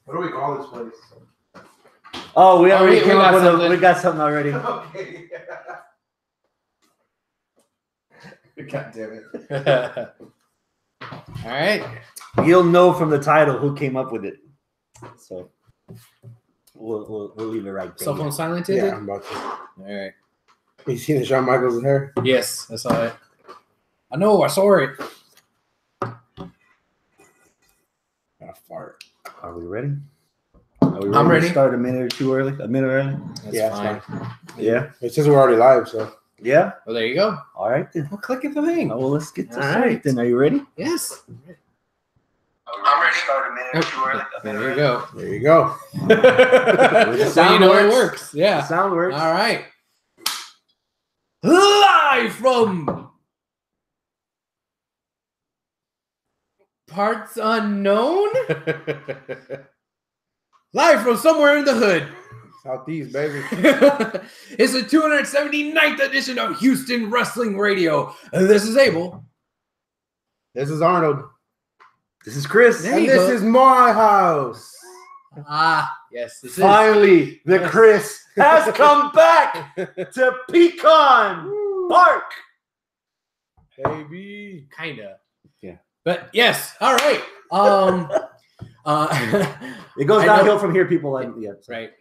What do we call this place? Oh, we already came up with something. We got something already. Okay. God damn it. All right. You'll know from the title who came up with it. So we'll leave it right there. Cell phone silented? Yeah, I'm about to. All right. You seen the Shawn Michaels hair? Yes, I saw it. I know, I saw it. Got a fart. Are we ready? Are we ready? I'm ready. To start a minute or two early. A minute early. That's Yeah, fine. Yeah. It's just we're already live, so. Yeah. Well, there you go. All right then. Well, click at the thing. Oh, well, let's get to All start right. then. Are you ready? Yes. I'm ready to start a minute or two early. There you go. There you go. The So you sound know it works. works. The Yeah. sound works. All right. Live from parts unknown. Live from somewhere in the hood. Southeast, baby. It's the 279th edition of Houston Wrestling Radio. This is Abel. This is Arnold. This is Chris. There And you this go. is my house. Ah, yes, this is. Finally, the Yes. Chris has come back to Pecan Park. Baby. Kinda. Yeah. But yes, all right. It goes I know- downhill from here, people. Like, yeah. Right.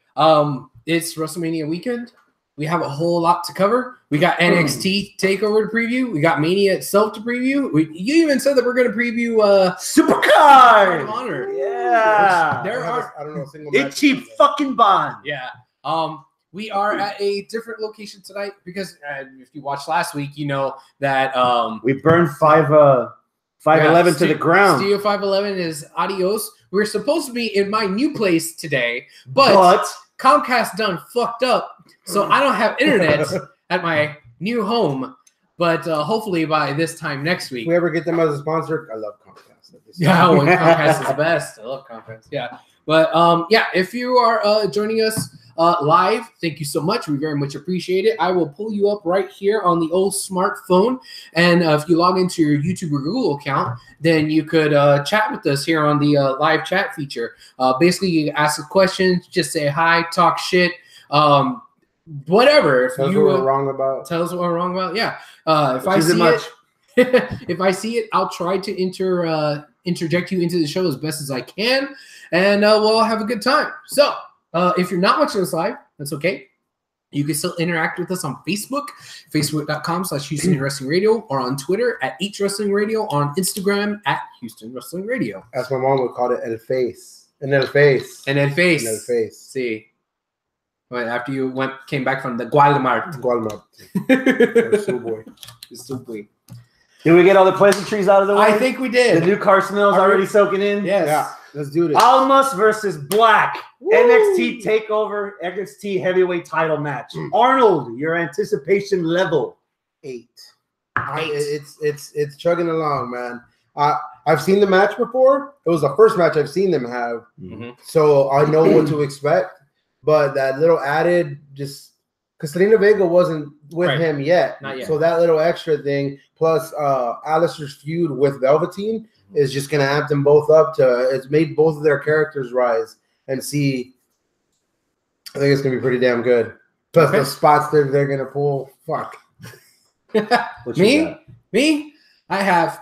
It's WrestleMania weekend. We have a whole lot to cover. We got NXT Takeover to preview. We got Mania itself to preview. You even said that we're going to preview Supercard of Honor. Yeah. There are I don't know a single match. Itchy fucking bond. yeah. We are at a different location tonight because if you watched last week, you know that We burned 511 to the ground. Studio 511 is adios. We're supposed to be in my new place today, but Comcast done fucked up, so I don't have internet at my new home. But hopefully by this time next week. If we ever get them as a sponsor, I love Comcast. Yeah, well, Comcast is the best. I love Comcast. Yeah. But yeah, if you are joining us live, thank you so much. We very much appreciate it. I will pull you up right here on the old smartphone. And if you log into your YouTube or Google account, then you could chat with us here on the live chat feature. Basically, you ask a question, just say hi, talk shit, whatever. If Tell us you what we're wrong about. tell us what we're wrong about. Yeah. If I Isn't see much. it, if I see it, I'll try to interject you into the show as best as I can, and we'll all have a good time. So if you're not watching us live, that's okay. You can still interact with us on Facebook, facebook.com/Houston Wrestling Radio, or on Twitter at H Wrestling Radio, on Instagram at Houston Wrestling Radio. As my mom would call it, El Face. And El Face. And then face. El Face. See. Well, after you came back from the Guadalmart. Guadalmart. Boy. Super. Did we get all the pleasantries out of the way? I think we did. the new car smells already soaking in. Yes. Yeah, let's do this. Almas versus Black. Woo! NXT Takeover, NXT Heavyweight Title match. Arnold, your anticipation level. 8. It's chugging along, man. I've seen the match before. It was the first match I've seen them have, so I know what to expect. But that little added, just because Selena Vega wasn't with him yet, Not yet. so that little extra thing, plus Alistair's feud with Velveteen, is just gonna amp them both up to. It's made both of their characters rise and see. I think it's gonna be pretty damn good. Plus the spots they're gonna pull. Fuck. What you got? Me? I have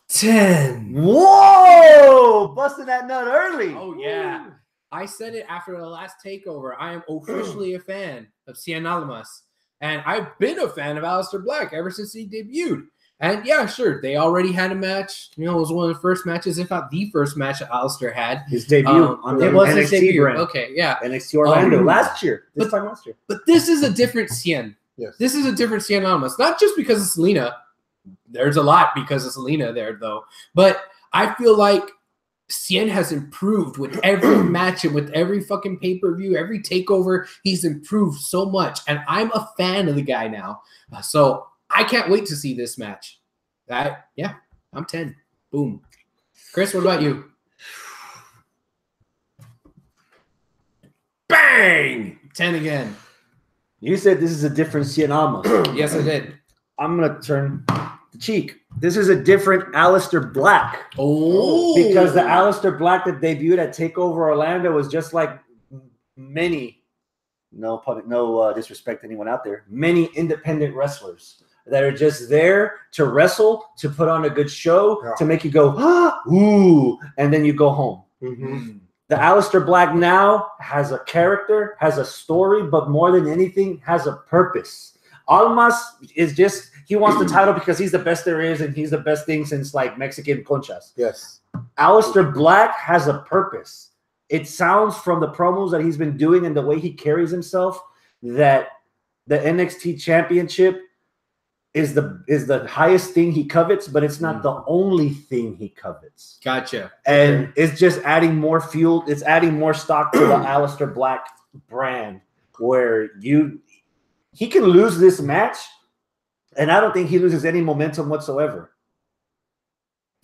10. Whoa! Busting that nut early. Oh, yeah. I said it after the last takeover. I am officially a fan of Cien Almas. And I've been a fan of Aleister Black ever since he debuted. And yeah, sure, they already had a match. You know, it was one of the first matches, if not the first match that Aleister had. His debut on the it was NXT his debut. brand. Okay, yeah. NXT Orlando last year. This time last year. But this is a different Cien. Yes. This is a different Cien Almas. Not just because of Selena. There's a lot because of Selena there, though. But I feel like Cien has improved with every match and with every fucking pay-per-view, every takeover. He's improved so much. And I'm a fan of the guy now. So I can't wait to see this match. Yeah, I'm 10. Boom. Chris, what about you? Bang! 10 again. You said this is a different Cien Almas. Yes, I did. I'm gonna turn the cheek. This is a different Aleister Black. Oh, Because the Aleister Black that debuted at TakeOver Orlando was just like many, no disrespect to anyone out there, many independent wrestlers that are just there to wrestle, to put on a good show, to make you go, ah, ooh, and then you go home. Mm-hmm. The Aleister Black now has a character, has a story, but more than anything, has a purpose. Almas is just, he wants the title because he's the best there is, and he's the best thing since like Mexican conchas. Yes. Aleister Black has a purpose. It sounds from the promos that he's been doing and the way he carries himself that the NXT Championship is the highest thing he covets, but it's not the only thing he covets. Gotcha. And it's just adding more fuel. It's adding more stock to the Aleister Black brand, where he can lose this match, and I don't think he loses any momentum whatsoever.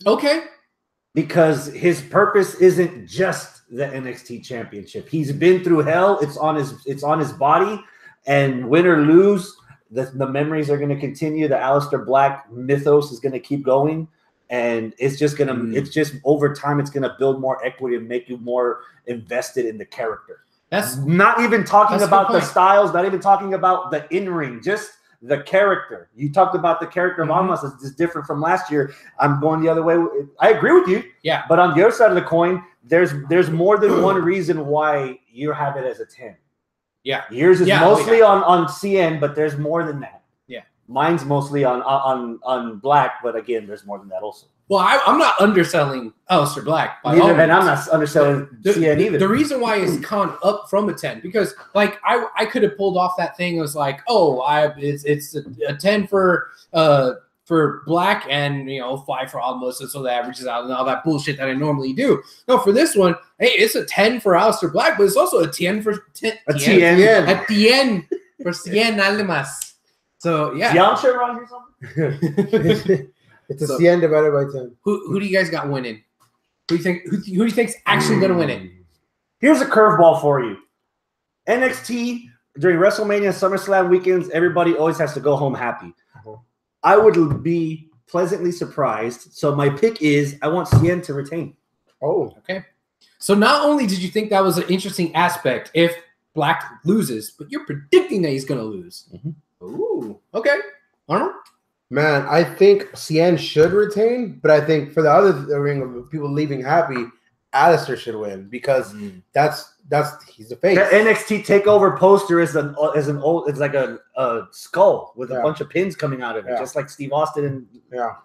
Okay. Because his purpose isn't just the NXT Championship. He's been through hell. It's on his body, and win or lose, the memories are going to continue. The Aleister Black mythos is going to keep going, and it's just over time, it's going to build more equity and make you more invested in the character. That's not even talking about the point. styles, not even talking about the in-ring, just the character. You talked about the character of Almas is different from last year. I'm going the other way. I agree with you. Yeah. But on the other side of the coin, there's more than one reason why you have it as a 10. Yeah. Yours is mostly on CN, but there's more than that. Yeah. Mine's mostly on Black, but again, there's more than that also. Well, I'm not underselling Aleister Black. And I'm not underselling CN either. The reason why it's gone up from a 10, because like I could have pulled off that thing. It was like, it's a 10 for Black and 5 for Almas, and so that averages out and all that bullshit that I normally do. No, for this one, hey, it's a 10 for Aleister Black, but it's also a 10 for a 10 at the end for CN Almas. So yeah. Yamcha around here something? It's a CN divided by 10. Who do you guys got winning? Who do you think's actually going to win it? Here's a curveball for you. NXT during WrestleMania, SummerSlam weekends, everybody always has to go home happy. I would be pleasantly surprised. So my pick is I want CN to retain. Oh, okay. So not only did you think that was an interesting aspect if Black loses, but you're predicting that he's going to lose. Ooh, okay. Arnold? Man, I think CN should retain, but I think for the other ring of people leaving happy, Aleister should win because he's the face. The NXT Takeover poster is like a skull with a bunch of pins coming out of it, just like Steve Austin and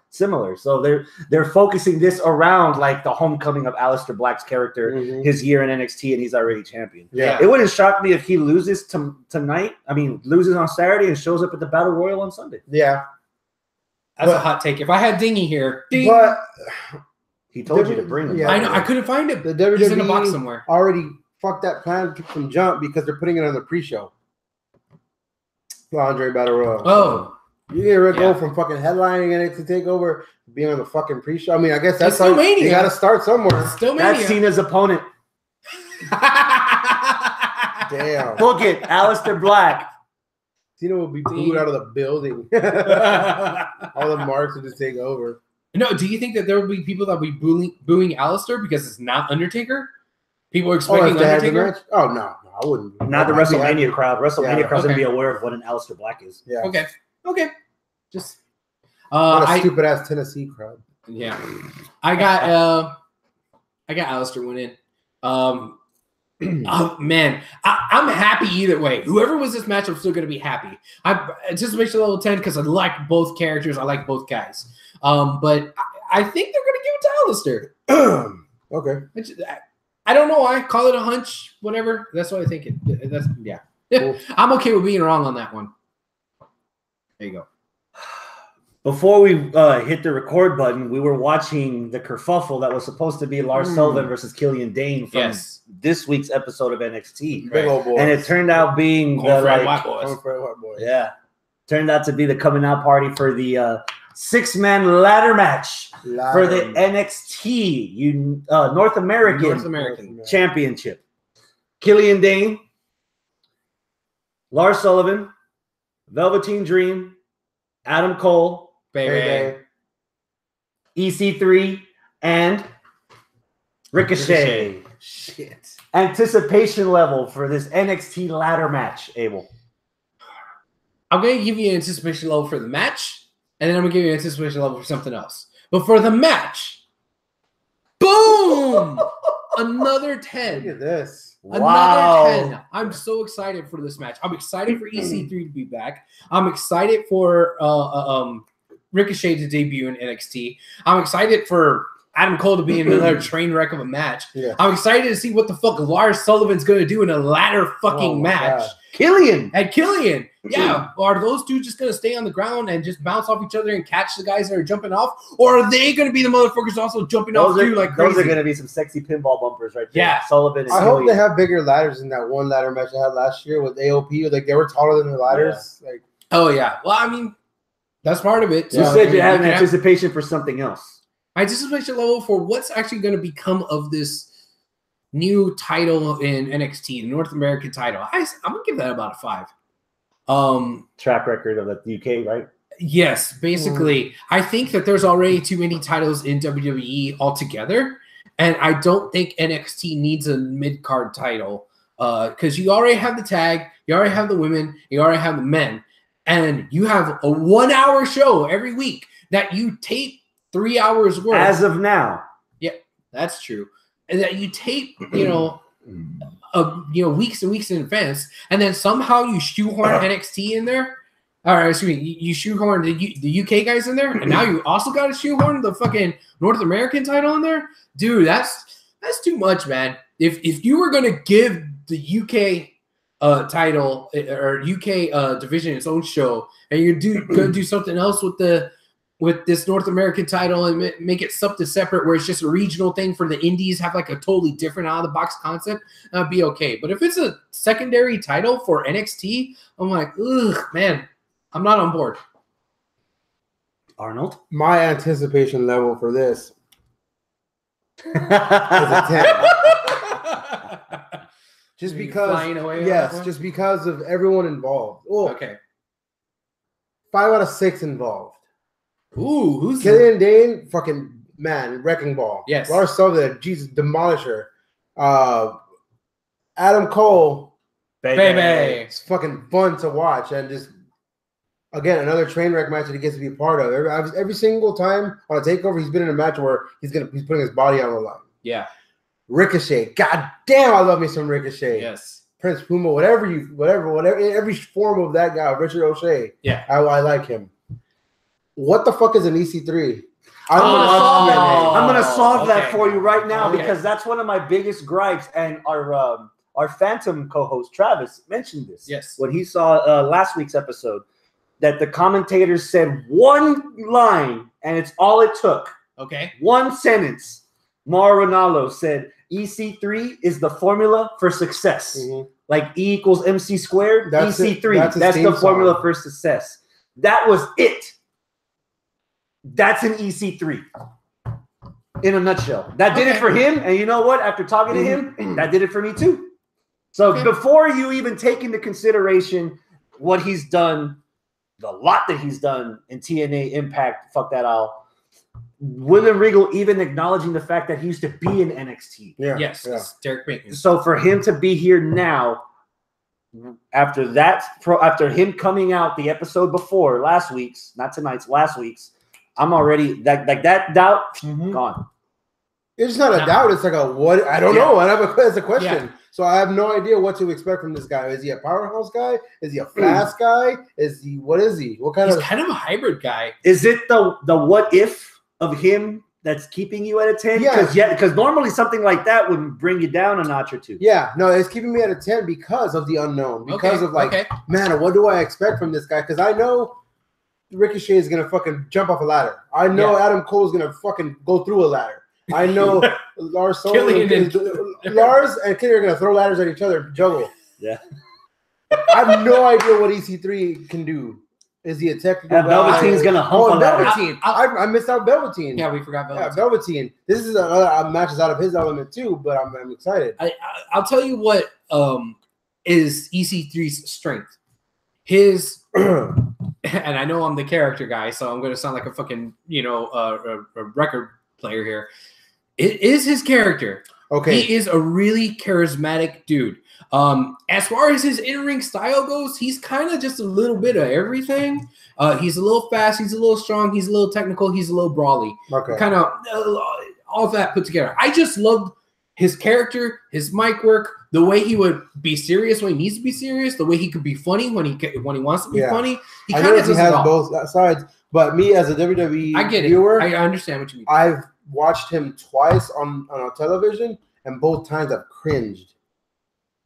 similar. So they're focusing this around like the homecoming of Aleister Black's character, his year in NXT, and he's already champion. Yeah, it wouldn't shock me if he loses tonight. I mean, loses on Saturday and shows up at the Battle Royal on Sunday. Yeah. That's a hot take. If I had Dingy here, but he told you to bring him. Yeah, I know. I couldn't find him. The WWE He's in a box somewhere. Already fucked that plan from jump because they're putting it on the pre-show. Andre Battle Royal. Oh. You get rid go from fucking headlining NXT Takeover to being on the fucking pre-show. I mean, I guess that's still Mania. You got to start somewhere. It's still Mania. That's Cena's opponent. Damn. Book it, Aleister Black. Cena will be booed out of the building. All the marks will just take over. No, do you think that there will be people that will be booing Aleister because it's not Undertaker? People are expecting Undertaker? Oh, no, I wouldn't. Not the WrestleMania crowd. WrestleMania crowd's going to be aware of what an Aleister Black is. Yeah. Okay. Just not a stupid-ass Tennessee crowd. Yeah. I got Aleister winning. Oh man, I'm happy either way. Whoever wins this match, I'm still gonna be happy. I just makes it a level 10 because I like both characters. I like both guys. But I think they're gonna give it to Aleister. Okay. I don't know why. Call it a hunch, whatever. That's what I think. Cool. I'm okay with being wrong on that one. There you go. Before we hit the record button, we were watching the kerfuffle that was supposed to be Lars Sullivan versus Killian Dane from this week's episode of NXT. Big old boy. And it turned out being white boys. Yeah. Turned out to be the coming out party for the 6-man ladder match for the NXT North American Championship. Killian Dane, Lars Sullivan, Velveteen Dream, Adam Cole, Baby. EC3 and Ricochet. Shit. Anticipation level for this NXT ladder match, Abel. I'm going to give you an anticipation level for the match, and then I'm going to give you an anticipation level for something else. But for the match, boom! Another 10. Look at this. Another 10. I'm so excited for this match. I'm excited for EC3 to be back. I'm excited for Ricochet to debut in NXT. I'm excited for Adam Cole to be in another train wreck of a match. Yeah. I'm excited to see what the fuck Lars Sullivan's going to do in a ladder fucking match. God. Killian. And Killian. Yeah. Are those two just going to stay on the ground and just bounce off each other and catch the guys that are jumping off? Or are they going to be the motherfuckers also jumping off too like crazy? Those are going to be some sexy pinball bumpers right there. Yeah. Sullivan and I hope Killian. they have bigger ladders than that one ladder match I had last year with AOP. Like they were taller than the ladders. Like, Oh, yeah. Well, I mean, that's part of it. You said you had an anticipation for something else. My anticipation level for what's actually going to become of this new title in NXT, the North American title. I'm going to give that about a 5. Track record of the UK, right? Yes, basically. I think that there's already too many titles in WWE altogether, and I don't think NXT needs a mid-card title because you already have the tag, you already have the women, you already have the men, and you have a 1-hour show every week that you tape 3 hours worth. As of now. Yeah, that's true. And that you tape, weeks and weeks in advance, and then somehow you shoehorn NXT in there. Or excuse me, you shoehorn the UK guys in there, and now you also got to shoehorn the fucking North American title in there, dude. That's too much, man. If you were gonna give the UK title or UK division its own show, and you're gonna do something else with this North American title and make it something separate where it's just a regional thing for the indies, have like a totally different out-of-the-box concept, that'd be okay. But if it's a secondary title for NXT, I'm like, ugh, man, I'm not on board. Arnold? my anticipation level for this is a 10. Just Are you because, flying away on yes, that one? just because of everyone involved. Oh, Okay. 5 out of 6 involved. Ooh, who's Killian Dane, fucking man, wrecking ball. Yes. Lars Sullivan, Jesus, demolisher. Adam Cole, Baby? it's fucking fun to watch, and just again another train wreck match that he gets to be a part of. Every single time on a takeover, he's been in a match where he's putting his body on the line. Yeah. Ricochet, god damn, I love me some Ricochet. Yes. Prince Puma, whatever, every form of that guy, Richard O'Shea. Yeah. I like him. What the fuck is an EC3? I'm gonna solve that okay. for you right now Okay. because that's one of my biggest gripes. And our Phantom co-host Travis mentioned this. Yes. When he saw last week's episode, that the commentators said one line, and it's all it took. Okay. One sentence. Mauro Ranallo said, "EC3 is the formula for success. Mhm. Like E equals MC squared. That's it. EC3. That's his That's the theme formula song. for success." That was it. That's an EC3 in a nutshell. That did it Okay. for him. And you know what? After talking to him, that did it for me too. So Okay. before you even take into consideration what he's done, the lot that he's done in TNA Impact, fuck that all. William Regal even acknowledging the fact that he used to be in NXT. Yeah. Yes. Yeah. It's Derek Bacon. So for him to be here now, after him coming out the episode before last week's, not tonight's, last week's, I'm already that doubt gone. It's not a No. doubt. It's like a what? I don't know. It's a question. Yeah. So I have no idea what to expect from this guy. Is he a powerhouse guy? Is he a fast guy? What is he? What kind He's of? kind of a hybrid guy. Is it the what if of him that's keeping you at a 10? Because normally something like that would bring you down a notch or two. Yeah, no, it's keeping me at a 10 because of the unknown. Because of man, what do I expect from this guy? Because I know Ricochet is gonna fucking jump off a ladder. I know Adam Cole is gonna fucking go through a ladder. I know Lars and Killian are gonna throw ladders at each other and juggle. Yeah. I have no idea what EC3 can do. Is he a technical And Velveteen's gonna hump on that. Velveteen. I missed out Velveteen. Yeah, we forgot Yeah, Velveteen. Velveteen. This is another match is out of his element too, but I'm excited. I'll tell you what is EC3's strength. His and I know I'm the character guy, so I'm going to sound like a fucking, a record player here. It is his character. Okay. He is a really charismatic dude. As far as his in-ring style goes, he's kind of just a little bit of everything. He's a little fast, he's a little strong, he's a little technical, he's a little brawly. Okay. Kind of all of that put together. I just loved his character, his mic work, the way he would be serious when he needs to be serious, the way he could be funny when he wants to be funny. He kind of has both sides. But me as a WWE viewer, I understand what you mean. I've watched him twice on television, and both times I've cringed.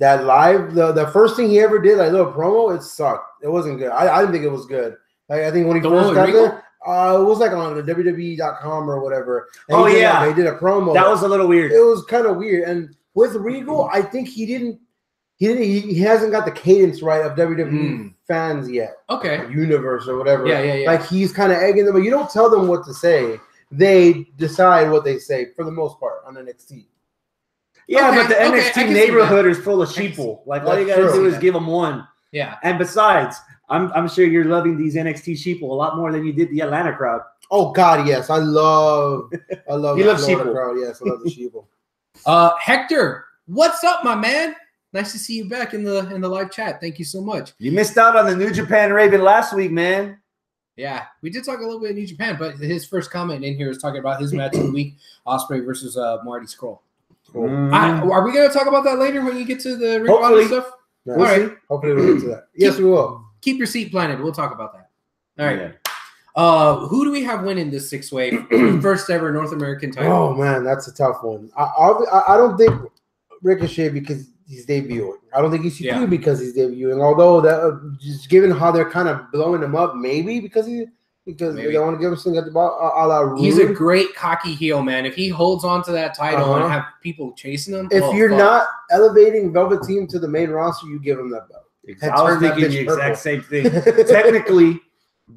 That live, the first thing he ever did, like little promo, it sucked. It wasn't good. I didn't think it was good. Like, I think when he first got there, it was like on the WWE.com or whatever. And they did a promo. That was a little weird. It was kind of weird. And with Regal, I think he hasn't got the cadence right of WWE fans yet. Okay. Universe or whatever. Yeah. Like, he's kind of egging them, but you don't tell them what to say. They decide what they say for the most part on NXT. Yeah, but the NXT neighborhood is full of sheeple. Like, all you got to do is give them one. Yeah. And besides, I'm sure you're loving these NXT sheeple a lot more than you did the Atlanta crowd. Oh God, yes, I love you love sheeple crowd. Yes, I love the sheeple. Hector, what's up, my man? Nice to see you back in the live chat. Thank you so much. You missed out on the New Japan Raven last week, man. Yeah, we did talk a little bit of New Japan, but his first comment in here is talking about his match of the week, Ospreay versus Marty Scurll. Cool. Are we going to talk about that later when you get to the Ring of Honor stuff? Yeah. All right. Hopefully we'll get to that. Yes, we will. Keep your seat planted. We'll talk about that. All right. Who do we have winning this six-way first ever North American title? Oh man, that's a tough one. I don't think Ricochet because he's debuting. I don't think EC3 because he's debuting. Although that just given how they're kind of blowing him up, maybe because they don't want to give him something at the ball. He's a great cocky heel, man. If he holds on to that title and have people chasing him, if you're not elevating Velveteen to the main roster, you give him that belt. I was thinking the exact same thing. Technically,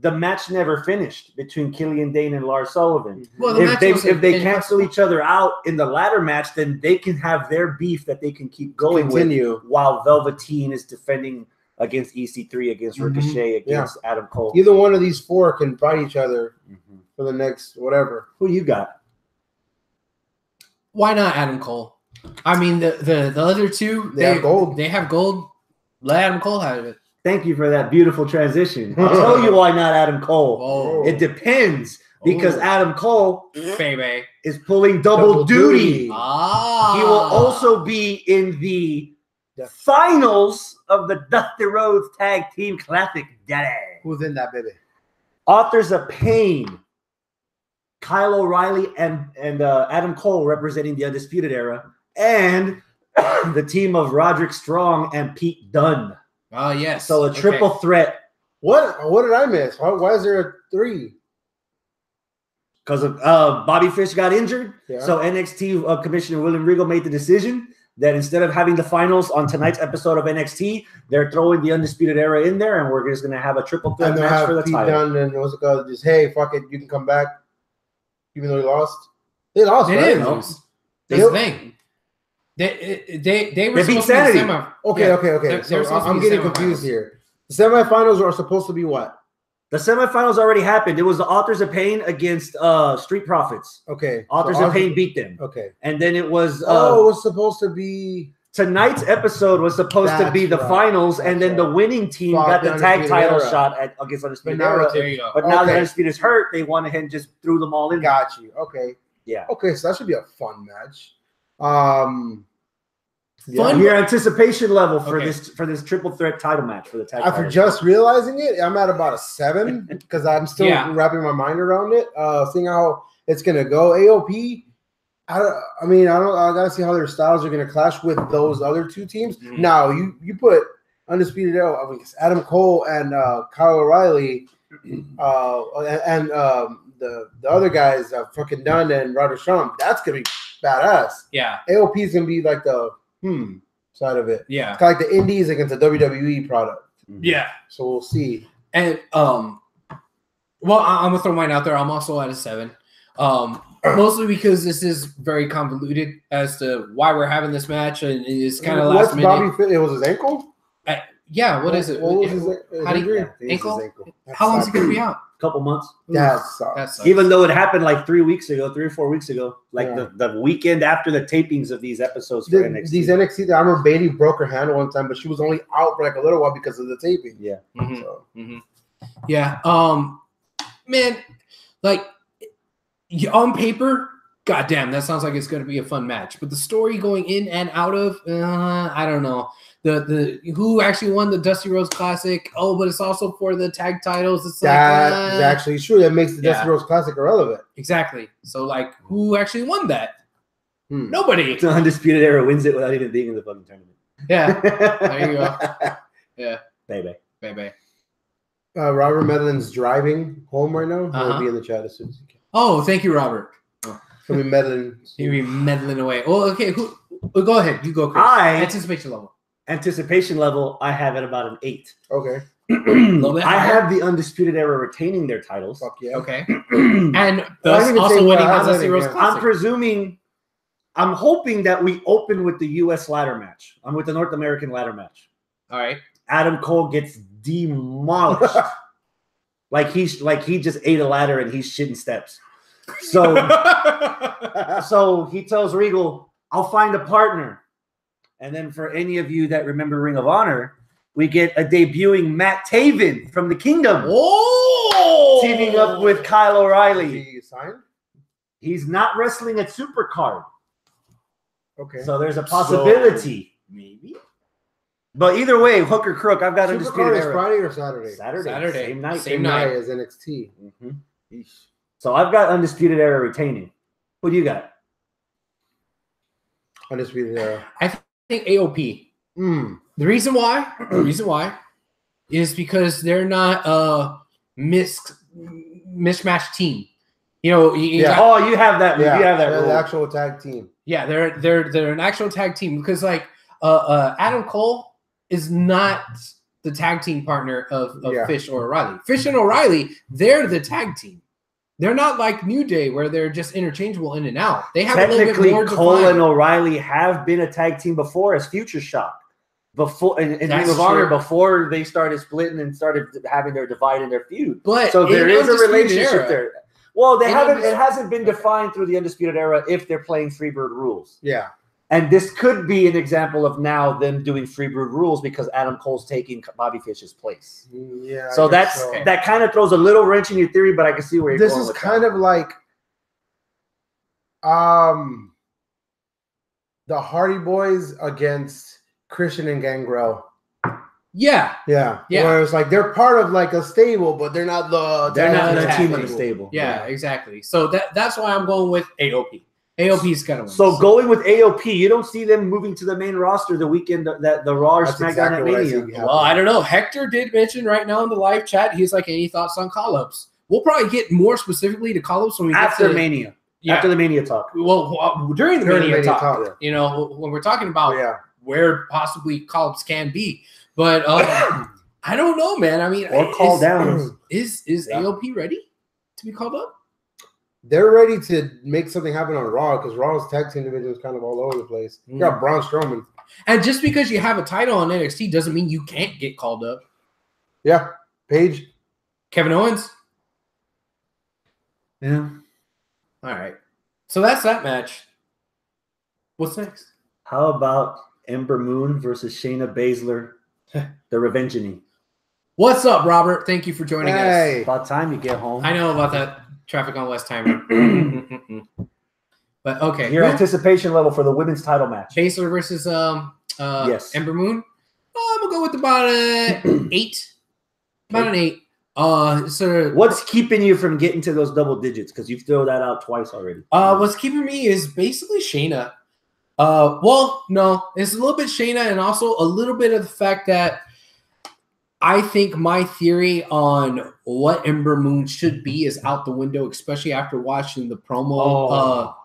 the match never finished between Killian Dane and Lars Sullivan. Well, if they cancel each other out in the ladder match, then they can have their beef that they can keep going with while Velveteen is defending against EC3, against Ricochet, against Adam Cole. Either one of these four can fight each other for the next whatever. Who you got? Why not Adam Cole? I mean, the other two, they have gold. They have gold. Let Adam Cole have it. Thank you for that beautiful transition. I'll tell you why not Adam Cole. Oh. It depends because Adam Cole baby is pulling double duty. Ah. He will also be in the finals of the Dusty Rhodes Tag Team Classic. Daddy. Who's in that, baby? Authors of Pain, Kyle O'Reilly and Adam Cole representing the Undisputed Era, and the team of Roderick Strong and Pete Dunne. Oh, yes. So a triple threat. What did I miss? Why is there a 3? Because Bobby Fish got injured. Yeah. So NXT Commissioner William Regal made the decision that instead of having the finals on tonight's episode of NXT, they're throwing the Undisputed Era in there, and we're just going to have a triple threat match for the title. Dunne and what's it called? Just, hey, fuck it, you can come back, even though he lost. They lost, they right? didn't lose. That's the thing. They were supposed to be semi. Okay. So I'm getting confused here. The semifinals are supposed to be what? The semifinals already happened. It was the Authors of Pain against Street Profits. Okay. Authors of Pain beat them. Okay. And then it was it was supposed to be tonight's episode was supposed to be the finals, and then the winning team got the tag title shot against Undisputed Era. There you go. But now that Undisputed is hurt, they went ahead and just threw them all in. Got you. Okay. Yeah. Okay, so that should be a fun match. Your anticipation level for this triple threat title match for the tag. After just realizing it, I'm at about a 7 because I'm still wrapping my mind around it, seeing how it's gonna go. AOP, I gotta see how their styles are gonna clash with those other two teams. Mm-hmm. Now you put Undisputed Era, Adam Cole and Kyle O'Reilly, and the other guys, fucking Dunn and Roderick Strong. That's gonna be badass. Yeah, AOP is gonna be like the side of it. Yeah, it's kind of like the Indies against the WWE product. Yeah, so we'll see. And well, I'm gonna throw mine out there. I'm also at a 7. Mostly because this is very convoluted as to why we're having this match, and it's kind of last minute. It was his ankle. Yeah, what is it? What was his How do you- injury? I think it's his ankle. How long is he going to be out? Couple months. That sucks. That sucks. Even though it happened like 3 weeks ago, 3 or 4 weeks ago, like Yeah. the weekend after the tapings of these episodes for NXT. These NXT, I remember Bailey broke her hand one time, but she was only out for like a little while because of the taping. Yeah. Mhm. So. Yeah. Man, like on paper, goddamn, that sounds like it's going to be a fun match. But the story going in and out of, I don't know. The who actually won the Dusty Rhodes Classic? Oh, but it's also for the tag titles. It's That is actually true. That makes the Yeah. Dusty Rhodes Classic irrelevant. exactly. So like, who actually won that? Hmm. Nobody. The Undisputed Era wins it without even being in the fucking tournament. Yeah. There you go. Yeah. Baby. Baby. Robert Medlin's driving home right now. Uh-huh. He'll be in the chat as soon as he can. Oh, thank you, Robert. He'll be meddling. You be meddling away. Oh, okay. Go ahead. You go, Chris. Anticipation level. Anticipation level, I have it about an 8. Okay. little bit I higher. have the Undisputed Era retaining their titles. Fuck yeah. Okay. And I thus didn't even say also what winning I the was Dusty Rhodes winning, Classic. I'm hoping that we open with the U.S. ladder match. I'm with the North American ladder match. All right. Adam Cole gets demolished. like he just ate a ladder and he's shitting steps. So so he tells Regal, I'll find a partner. And then for any of you that remember Ring of Honor, we get a debuting Matt Taven from the Kingdom. Oh! Teaming up with Kyle O'Reilly. He signed? He's not wrestling at Supercard. Okay. So there's a possibility. Maybe. But either way, hook or crook, I've got Undisputed Supercard is Era. Friday or Saturday? Saturday. Same night. Same night. as NXT. Mm-hmm. So I've got Undisputed Era retaining. Who do you got? Undisputed Era. I think AOP. The reason why is because they're not a mismatched team. You know, you Yeah. got- Oh, you have that. Yeah, You have that they're rule. the actual tag team. yeah, they're an actual tag team because like Adam Cole is not the tag team partner of Yeah. Fish or O'Reilly. Fish and O'Reilly, they're the tag team. They're not like New Day where they're just interchangeable in and out. They have a little bit Technically, more Cole defined. and O'Reilly have been a tag team before as Future Shock. Before in Ring That's of Honor, true. before they started splitting and started having their divide and their feud. But So there in is a Undisputed relationship Era, there. Well, they In haven't. Undis- It hasn't been defined through the Undisputed Era if they're playing Freebird rules. Yeah. And this could be an example of now them doing Freebird rules because Adam Cole's taking Bobby Fish's place. Yeah. So I guess that's that kind of throws a little wrench in your theory, but I can see where you're This going is with kind that. of like the Hardy Boys against Christian and Gangrel. yeah, Yeah. Yeah. Where it's like they're part of like a stable, but they're not the They're not the the tag team of the stable. stable. yeah, exactly. So that's why I'm going with AOP. AOP's gonna win. So going with AOP, you don't see them moving to the main roster the weekend that the Raw or That's SmackDown exactly at what I Mania. see happening. Well, I don't know. Hector did mention right now in the live chat. He's like, any thoughts on call-ups? We'll probably get more specifically to call-ups when we After get to Mania. Yeah. After the Mania talk. Well, during the During the Mania Mania talk, talk. you know, when we're talking about Yeah. where possibly call-ups can be. But I don't know, man. I mean, Or call downs. Is Yeah. AOP ready to be called up? They're ready to make something happen on Raw because Raw's tag team division is kind of all over the place. You got Braun Strowman. And just because you have a title on NXT doesn't mean you can't get called up. Yeah. Paige. Kevin Owens. Yeah. All right. So that's that match. What's next? How about Ember Moon versus Shayna Baszler, the Revenging? What's up, Robert? Thank you for joining us. Hey. About time you get home. I know about that traffic on West Timer. But okay. Your anticipation level for the women's title match. Baszler versus Yes. Ember Moon. I'm gonna go with about an 8. About an 8. So What's keeping you from getting to those double digits? Because you've thrown that out twice already. what's keeping me is basically Shayna. Well, no, it's a little bit Shayna and also a little bit of the fact that I think my theory on what Ember Moon should be is out the window, especially after watching the promo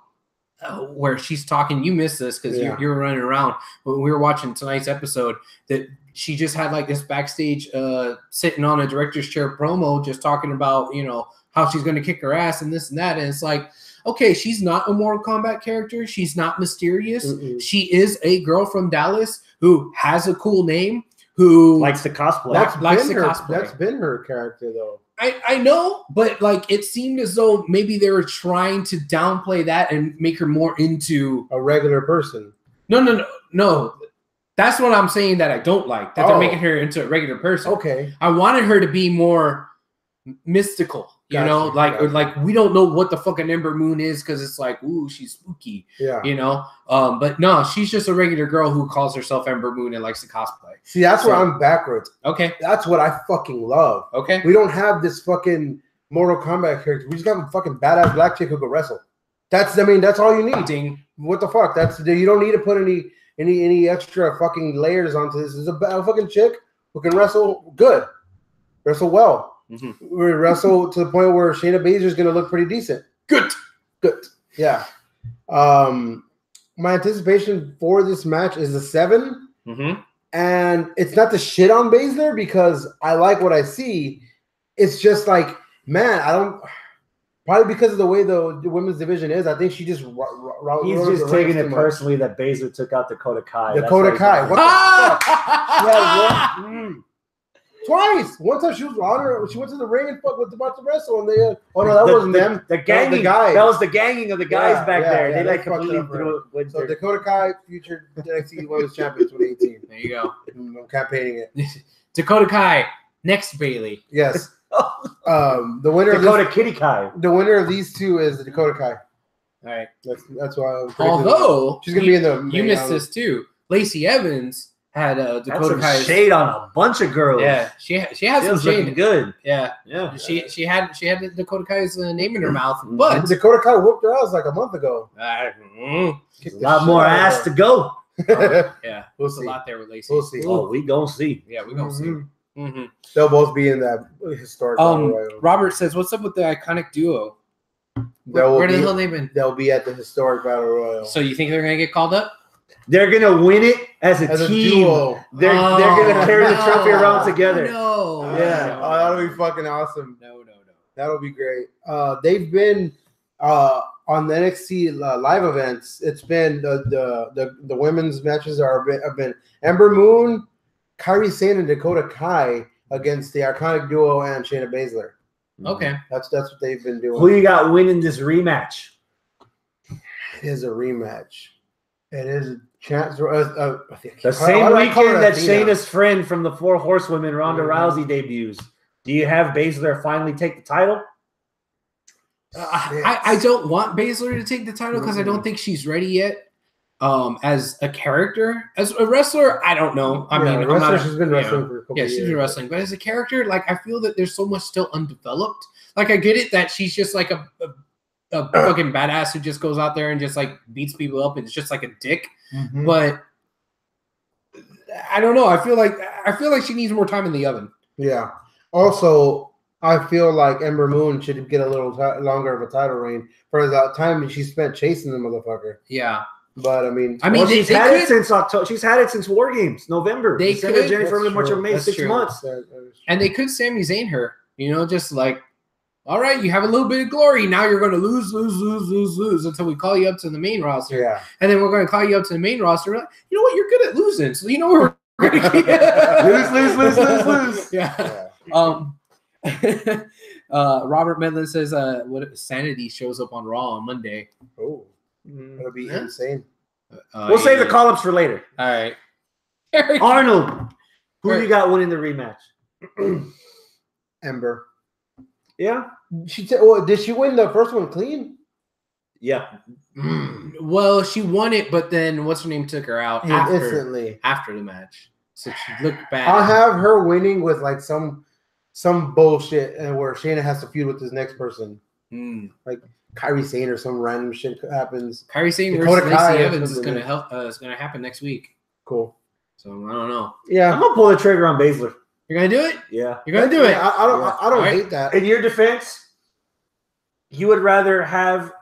where she's talking. You missed this because Yeah. you're running around. When we were watching tonight's episode, that she just had like this backstage sitting on a director's chair promo, just talking about, you know, how she's going to kick her ass and this and that. And it's like, okay, she's not a Mortal Kombat character. She's not mysterious. Mm-mm. She is a girl from Dallas who has a cool name, who likes to cosplay. That's been her character though. I know, but like it seemed as though maybe they were trying to downplay that and make her more into a regular person. No. That's what I'm saying that I don't like. That they're making her into a regular person. Okay. I wanted her to be more mystical. Like we don't know what the fucking Ember Moon is because it's like, ooh, she's spooky. Yeah. But no, she's just a regular girl who calls herself Ember Moon and likes to cosplay. See, that's where I'm backwards. Okay. That's what I fucking love. Okay. We don't have this fucking Mortal Kombat character. We just got a fucking badass black chick who can wrestle. That's all you need. Ding. What the fuck? You don't need to put any extra fucking layers onto this. This is a fucking chick who can wrestle good. Wrestle well. Mm-hmm. We wrestle to the point where Shayna Baszler is going to look pretty decent. Good. Yeah. My anticipation for this match is a 7. Mm-hmm. And it's not to shit on Baszler because I like what I see. It's just like, man, I don't. Probably because of the way the women's division is, I think she just. He's just taking it personally that Baszler took out Dakota Kai. Dakota Kai. What the fuck? Yeah, twice. One time she was on her. She went to the ring and was about to wrestle, and they. That wasn't them. The ganging. The guys. That was the ganging of the guys back there. Yeah, they completely threw it. So Dakota Kai, future NXT Women's Champion 2018. There you go. I'm campaigning it. Dakota Kai, next Bailey. Yes. The winner Dakota Kitty Kai. The winner of these two is the Dakota Kai. All right. That's why. Although she's gonna be in the. You missed this too. Lacey Evans had Dakota Kai shade on a bunch of girls. Yeah, she had some shade. Good. Yeah. She had the Dakota Kai's name in her mouth, but Dakota Kai whooped her ass like a month ago. A lot more ass to go. Yeah, we'll see. A lot there with Lacey. We'll see. Oh, we gonna see. Yeah, we gonna see. Mm-hmm. They'll both be in that historic battle royal. Robert says, "What's up with the iconic duo? Where the hell they been? They'll be at the historic battle royal. So you think they're gonna get called up? They're gonna win it as a team. Duo. They're gonna carry the trophy around together. No. Yeah. That'll be fucking awesome. No. That'll be great. They've been on the NXT live events. It's been the women's matches have been Ember Moon, Kairi Sane, and Dakota Kai against the iconic duo and Shayna Baszler. Okay, that's what they've been doing. Who you got winning this rematch? It is a rematch. It is a chance. The same weekend that Shayna's friend from the Four Horsewomen, Ronda Rousey, debuts. Do you have Baszler finally take the title? I don't want Baszler to take the title because I don't think she's ready yet. As a character, as a wrestler, I don't know. I mean, she's been wrestling for a couple years. She's been wrestling, but as a character, like I feel that there's so much still undeveloped. Like I get it that she's just like a fucking badass who just goes out there and just like beats people up and it's just like a dick. Mm-hmm. But I don't know. I feel like she needs more time in the oven. Yeah. Also, I feel like Ember Moon should get a little longer of a title reign for the time she spent chasing the motherfucker. Yeah. But I mean, she's had it since October. She's had it since War Games, November. December, January, February, March, May, 6 months. And they could Sami Zayn her, just like, all right, you have a little bit of glory. Now you're going to lose until we call you up to the main roster. Yeah. And then we're going to call you up to the main roster. Like, you know what? You're good at losing. So we're going to lose. Yeah. Robert Medlin says, "What Sanity shows up on Raw on Monday?" Oh. That'll be insane. We'll save the call-ups for later. All right. Arnold, who do you got winning the rematch? Ember. Yeah. Did she win the first one clean? Yeah. Well, she won it, but then what's her name took her out instantly after the match. So she looked bad. I'll have her winning with like some bullshit and where Shayna has to feud with this next person. Like Kairi Sane or some random shit happens. Kairi Sane versus Lacey Evans is gonna help. Is gonna happen next week. Cool. So I don't know. Yeah, I'm gonna pull the trigger on Baszler. You're gonna do it. Yeah, you're gonna do it. I don't hate that. In your defense, you would rather have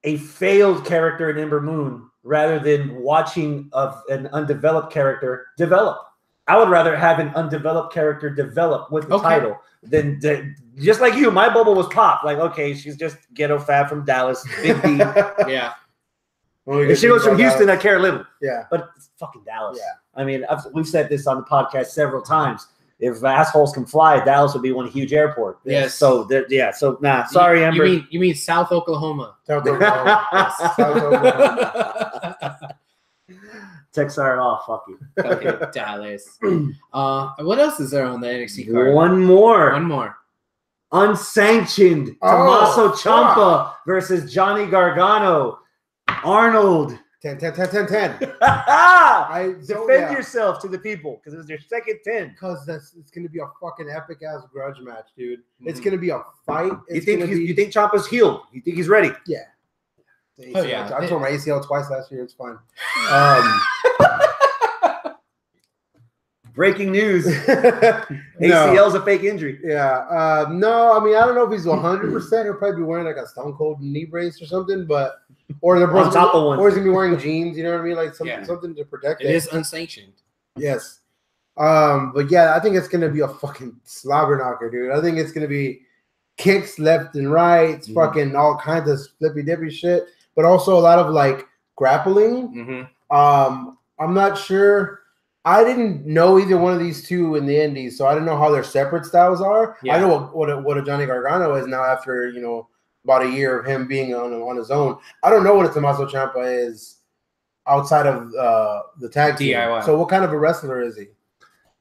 a failed character in Ember Moon rather than watching an undeveloped character develop. I would rather have an undeveloped character develop with the title than just like you. My bubble was popped. Like, okay, she's just ghetto fat from Dallas, big D. Yeah. If she goes from Houston, I care little. Yeah. But it's fucking Dallas. Yeah. I mean, we've said this on the podcast several times. If assholes can fly, Dallas would be one huge airport. Yes. So sorry, Amber. You mean South Oklahoma? South Oklahoma. Yes, South Oklahoma. Texar off. Fuck you. Okay, Dallas. What else is there on the NXT card? One more. One more. Unsanctioned Tommaso Ciampa versus Johnny Gargano. Arnold. 10. Defend yourself to the people because it's your second 10. Because it's going to be a fucking epic ass grudge match, dude. It's going to be a fight. You think Ciampa's healed? You think he's ready? Yeah. Oh, yeah. I tore my ACL twice last year. It's fine. Breaking news. ACL's a fake injury. Yeah. No, I mean, I don't know if he's 100%. He'll probably be wearing like a Stone Cold knee brace or something, or he's going to be wearing jeans, you know what I mean? Like something to protect it. It is unsanctioned. Yes. But yeah, I think it's going to be a fucking slobber knocker, dude. I think it's going to be kicks left and right, fucking all kinds of flippy dippy shit, but also a lot of like grappling. I'm not sure. I didn't know either one of these two in the indies, so I don't know how their separate styles are. Yeah. I know what a Johnny Gargano is now after, about a year of him being on his own. I don't know what a Tommaso Ciampa is outside of the tag team. DIY. So what kind of a wrestler is he?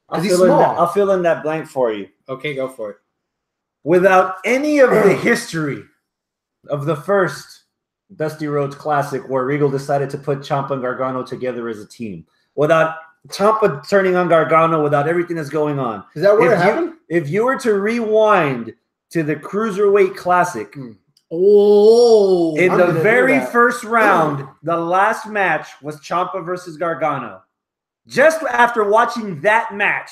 Because he's small. I'll fill in that blank for you. Okay, go for it. Without any of the history of the first Dusty Rhodes Classic where Regal decided to put Ciampa and Gargano together as a team, without Ciampa turning on Gargano, without everything that's going on. Is that what happened? If you were to rewind to the Cruiserweight Classic, in the very first round, the last match was Ciampa versus Gargano. Just after watching that match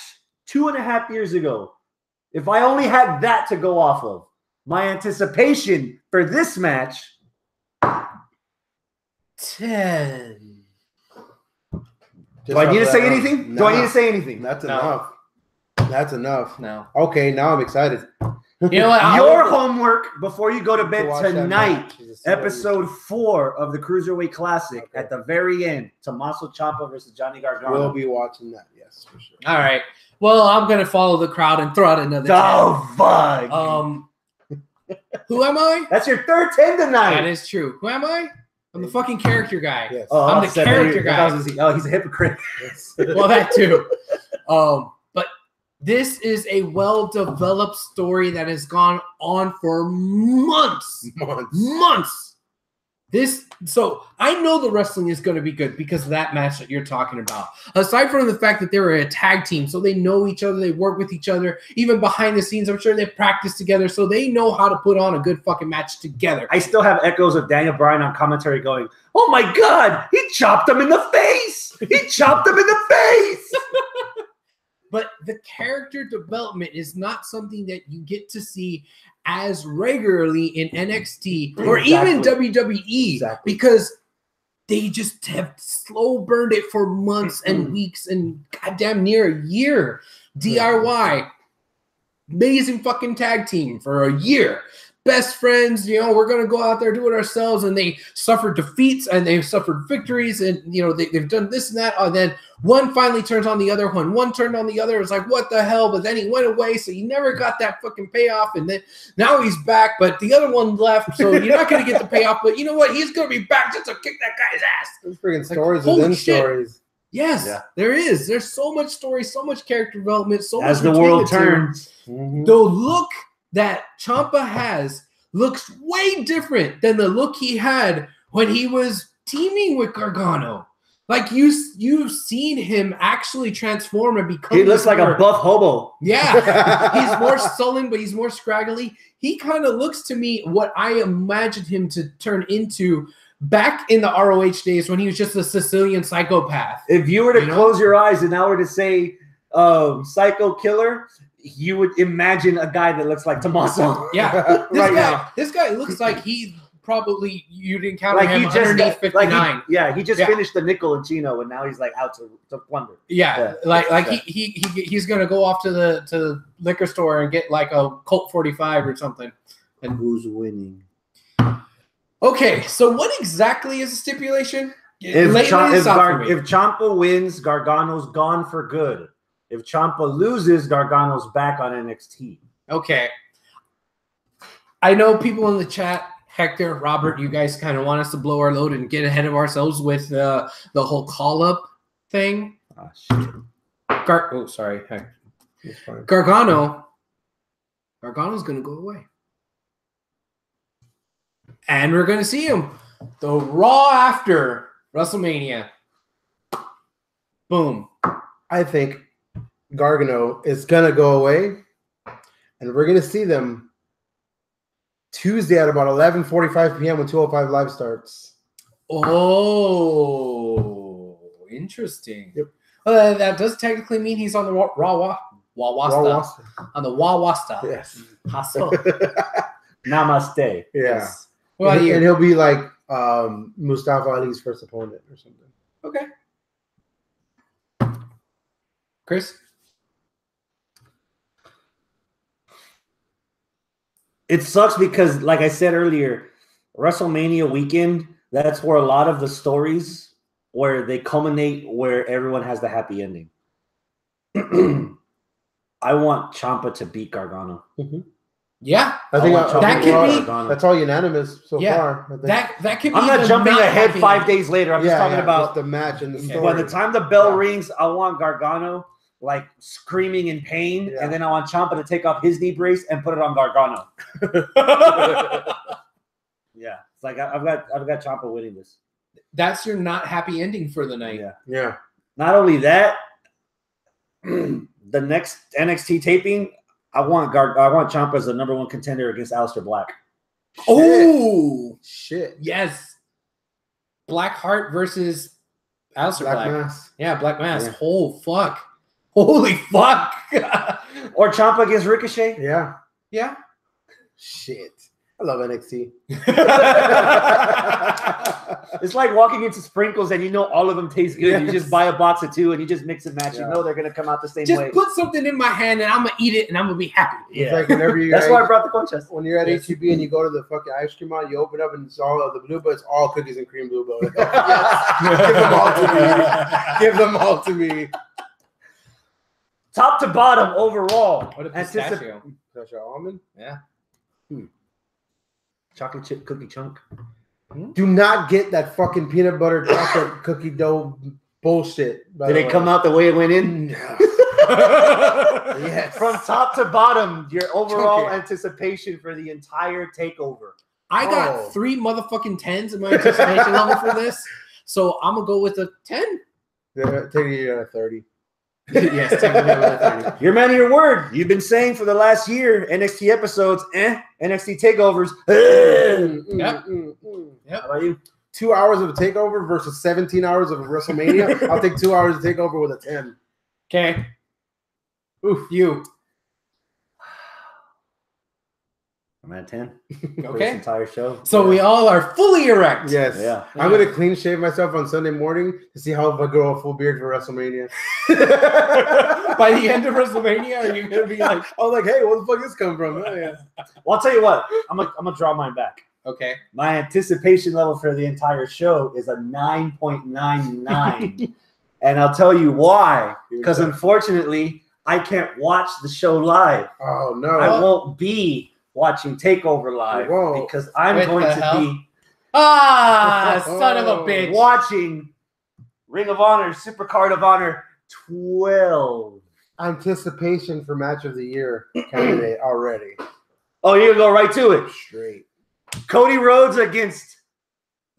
2.5 years ago, if I only had that to go off of, my anticipation for this match, 10. Do I need to say anything? No. Do I need to say anything? That's enough. That's enough. No. Okay, now I'm excited. You know what? Your homework before you go to bed tonight, episode 4 of the Cruiserweight Classic, at the very end, Tommaso Ciampa versus Johnny Gargano. We'll be watching that, yes, for sure. All right. Well, I'm going to follow the crowd and throw out another 10. Oh, fuck. Who am I? That's your third 10 tonight. That is true. Who am I? I'm the fucking character guy. Yes. I'm the character guy. He's a hypocrite. Well, that too. But this is a well-developed story that has gone on for months. So I know the wrestling is going to be good because of that match that you're talking about. Aside from the fact that they were a tag team, so they know each other, they work with each other, even behind the scenes, I'm sure they practice together, so they know how to put on a good fucking match together. I still have echoes of Daniel Bryan on commentary going, "Oh my God, he chopped him in the face! He chopped him in the face!" But the character development is not something that you get to see as regularly in NXT or even WWE because they just have slow burned it for months and weeks and goddamn near a year. DIY, amazing fucking tag team for a year. Best friends, we're going to go out there, do it ourselves. And they suffered defeats and they've suffered victories. And, they've done this and that. And then one finally turns on the other one. One turned on the other. It was like, what the hell? But then he went away. So you never got that fucking payoff. And then now he's back. But the other one left. So you're not going to get the payoff. But you know what? He's going to be back just to kick that guy's ass. There's freaking stories within stories. Yes, there is. There's so much story, so much character development. So as the world turns. The look that Ciampa has looks way different than the look he had when he was teaming with Gargano. Like you've seen him actually transform and become. He looks like a buff hobo. Yeah, he's more sullen, but he's more scraggly. He kind of looks to me what I imagined him to turn into back in the ROH days when he was just a Sicilian psychopath. If you were to close your eyes and I were to say psycho killer, you would imagine a guy that looks like Tommaso. Yeah, this guy looks like you'd encounter him underneath 59. He just finished the nickel in Chino, and now he's like out to plunder. He's gonna go off to the liquor store and get like a Colt 45 or something. And who's winning? Okay, so what exactly is the stipulation? If Lay this out for me. Ciampa wins, Gargano's gone for good. If Ciampa loses, Gargano's back on NXT. Okay. I know people in the chat, Hector, Robert, you guys kind of want us to blow our load and get ahead of ourselves with the whole call-up thing. Oh, shit. Sorry. It's fine. Gargano's going to go away. And we're going to see him. The Raw after WrestleMania. Boom. I think Gargano is gonna go away, and we're gonna see them Tuesday at about 11:45 p.m. when 205 Live starts. Oh, interesting. Yep. Well, that does technically mean he's on the Raw Wasta. On the Raw Wasta. Yes. Hustle. Namaste. Yeah. Yes. What about And you? he'll be like Mustafa Ali's first opponent or something. Okay. Chris? It sucks because, like I said earlier, WrestleMania weekend, that's where a lot of the stories where they culminate where everyone has the happy ending. I want Ciampa to beat Gargano. Mm-hmm. Yeah. I think that could be. That's all unanimous so far. I think. That could be. I'm not jumping ahead happy 5 days later. I'm just talking about just the match and the story. by the time the bell rings, I want Gargano like screaming in pain, and then I want Ciampa to take off his knee brace and put it on Gargano. Yeah, it's like I've got Ciampa winning this. That's your not happy ending for the night. Yeah. Not only that, the next NXT taping, I want Ciampa as the #1 contender against Aleister Black. Oh shit! Yes, Blackheart versus Aleister Black. Mass. Yeah, Black Mass. Yeah. Oh fuck! Holy fuck! Or Ciampa against Ricochet. Yeah. Yeah. Shit. I love NXT. It's like walking into Sprinkles and you know all of them taste good. Yes. You just buy a box of 2 and you just mix and match. Yeah. You know they're gonna come out the same Just way. put something in my hand and I'm gonna eat it and I'm gonna be happy. It's like whenever you That's why I brought the contest. when you're at HEB and you go to the fucking ice cream aisle, you open up and it's all the blue, but it's all cookies and cream blue. But give them all to me. Give them all to me. Top to bottom overall. What a pistachio. Pistachio almond. Yeah. Chocolate chip cookie chunk. Do not get that fucking peanut butter chocolate cookie dough bullshit. Did it come out the way it went in? Yes. From top to bottom, your overall Okay. anticipation for the entire takeover. I got 3 motherfucking 10s in my anticipation level for this, so I'm gonna go with a 10. Yeah, take it at 30. Yes, take it at 30. Your man of your word. You've been saying for the last year, NXT episodes, NXT takeovers. Yep. How about you? 2 hours of a takeover versus 17 hours of a WrestleMania. I'll take 2 hours of takeover with a 10. Okay. Oof, you. I'm at 10. For Okay. this entire show. So we all are fully erect. Yes. Yeah. I'm going to clean shave myself on Sunday morning to see how if I grow a full beard for WrestleMania. By the end of WrestleMania, are you gonna be like, I was like, hey, where the fuck this come from? Oh, yeah. Well, I'll tell you what. I'm gonna draw mine back. okay? My anticipation level for the entire show is a 9.99. And I'll tell you why. Because unfortunately, I can't watch the show live. Oh, no. I won't be watching Takeover live You won't. because I'm What going the to hell? be Son of a bitch. watching Ring of Honor, Supercard of Honor 12. Anticipation for match of the year candidate already. Oh, you're going to go right to it. Straight. Cody Rhodes against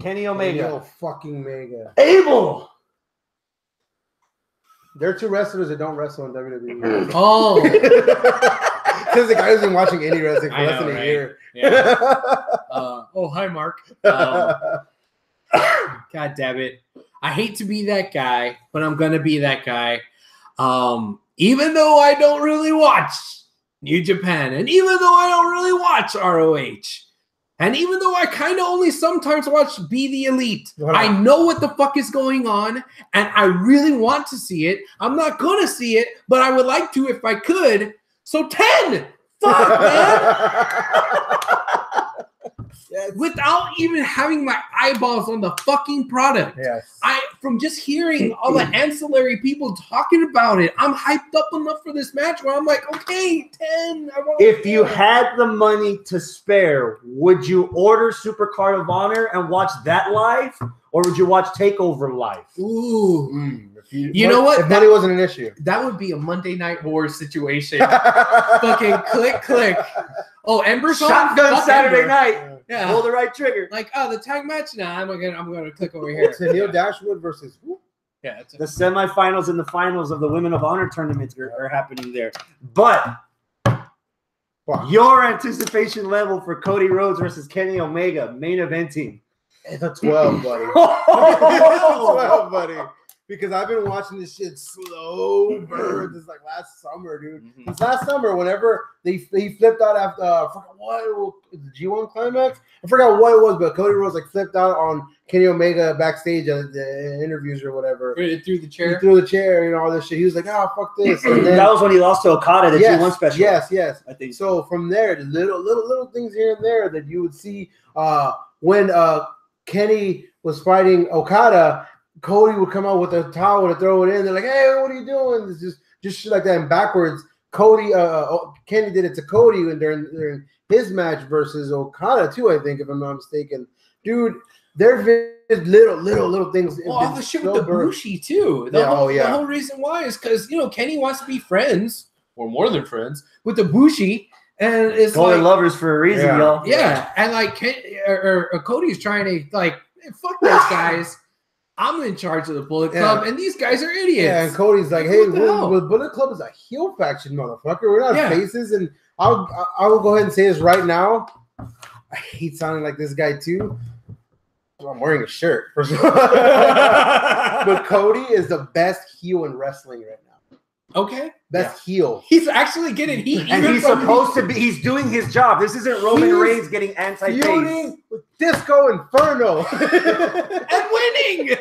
Kenny Omega. Yo, fucking mega. Abel. There are 2 wrestlers that don't wrestle in WWE. Oh, Because the guy hasn't been watching any wrestling for I less know, than a right? year. yeah. Hi, Mark. God damn it. I hate to be that guy, but I'm going to be that guy. Even though I don't really watch New Japan, and even though I don't really watch ROH, and even though I kind of only sometimes watch Be the Elite, I know what the fuck is going on, and I really want to see it. I'm not going to see it, but I would like to if I could. So 10! Fuck, man! without even having my eyeballs on the fucking product. Yes. From just hearing all the ancillary people talking about it, I'm hyped up enough for this match where I'm like, okay, 10. If you had the money to spare, would you order Supercard of Honor and watch that live, or would you watch Takeover live? Ooh. You know what? If money wasn't an issue. That would be a Monday Night War situation. Fucking click. Oh, Ember's on? Shotgun Fuck Saturday Ember. night. Yeah. Pull the right trigger. Like, oh, the tag match? Nah, I'm gonna click over here. Neil Dashwood versus who? Yeah, The semifinals and the finals of the Women of Honor tournaments are happening there. But your anticipation level for Cody Rhodes versus Kenny Omega main eventing. It's a 12, buddy. It's a 12, buddy. Because I've been watching this shit slow burn. This is like last summer, dude. This last summer, whenever he flipped out after I forgot what the G1 climax. I forgot what it was, but Cody Rhodes like flipped out on Kenny Omega backstage at the interviews or whatever. Through the chair. He threw the chair and all this shit. He was like, "Oh, fuck this." And then, that was when he lost to Okada, the G1 special. Yes. I think so. From there, the little things here and there that you would see when Kenny was fighting Okada. Cody would come out with a towel to throw it in. They're like, "Hey, what are you doing?" It's just shit like that. And backwards, Kenny did it to Cody during his match versus Okada too. I think, if I'm not mistaken, dude. There's little things. Well, all the shit with the Bushi too. The whole reason why is because Kenny wants to be friends or more than friends with the Bushi, and it's like lovers for a reason, y'all. Yeah, and like Cody's trying to like fuck those guys. I'm in charge of the Bullet Club, and these guys are idiots. Yeah, and Cody's like, "Hey, Bullet Club is a heel faction, motherfucker. We're not faces." And I will go ahead and say this right now. I hate sounding like this guy too. I'm wearing a shirt, first of all. But Cody is the best heel in wrestling right now. Okay. Best heel. He's actually getting heat. And he's supposed to be. He's doing his job. This isn't Roman Reigns getting anti-face. Feuding with Disco Inferno. And winning.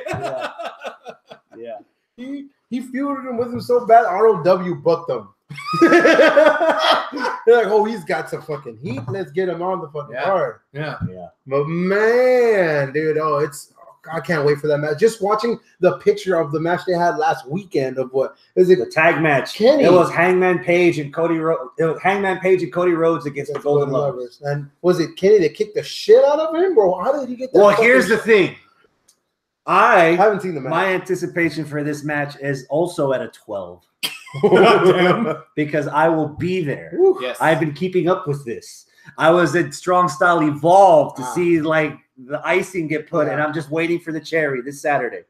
Yeah. He feuded him with him so bad, ROW booked him. They're like, "Oh, he's got some fucking heat. Let's get him on the fucking card." Yeah. But man, dude, I can't wait for that match. Just watching the picture of the match they had last weekend of what is it? The tag match. Kenny. It was Hangman Page and Cody Rhodes. It was Hangman Page and Cody Rhodes against the Golden Lovers. And was it Kenny that kicked the shit out of him, bro? How did he get that? Well, here's the thing. I haven't seen the match. My anticipation for this match is also at a 12. Because I will be there. Yes. I've been keeping up with this. I was at Strong Style Evolve to see like the icing get put, and I'm just waiting for the cherry this Saturday.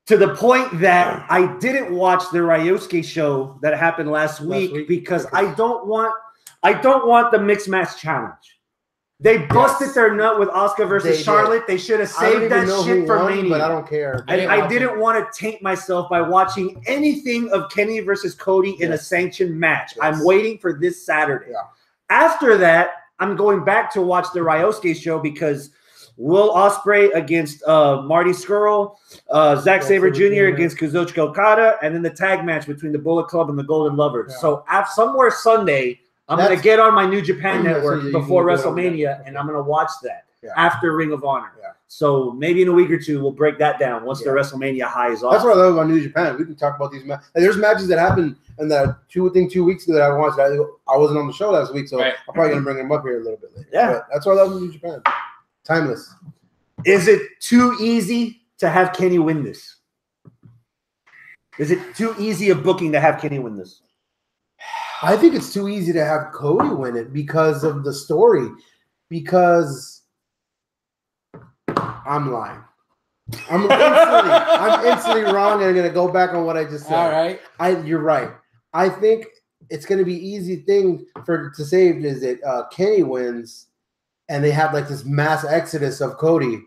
To the point that I didn't watch the Ryosuke show that happened last week because I don't want the mixed match challenge. They busted their nut with Asuka versus Charlotte. They should have saved that shit for Mania. But I don't care. I didn't want to taint myself by watching anything of Kenny versus Cody in a sanctioned match. I'm waiting for this Saturday. Yeah. After that, I'm going back to watch the Ryosuke show because Will Ospreay against Marty Scurll, Zack Sabre Jr. against Kazuchika Okada, and then the tag match between the Bullet Club and the Golden Lovers. Yeah. So somewhere Sunday, I'm going to get on my New Japan Network before WrestleMania, and I'm going to watch that after Ring of Honor. Yeah. So maybe in a week or two, we'll break that down once the WrestleMania high is off. That's what I love about New Japan. We can talk about these matches. There's matches that happened in that 2 weeks ago that I watched. I wasn't on the show last week, so I'm probably going to bring them up here a little bit later. Yeah. But that's why I love New Japan. Timeless. Is it too easy to have Kenny win this? Is it too easy a booking to have Kenny win this? I think it's too easy to have Cody win it because of the story. Because I'm lying. I'm instantly wrong, and I'm going to go back on what I just said. All right. You're right. I think it's going to be easy thing to save is that Kenny wins, and they have like this mass exodus of Cody.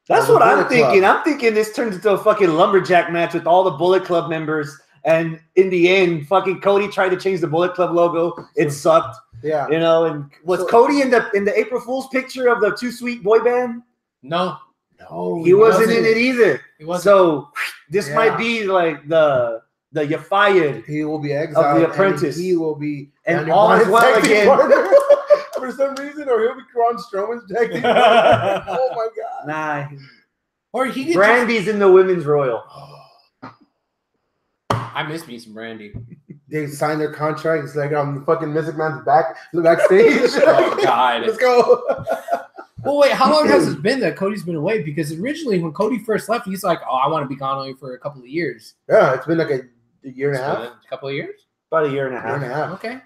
That's what I'm thinking. I'm thinking this turns into a fucking lumberjack match with all the Bullet Club members. And in the end, fucking Cody tried to change the Bullet Club logo. It sucked. Yeah. You know, and was Cody in the April Fool's picture of the Too Sweet boy band? No. He wasn't in it either. He wasn't. So this might be like the you fired. He will be exiled of the Apprentice. And he will be and all is well again. for some reason, or he'll be Braun Strowman's tag team. Oh my god! Nah, Or he could Brandy's in the women's royal. I miss me some Brandy. They signed their contract. It's like fucking Mystic Man's backstage. Oh god! Let's go. Well, wait, how long has it been that Cody's been away? Because originally, when Cody first left, he's like, "Oh, I want to be gone only for a couple of years." Yeah, it's been like a year and a half. A couple of years. About a year and a Year and a half. half. Okay.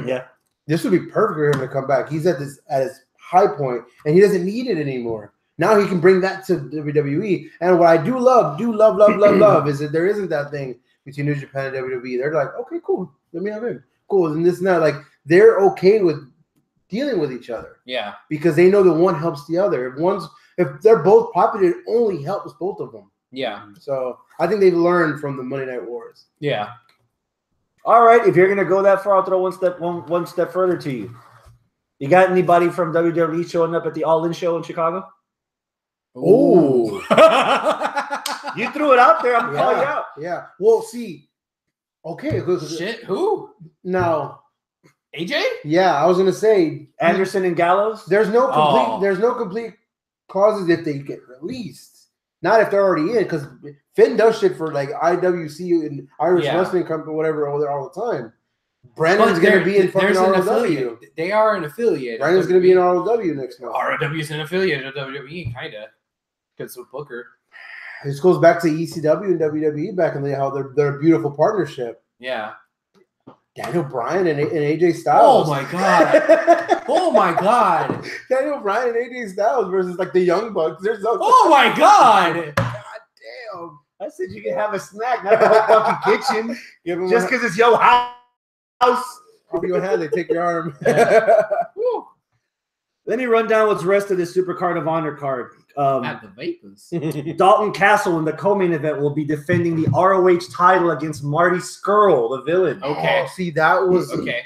Yeah. This would be perfect for him to come back. He's at his high point, and he doesn't need it anymore. Now he can bring that to WWE. And what I do love, is that there isn't that thing between New Japan and WWE. They're like, okay, cool, let me have him. Cool, and this and that. Like they're okay with dealing with each other. Yeah. Because they know that one helps the other. If they're both popular, it only helps both of them. Yeah. So I think they've learned from the Monday Night Wars. Yeah. All right, if you're gonna go that far, I'll throw one step further to you. You got anybody from WWE showing up at the All In show in Chicago? Oh, You threw it out there. I'm calling you out. Yeah. Well, see. Okay. Shit. Who? Now. AJ? Yeah, I was gonna say Anderson and Gallows. there's no complete clauses if they get released. Not if they're already in, because Finn does shit for like IWC and Irish Wrestling Company, whatever, over there all the time. Brandon's gonna be in fucking ROW. They are an affiliate. Brandon's gonna be in ROW next month. ROW is an affiliate of WWE, kinda. Because of Booker. This goes back to ECW and WWE back in the day, how they're a beautiful partnership. Yeah. Daniel Bryan and AJ Styles. Oh my god. Oh my god. Daniel Bryan and AJ Styles versus like the Young Bucks. There's no. Oh my god. God damn. I said you can have a snack, not the whole fucking kitchen. Give him Just because it's your house. I'll be your hand. They take your arm. Let me run down what's the rest of this Supercard of Honor card. At the Vapors. Dalton Castle in the co-main event will be defending the ROH title against Marty Scurll, the villain. Okay. Oh, see, that was Okay.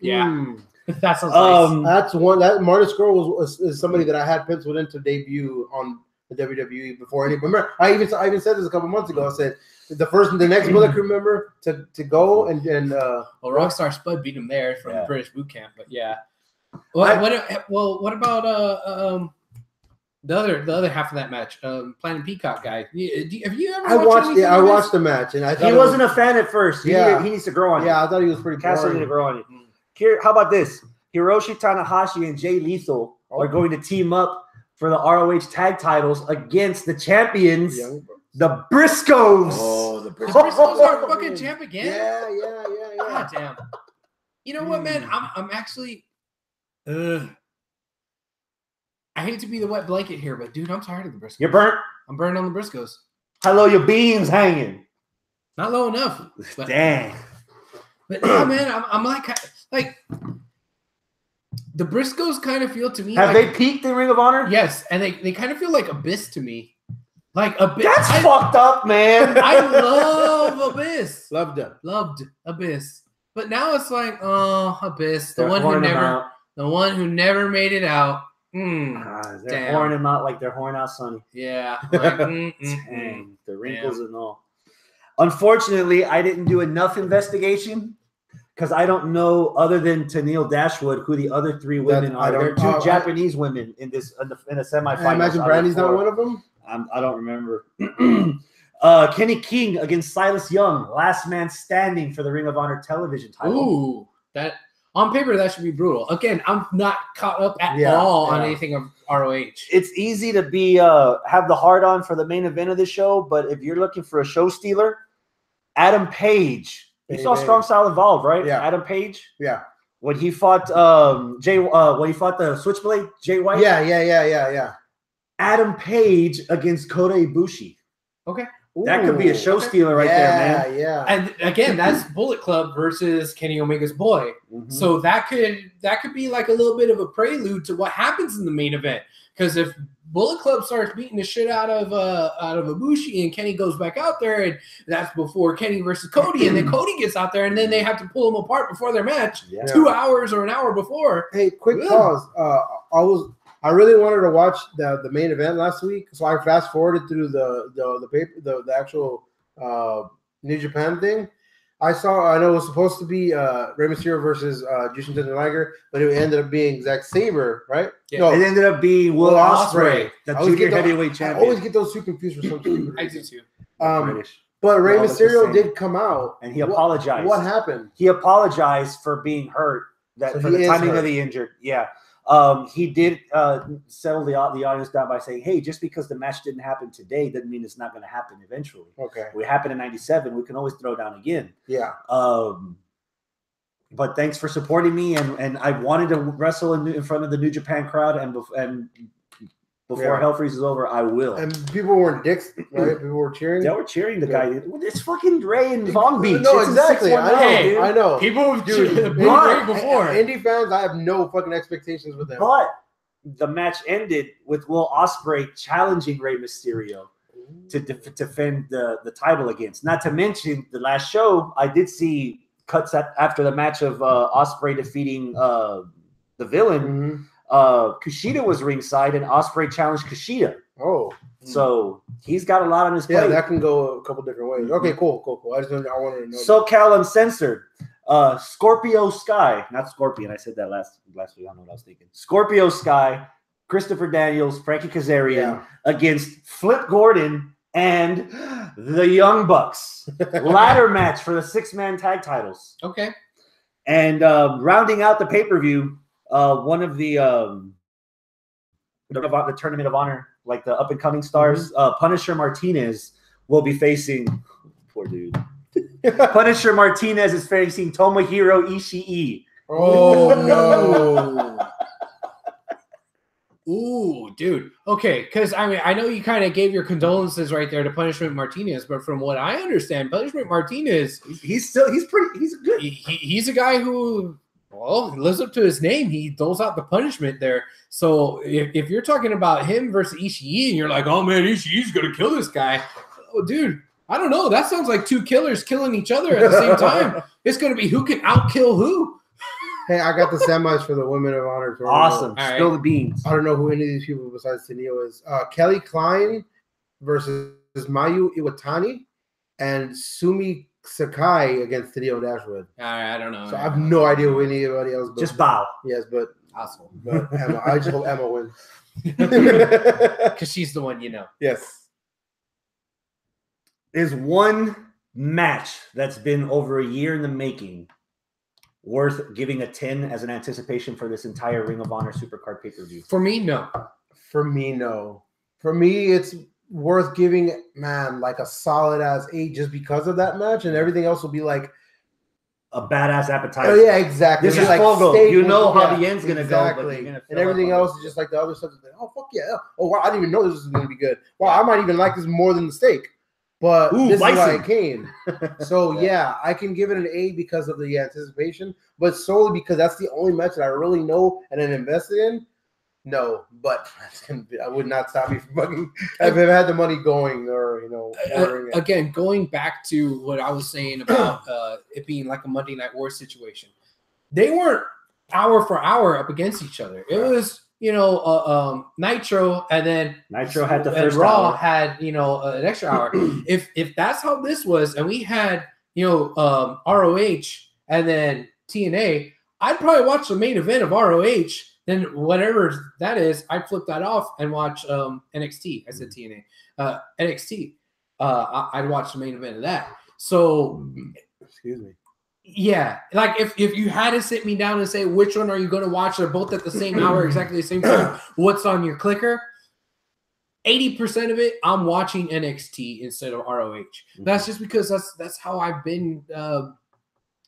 Yeah. Mm. That sounds nice. That's one. That Marty Scurll is somebody that I had penciled in to debut on the WWE before any. Remember, I even said this a couple months ago. I said the next Bullet Crew member to go and well, Rockstar Spud beat him there from the British boot camp, but yeah. What about the other half of that match? Planet Peacock guy. Have you ever? I watched the match, and I thought he wasn't a fan at first. He needs to grow on it. Yeah, I thought he was pretty. Castle needs to grow on it. Here, how about this? Hiroshi Tanahashi and Jay Lethal are going to team up for the ROH tag titles against the champions, the Briscoes. Oh, the Briscoes are fucking champ again. Yeah. God damn. You know what, man? I'm actually. I hate to be the wet blanket here, but dude, I'm tired of the Briscoes. You're burnt. I'm burnt on the Briscoes. How low your beans hanging? Not low enough. But, dang. But no, man, I'm like the Briscoes kind of feel to me. Have they peaked in Ring of Honor? Yes, and they kind of feel like Abyss to me. Like Abyss. That's fucked up, man. I love Abyss. Loved Abyss. But now it's like, oh, Abyss, the They're one who never made it out. They're horning him out like they're horning out Sonny. Yeah. Like, Dang, the wrinkles and all. Unfortunately, I didn't do enough investigation because I don't know, other than Tenille Dashwood, who the other three women are. There are two Japanese women in a semifinal. I imagine Brandy's not one of them. I don't remember. Kenny King against Silas Young, last man standing for the Ring of Honor television title. Ooh, that on paper that should be brutal. Again, I'm not caught up at all on anything of ROH. It's easy to be have the hard on for the main event of the show, but if you're looking for a show stealer, Adam Page. You saw Strong Style Evolve, right? Yeah. Adam Page. Yeah. When he fought when he fought the Switchblade, Jay White. Yeah. Adam Page against Kota Ibushi. Okay. That could be a show stealer right there, man. Yeah. And again, that's Bullet Club versus Kenny Omega's boy. Mm-hmm. So that could be like a little bit of a prelude to what happens in the main event. Because if Bullet Club starts beating the shit out of Ibushi and Kenny goes back out there, and that's before Kenny versus Cody, and then Cody gets out there, and then they have to pull them apart before their match 2 hours or an hour before. Hey, quick pause. I really wanted to watch the main event last week, so I fast forwarded through the actual New Japan thing. I know it was supposed to be Rey Mysterio versus Jushin Thunder Liger, but it ended up being Zack Sabre, right? Yeah. No, it ended up being Will Ospreay, the junior heavyweight champion. I always get those two confused for some reason. I do too. British. But Rey Mysterio did come out and he apologized. What happened? He apologized for being hurt. For the timing of the injured. Yeah. He did settle the audience down by saying, hey, just because the match didn't happen today doesn't mean it's not going to happen eventually. Okay. It happened in 97. We can always throw down again. Yeah. But thanks for supporting me. And I wanted to wrestle in front of the New Japan crowd. And before Hell Freeze is over, I will. And people weren't dicks, right? People were cheering. They were cheering the guy. It's fucking Ray in Long Beach. No, exactly. I know. People have been Ray before. Indie fans, I have no fucking expectations with them. But the match ended with Will Ospreay challenging Rey Mysterio to defend the title against. Not to mention the last show, I did see cuts after the match of Ospreay defeating the villain. Mm-hmm. Kushida was ringside and Ospreay challenged Kushida. Oh, so he's got a lot on his plate. Yeah, that can go a couple different ways. Okay, cool. I wanted to know. SoCal Uncensored, Scorpio Sky, not Scorpion. I said that last week. I don't know what I was thinking. Scorpio Sky, Christopher Daniels, Frankie Kazarian against Flip Gordon and the Young Bucks. Ladder match for the 6-man tag titles. Okay, and rounding out the pay-per-view. One of the Tournament of Honor, like the up-and-coming stars, Punisher Martinez will be facing poor dude. Punisher Martinez is facing Tomohiro Ishii. Oh no! Ooh, dude. Okay, because I mean, I know you kind of gave your condolences right there to Punishment Martinez, but from what I understand, Punishment Martinez, he's good. He's a guy who. Well, he lives up to his name. He doles out the punishment there. So if you're talking about him versus Ishii and you're like, oh, man, Ishii's going to kill this guy. Oh, dude, I don't know. That sounds like two killers killing each other at the same time. It's going to be who can outkill who. Hey, I got the semis for the Women of Honor tournament. Awesome. Spill the beans. I don't know who any of these people besides Tenio is. Kelly Klein versus Mayu Iwatani and Sumi Sakai against Tenio Dashwood. I don't know. So I have no idea who anybody else. Just bow. Yes, but asshole. But Emma, I just hope Emma wins because she's the one you know. Yes. Is one match that's been over a year in the making worth giving a 10 as an anticipation for this entire Ring of Honor Supercard pay-per-view? For me, no. For me, no. For me, it's worth giving, man, like a solid ass 8 just because of that match, and everything else will be like a badass appetizer. Oh yeah, exactly. This is like Fogo. You know how the end's gonna go, but and everything else is just like the other stuff. Like, oh fuck yeah! Oh wow, I didn't even know this was gonna be good. Wow, I might even like this more than the steak. But this is why it came. So yeah, I can give it an 8 because of the anticipation, but solely because that's the only match that I really know and am invested in. No, but I would not stop me from fucking if I had the money going or ordering it. Again, going back to what I was saying about it being like a Monday Night War situation, they weren't hour for hour up against each other. It was Nitro, and then Nitro had the first Raw hour. had an extra hour. if that's how this was, and we had ROH and then TNA, I'd probably watch the main event of ROH. Then whatever that is, I'd flip that off and watch NXT. I said TNA. NXT. I'd watch the main event of that. So, excuse me. Yeah, like if you had to sit me down and say which one are you going to watch? They're both at the same hour, exactly the same time. What's on your clicker? 80% of it, I'm watching NXT instead of ROH. That's just because that's how I've been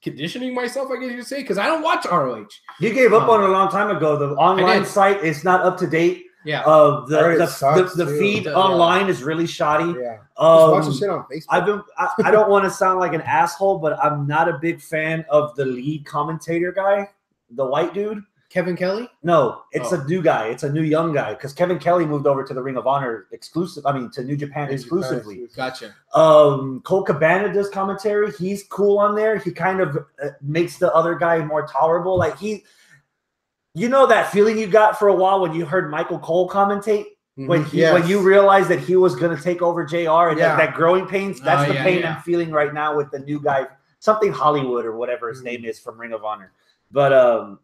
conditioning myself, I guess you could say, because I don't watch ROH. You gave up on it a long time ago. The online site is not up to date. Yeah. The feed online is really shoddy. Yeah. Just watch the shit on Facebook. I don't want to sound like an asshole, but I'm not a big fan of the lead commentator guy, the white dude. Kevin Kelly? No, it's a new guy. It's a new young guy because Kevin Kelly moved over to the Ring of Honor to New Japan exclusively. Gotcha. Cole Cabana does commentary. He's cool on there. He kind of makes the other guy more tolerable. Like that feeling you got for a while when you heard Michael Cole commentate when you realized that he was going to take over JR and that growing pains. That's the pain I'm feeling right now with the new guy something Hollywood or whatever his name is from Ring of Honor. But I'm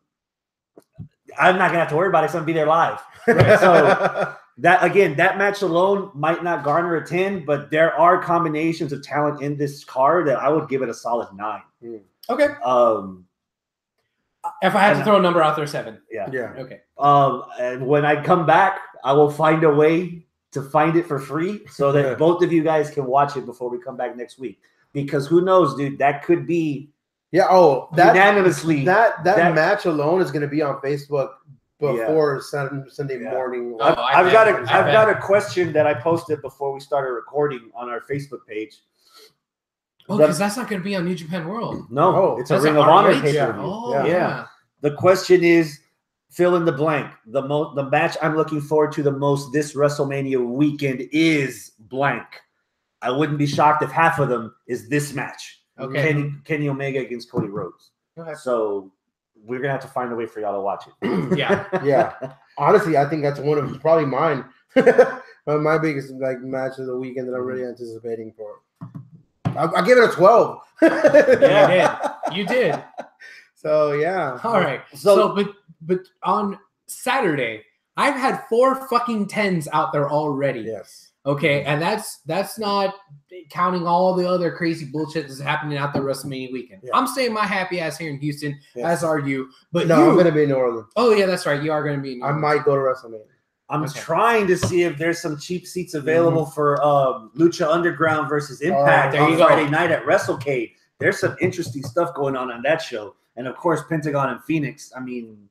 not gonna have to worry about it because I'm gonna be there live. Right? So that match alone might not garner a 10, but there are combinations of talent in this card that I would give it a solid 9. Okay. If I had to throw a number out there, 7. Yeah. Okay. And when I come back, I will find a way to find it for free so that both of you guys can watch it before we come back next week. Because who knows, dude? That could be unanimously. That match alone is going to be on Facebook before Sunday morning. I've got a question that I posted before we started recording on our Facebook page. Oh, because that's not going to be on New Japan World. No, it's a Ring of Honor pay-per-view. Oh, The question is, fill in the blank. The match I'm looking forward to the most this WrestleMania weekend is blank. I wouldn't be shocked if half of them is this match. Okay. Kenny Omega against Cody Rhodes. Okay. So we're gonna have to find a way for y'all to watch it. Yeah. Honestly, I think that's one of probably mine. My biggest match of the weekend that I'm really anticipating for. I'll give it a 12. You did. So yeah. All right. So but on Saturday, I've had 4 fucking 10s out there already. Yes. Okay, and that's not counting all the other crazy bullshit that's happening out there WrestleMania weekend. Yeah. I'm staying my happy ass here in Houston, as are you. But I'm gonna be in New Orleans. Oh yeah, that's right. You are gonna be in New Orleans. I might go to WrestleMania. I'm trying to see if there's some cheap seats available for Lucha Underground versus Impact on Friday night at WrestleCade. There's some interesting stuff going on that show. And of course, Pentagon and Phoenix. I mean,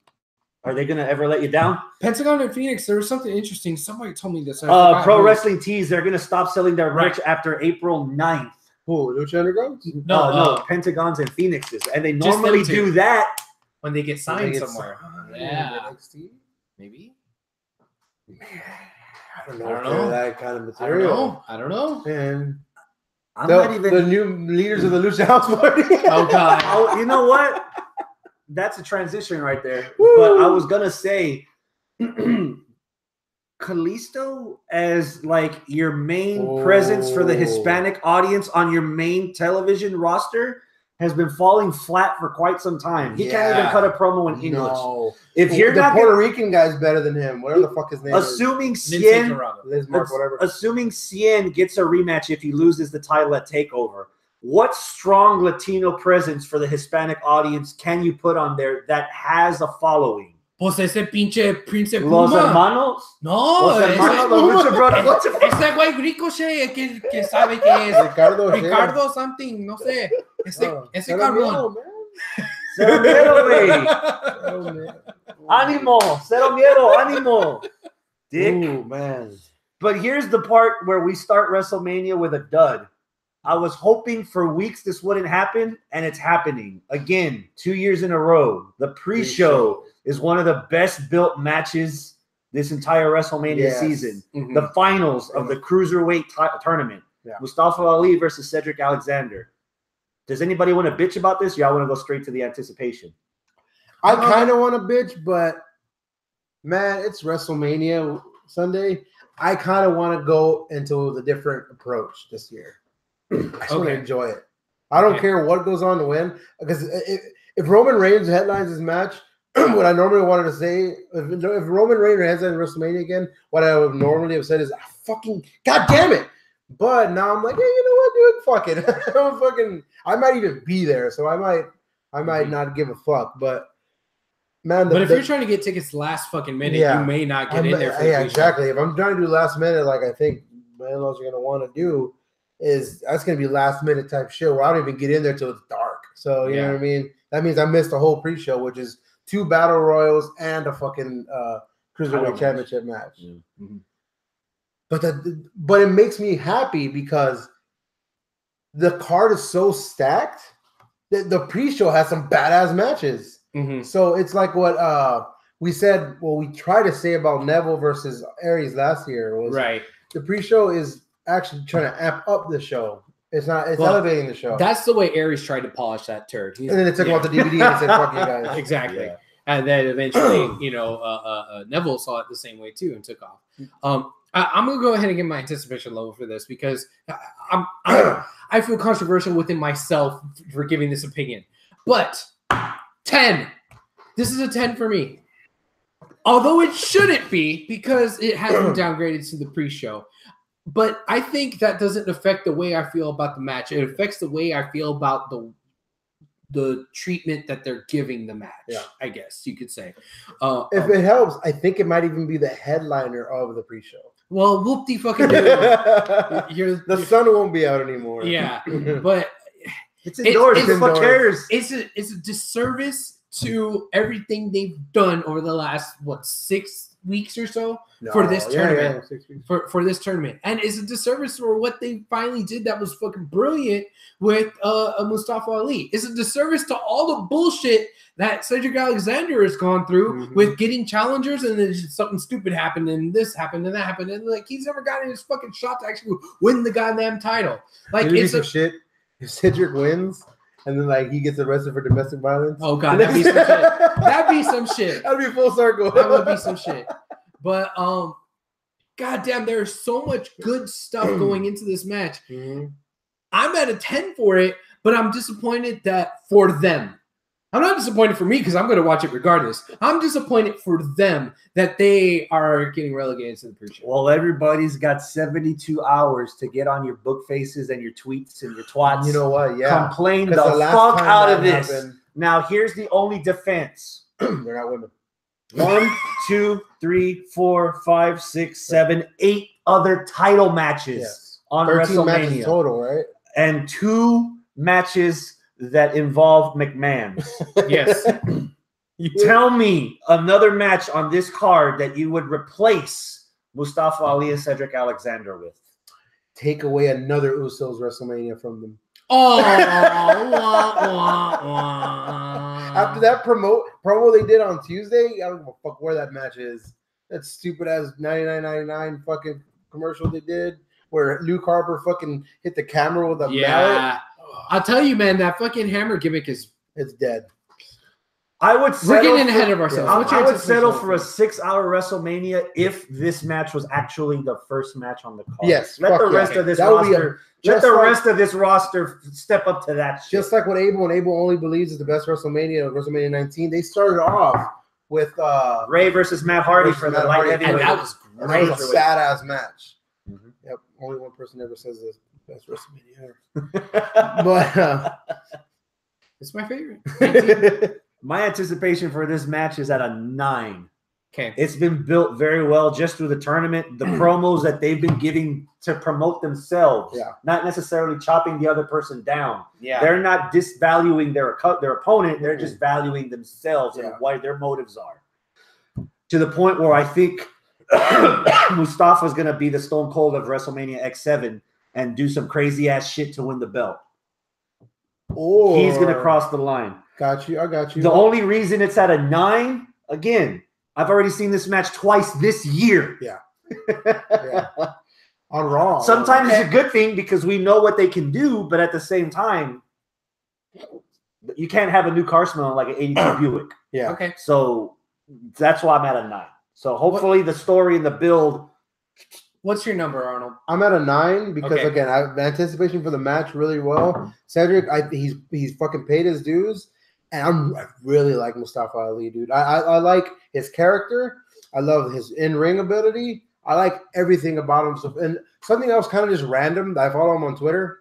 are they going to ever let you down? Pentagon and Phoenix, there was something interesting. Somebody told me this. Pro Wrestling Tees, they're going to stop selling their merch after April 9th. Who, Lucha Underground? No, Pentagons and Phoenixes. And they normally do that when they get signed somewhere. NXT? Maybe. I don't know. That kind of material. I don't know. And I'm not even the new leaders of the Lucha House Party. Oh God! Oh, you know what? That's a transition right there. Woo! But I was gonna say, Kalisto as like your main presence for the Hispanic audience on your main television roster has been falling flat for quite some time. He can't even cut a promo in English. No. If you're the not Puerto Rican guy's better than him, whatever the fuck his name assuming is. Cien, assuming Cien gets a rematch if he loses the title at TakeOver, what strong Latino presence for the Hispanic audience can you put on there that has a following? Pues ese pinche Prince Puma. Los hermanos? No, los hermanos, los Lucha Brothers. Ese güey Ricochet que sabe que es. Ricardo something, no sé. Ese cabrón. Cero miedo, güey. Ánimo. Cero miedo. Ánimo. Dick. Ooh, man. But here's the part where we start WrestleMania with a dud. I was hoping for weeks this wouldn't happen, and it's happening. Again, 2 years in a row. The pre-show is one of the best-built matches this entire WrestleMania season. Mm-hmm. The finals of the Cruiserweight tournament. Yeah. Mustafa Ali versus Cedric Alexander. Does anybody want to bitch about this? Y'all want to go straight to the anticipation? I kind of want to bitch, but, man, it's WrestleMania Sunday. I kind of want to go into the different approach this year. I just want to enjoy it. I don't care what goes on to win. Because if Roman Reigns headlines his match, what I normally wanted to say, if Roman Reigns headlines WrestleMania again, what I would normally have said is, fucking, God damn it. But now I'm like, hey, you know what, dude? Fuck it. I might even be there, so I might not give a fuck. But man, if you're trying to get tickets last fucking minute, you may not get in there. For exactly. If I'm trying to do last minute, like I think my in-laws are gonna want to do, that's gonna be last minute type show where I don't even get in there till it's dark. So you know what I mean? That means I missed the whole pre-show, which is 2 battle royals and a fucking Cruiserweight Championship match. Mm-hmm. But it makes me happy because the card is so stacked that the pre-show has some badass matches. Mm-hmm. So it's like what we said. Well, we tried to say about Neville versus Aries last year was the pre-show is actually trying to amp up the show. It's not. It's elevating the show. That's the way Aries tried to polish that turd. And then they took him off the DVD and said, "Fuck you guys." Exactly. Yeah. And then eventually, Neville saw it the same way too and took off. I'm gonna go ahead and get my anticipation level for this because I feel controversial within myself for giving this opinion. But 10. This is a 10 for me. Although it shouldn't be because it has been downgraded to the pre-show. But I think that doesn't affect the way I feel about the match. It affects the way I feel about the treatment that they're giving the match. Yeah. I guess you could say. If it helps, I think it might even be the headliner of the pre-show. Well, whoop-de-fucking do. The sun won't be out anymore. Yeah, but it's indoors. It's Who cares? It's a disservice to everything they've done over the last 6 weeks or so for this tournament. 6 weeks. For this tournament, and it's a disservice for what they finally did that was fucking brilliant with Mustafa Ali. It's a disservice to all the bullshit that Cedric Alexander has gone through with getting challengers, and then something stupid happened, and this happened, and that happened, and like he's never gotten his fucking shot to actually win the goddamn title. Like it's some shit. If Cedric wins, and then like he gets arrested for domestic violence. Oh god, that'd be some shit. That'd be some shit. That'd be full circle. That would be some shit. But goddamn, there's so much good stuff going into this match. I'm at a 10 for it, but I'm disappointed that for them. I'm not disappointed for me because I'm going to watch it regardless. I'm disappointed for them that they are getting relegated to the pre-show. Well, everybody's got 72 hours to get on your book faces and your tweets and your twats. You know what? Yeah. Complain the fuck out of this. Happened, now, here's the only defense. They're not women. 1, 2, 3, 4, 5, 6, 7, 8 other title matches on 13 WrestleMania. Matches total, right? And 2 matches that involved McMahon. Yes. You tell me another match on this card that you would replace Mustafa Ali and Cedric Alexander with. Take away another Usos WrestleMania from them. Oh, after that promo they did on Tuesday, I don't give a fuck where that match is. That stupid ass $99.99 fucking commercial they did where Luke Harper fucking hit the camera with a mallet. I'll tell you, man, that fucking hammer gimmick it's dead. I would We're getting ahead of ourselves. I would settle for a 6-hour WrestleMania if this match was actually the first match on the card. Yes, let the rest of this roster. Let the rest of this roster step up to that shit. Just like when Abel only believes is the best WrestleMania 19, they started off with Ray versus Matt Hardy for the light heavyweight. And that was great. That was a sad ass match. Yep, only one person ever says this best WrestleMania ever. But it's my favorite. My anticipation for this match is at a 9. Okay. It's been built very well just through the tournament. The promos that they've been giving to promote themselves, not necessarily chopping the other person down. Yeah. They're not disvaluing their opponent. They're just valuing themselves and what their motives are. To the point where I think Mustafa is going to be the Stone Cold of WrestleMania X7 and do some crazy ass shit to win the belt. Or he's going to cross the line. Got you. I got you. The only reason it's at a 9, again, I've already seen this match twice this year. Yeah. On Raw. Sometimes it's a good thing because we know what they can do, but at the same time, you can't have a new car smelling like an 82 Buick. Yeah. Okay. So that's why I'm at a 9. So hopefully the story and the build. What's your number, Arnold? I'm at a 9 because again, I have anticipation for the match really well. Cedric, he's fucking paid his dues, and I really like Mustafa Ali, dude. I like his character. I love his in-ring ability. I like everything about him. So, and something else kind of just random that I follow him on Twitter.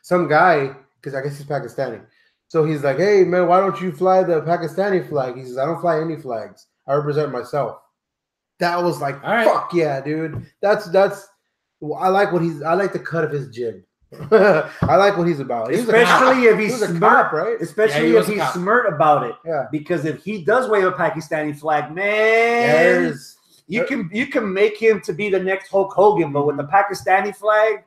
Some guy, because I guess he's Pakistani. So he's like, hey, man, why don't you fly the Pakistani flag? He says, I don't fly any flags. I represent myself. That was like, fuck yeah, dude. That's I like the cut of his jib. I like what he's about. Especially if he's smart, right? Especially if he's smart about it. Yeah. Because if he does wave a Pakistani flag, man, you can make him to be the next Hulk Hogan, but with the Pakistani flag,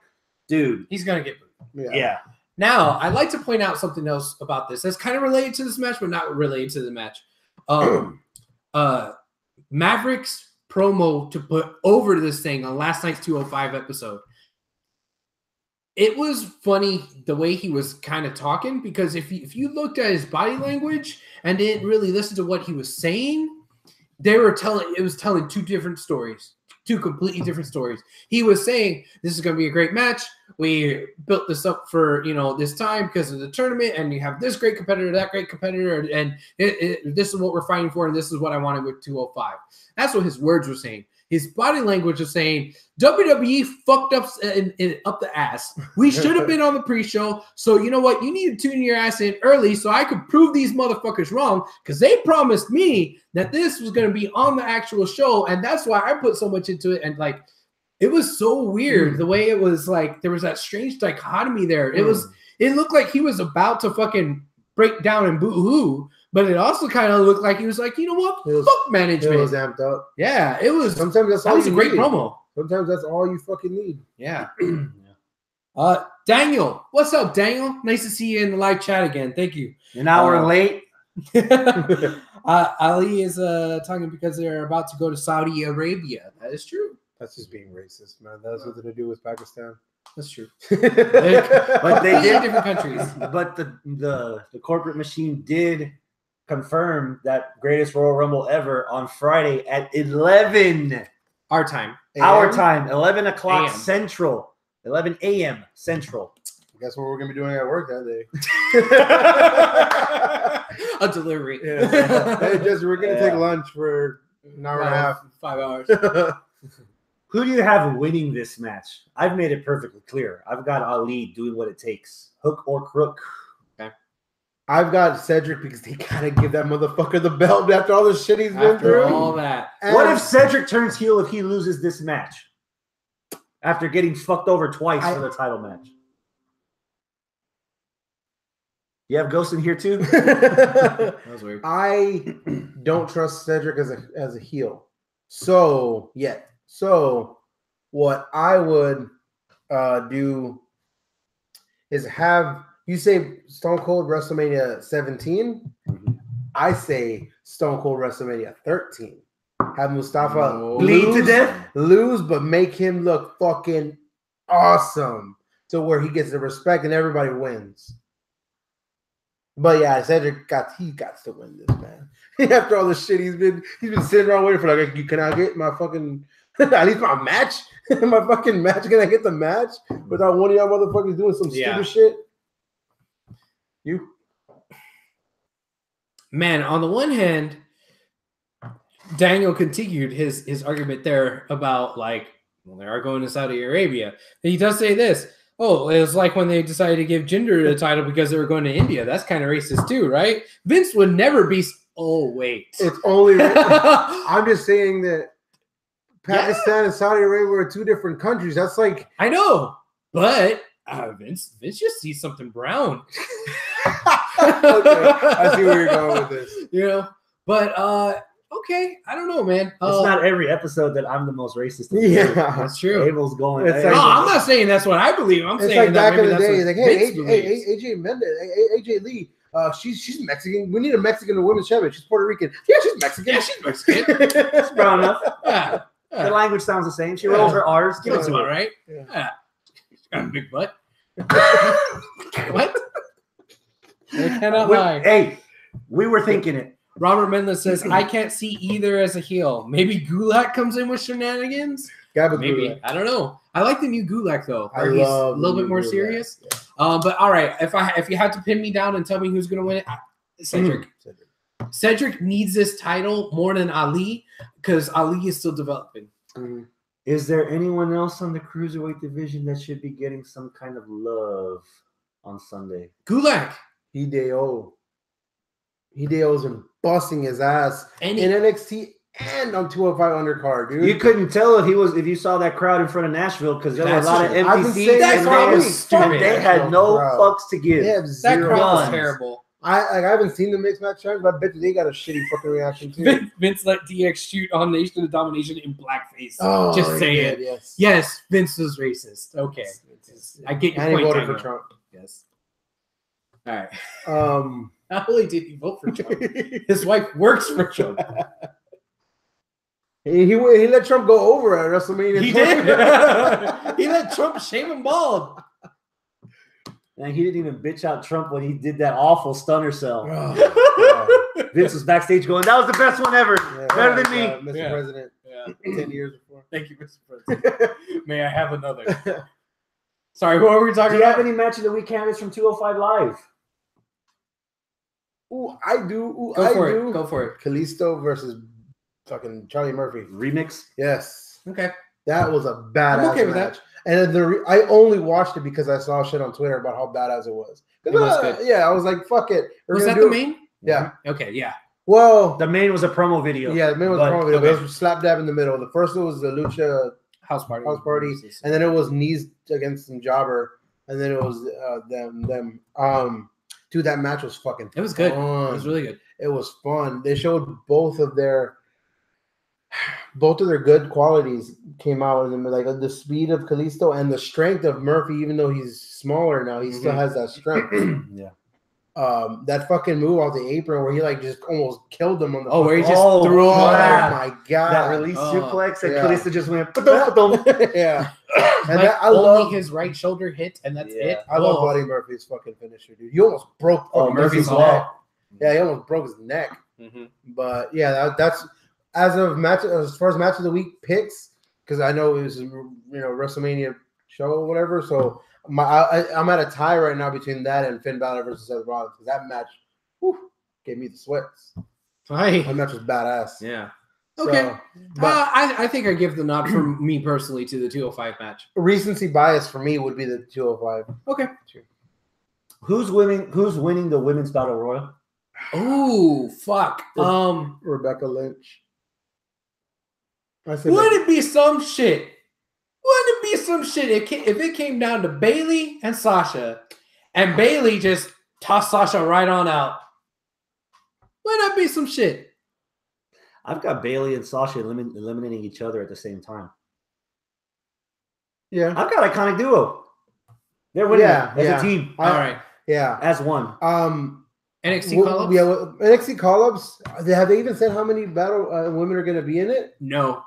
dude, he's gonna get booed. Yeah. Now, I'd like to point out something else about this that's kind of related to this match, but not related to the match. Maverick's promo to put over this thing on last night's 205 episode. It was funny the way he was kind of talking, because if you looked at his body language and didn't really listen to what he was saying, it was telling 2 different stories, two completely different stories. He was saying this is going to be a great match. We built this up for this time because of the tournament, and you have this great competitor, that great competitor, and this is what we're fighting for, and this is what I wanted with 205. That's what his words were saying. His body language was saying WWE fucked up up the ass. We should have been on the pre-show. So you know what? You need to tune your ass in early so I could prove these motherfuckers wrong because they promised me that this was going to be on the actual show, and that's why I put so much into it. And like, it was so weird the way it was. Like, there was that strange dichotomy there. It looked like he was about to fucking break down and boo-hoo. But it also kind of looked like he was like, you know what? Fuck management. It was amped up. Yeah, it was. Sometimes that's all that was you a great need. promo. Sometimes that's all you fucking need. Yeah. Daniel, what's up, Daniel? Nice to see you in the live chat again. Thank you. An hour late. Ali is talking because they're about to go to Saudi Arabia. That is true. That's just being racist, man. That has nothing to do with Pakistan. That's true. But they did different countries. But the corporate machine did confirm that greatest Royal Rumble ever on Friday at 11 our time. Our time, 11 o'clock AM. Central, 11 a.m. Central. Guess what we're gonna be doing at work that day? A delivery. Yeah. Hey, Jesse, we're gonna take lunch for an hour and a half, 5 hours. Who do you have winning this match? I've made it perfectly clear. I've got Ali doing what it takes, hook or crook. Okay. I've got Cedric because they gotta give that motherfucker the belt after all the shit he's been through. All that. And What if Cedric turns heel if he loses this match? After getting fucked over twice for the title match. You have Ghost in here too? That was weird. I don't trust Cedric as a heel. So what I would do is have you say Stone Cold WrestleMania 17. I say Stone Cold WrestleMania 13. Have Mustafa bleed to death, lose, but make him look fucking awesome to where he gets the respect and everybody wins. But yeah, Cedric got to win this, man. After all the shit he's been sitting around waiting for, like, can I get my fucking at least my match? My fucking match? Can I get the match without one of y'all motherfuckers doing some stupid shit? You, man, on the one hand, Daniel continued his argument there about, like, well, they are going to Saudi Arabia. And he does say this. Oh, it was like when they decided to give Jinder the title because they were going to India. That's kind of racist too, right? Vince would never be. Oh, wait. it's only. I'm just saying that Pakistan and Saudi Arabia are two different countries. That's like. I know, but Vince just sees something brown. Okay, I see where you're going with this. But okay, I don't know, man. It's not every episode that I'm the most racist. Yeah, that's true. Abel's going. It's No, I'm not saying that's what I believe. I'm It's saying like that back in the maybe day, that's like, what hey, Vince believes. AJ Mendez, AJ Lee, she's Mexican. We need a Mexican in women's champion. She's Puerto Rican. Yeah, she's Mexican. Yeah, she's Mexican. It's brown enough. Yeah. The language sounds the same. She rolls her R's. Give it That's to about her. right. Yeah. She's got a big butt. What? I cannot lie. Hey, we were thinking it. Robert Mendez says, I can't see either as a heel. Maybe Gulak comes in with shenanigans? Maybe. I don't know. I like the new Gulak, though. Where he's a little bit more serious. Yeah. But all right, if you had to pin me down and tell me who's going to win it, Cedric. Cedric needs this title more than Ali because Ali is still developing. Mm-hmm. Is there anyone else on the cruiserweight division that should be getting some kind of love on Sunday? Gulak. Hideo's been busting his ass in NXT and on 205 undercard, dude. You couldn't tell if you saw that crowd in front of Nashville because there were a lot of empty seats that crowd was stupid. and they had no fucks to give. They have That zero crowd was guns. terrible. I haven't seen the mixed match times, but I bet you they got a shitty fucking reaction too. Vince let DX shoot on Nation of Domination in blackface. Oh, just say it. Yes. Yes, Vince was racist. Okay. I get your And he point. voted for Daniel. Trump. Yes. All right. Not only did he vote for Trump, his wife works for Trump. He let Trump go over at WrestleMania. He did. He let Trump shave him bald. And he didn't even bitch out Trump when he did that awful stunner cell. Oh, Vince was backstage going, that was the best one ever. yeah, Better than me. Mr. President. Yeah. 10 years before. Thank you, Mr. President. May I have another? Sorry, what were we talking Do you about? have any match of the week candidates from 205 Live? Ooh, I do. Ooh, Go for I it. do. Go for it. Kalisto versus fucking Charlie Murphy. Remix? Yes. Okay. That was a badass I'm okay with match. that. And I only watched it because I saw shit on Twitter about how badass it was. It was good. Yeah, I was like, fuck it. Was that the main? Yeah. Okay, yeah. Well, The main was a promo video. yeah, the main was but- probably okay. it was slap dab in the middle. The first one was the Lucha House Party. and then it was knees against some jobber, and then it was them. Dude, that match was fucking. It was good. Fun. It was really good. It was fun. They showed both of their good qualities came out, and like the speed of Kalisto and the strength of Murphy. Even though he's smaller now, he still has that strength. Yeah. That fucking move off the apron where he like just almost killed him on the. Where he just Oh, threw Oh him on. my god! That release suplex and yeah. Kalisto just went. Ba-dum, ba-dum. Yeah, and Like, I only love his right shoulder hit, and that's Yeah. it. I love Buddy Murphy's fucking finisher, dude. You almost broke fucking Murphy's Murphy's neck. Yeah, he almost broke his neck. Mm-hmm. But yeah, that's as far as match of the week picks, because I know it was WrestleMania show or whatever. So I'm at a tie right now between that and Finn Balor versus Seth Rollins, because that match gave me the sweats. Right. That match was badass. Yeah. So, Okay. but I think I give the nod for me personally to the 205 match. recency bias for me would be the 205. Okay. Who's winning the women's battle royal? Oh, fuck. Rebecca Lynch. I said Would it be some shit? Wouldn't it be some shit if it came down to Bailey and Sasha, and Bailey just tossed Sasha right on out? Wouldn't that be some shit? I've got Bailey and Sasha eliminating each other at the same time. Yeah. I've got Iconic Duo. They're winning as a team. All right. Yeah. As one. NXT call-ups? Yeah, NXT call-ups. Have they even said how many battle women are going to be in it? No.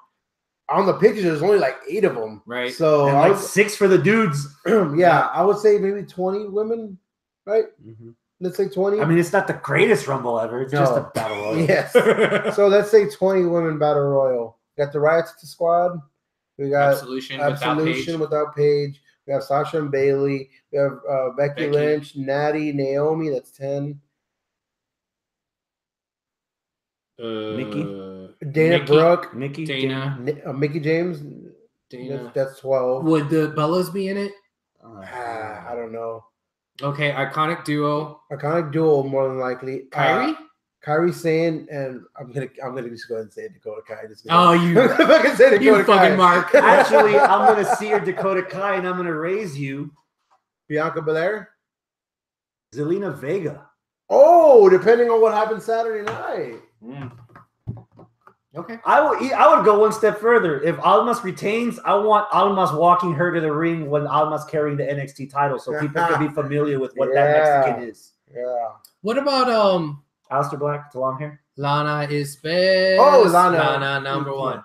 On the pictures, there's only like 8 of them. Right. So And like 6 for the dudes. yeah, I would say maybe 20 women, right? Mm-hmm. Let's say 20. I mean, it's not the greatest Rumble ever. It's just a battle royal. Yes. So let's say 20 women battle royal. We got the Riot Squad. We got Absolution without Paige. We have Sasha and Bailey. We have Becky Lynch, Natty, Naomi. That's 10. Dana Brooke, Mickey, Dana, Mickey James. Dana. That's 12. Would the Bellas be in it? I don't know. Okay, iconic duo. Iconic duo, more than likely. Kyrie? Kyrie Sane, and I'm gonna just go ahead and say Dakota Kai. You fucking say Dakota you fucking Kai. mark. Actually, I'm gonna see your Dakota Kai, and I'm gonna raise you Bianca Belair. Zelina Vega. Oh, depending on what happens Saturday night. Okay. I would go one step further. If Almas retains, I want Almas walking her to the ring when Almas carrying the NXT title, so people can be familiar with what that Mexican is. Yeah. What about Aleister Black, the long hair. Lana is best. Oh, Lana. Lana number 1.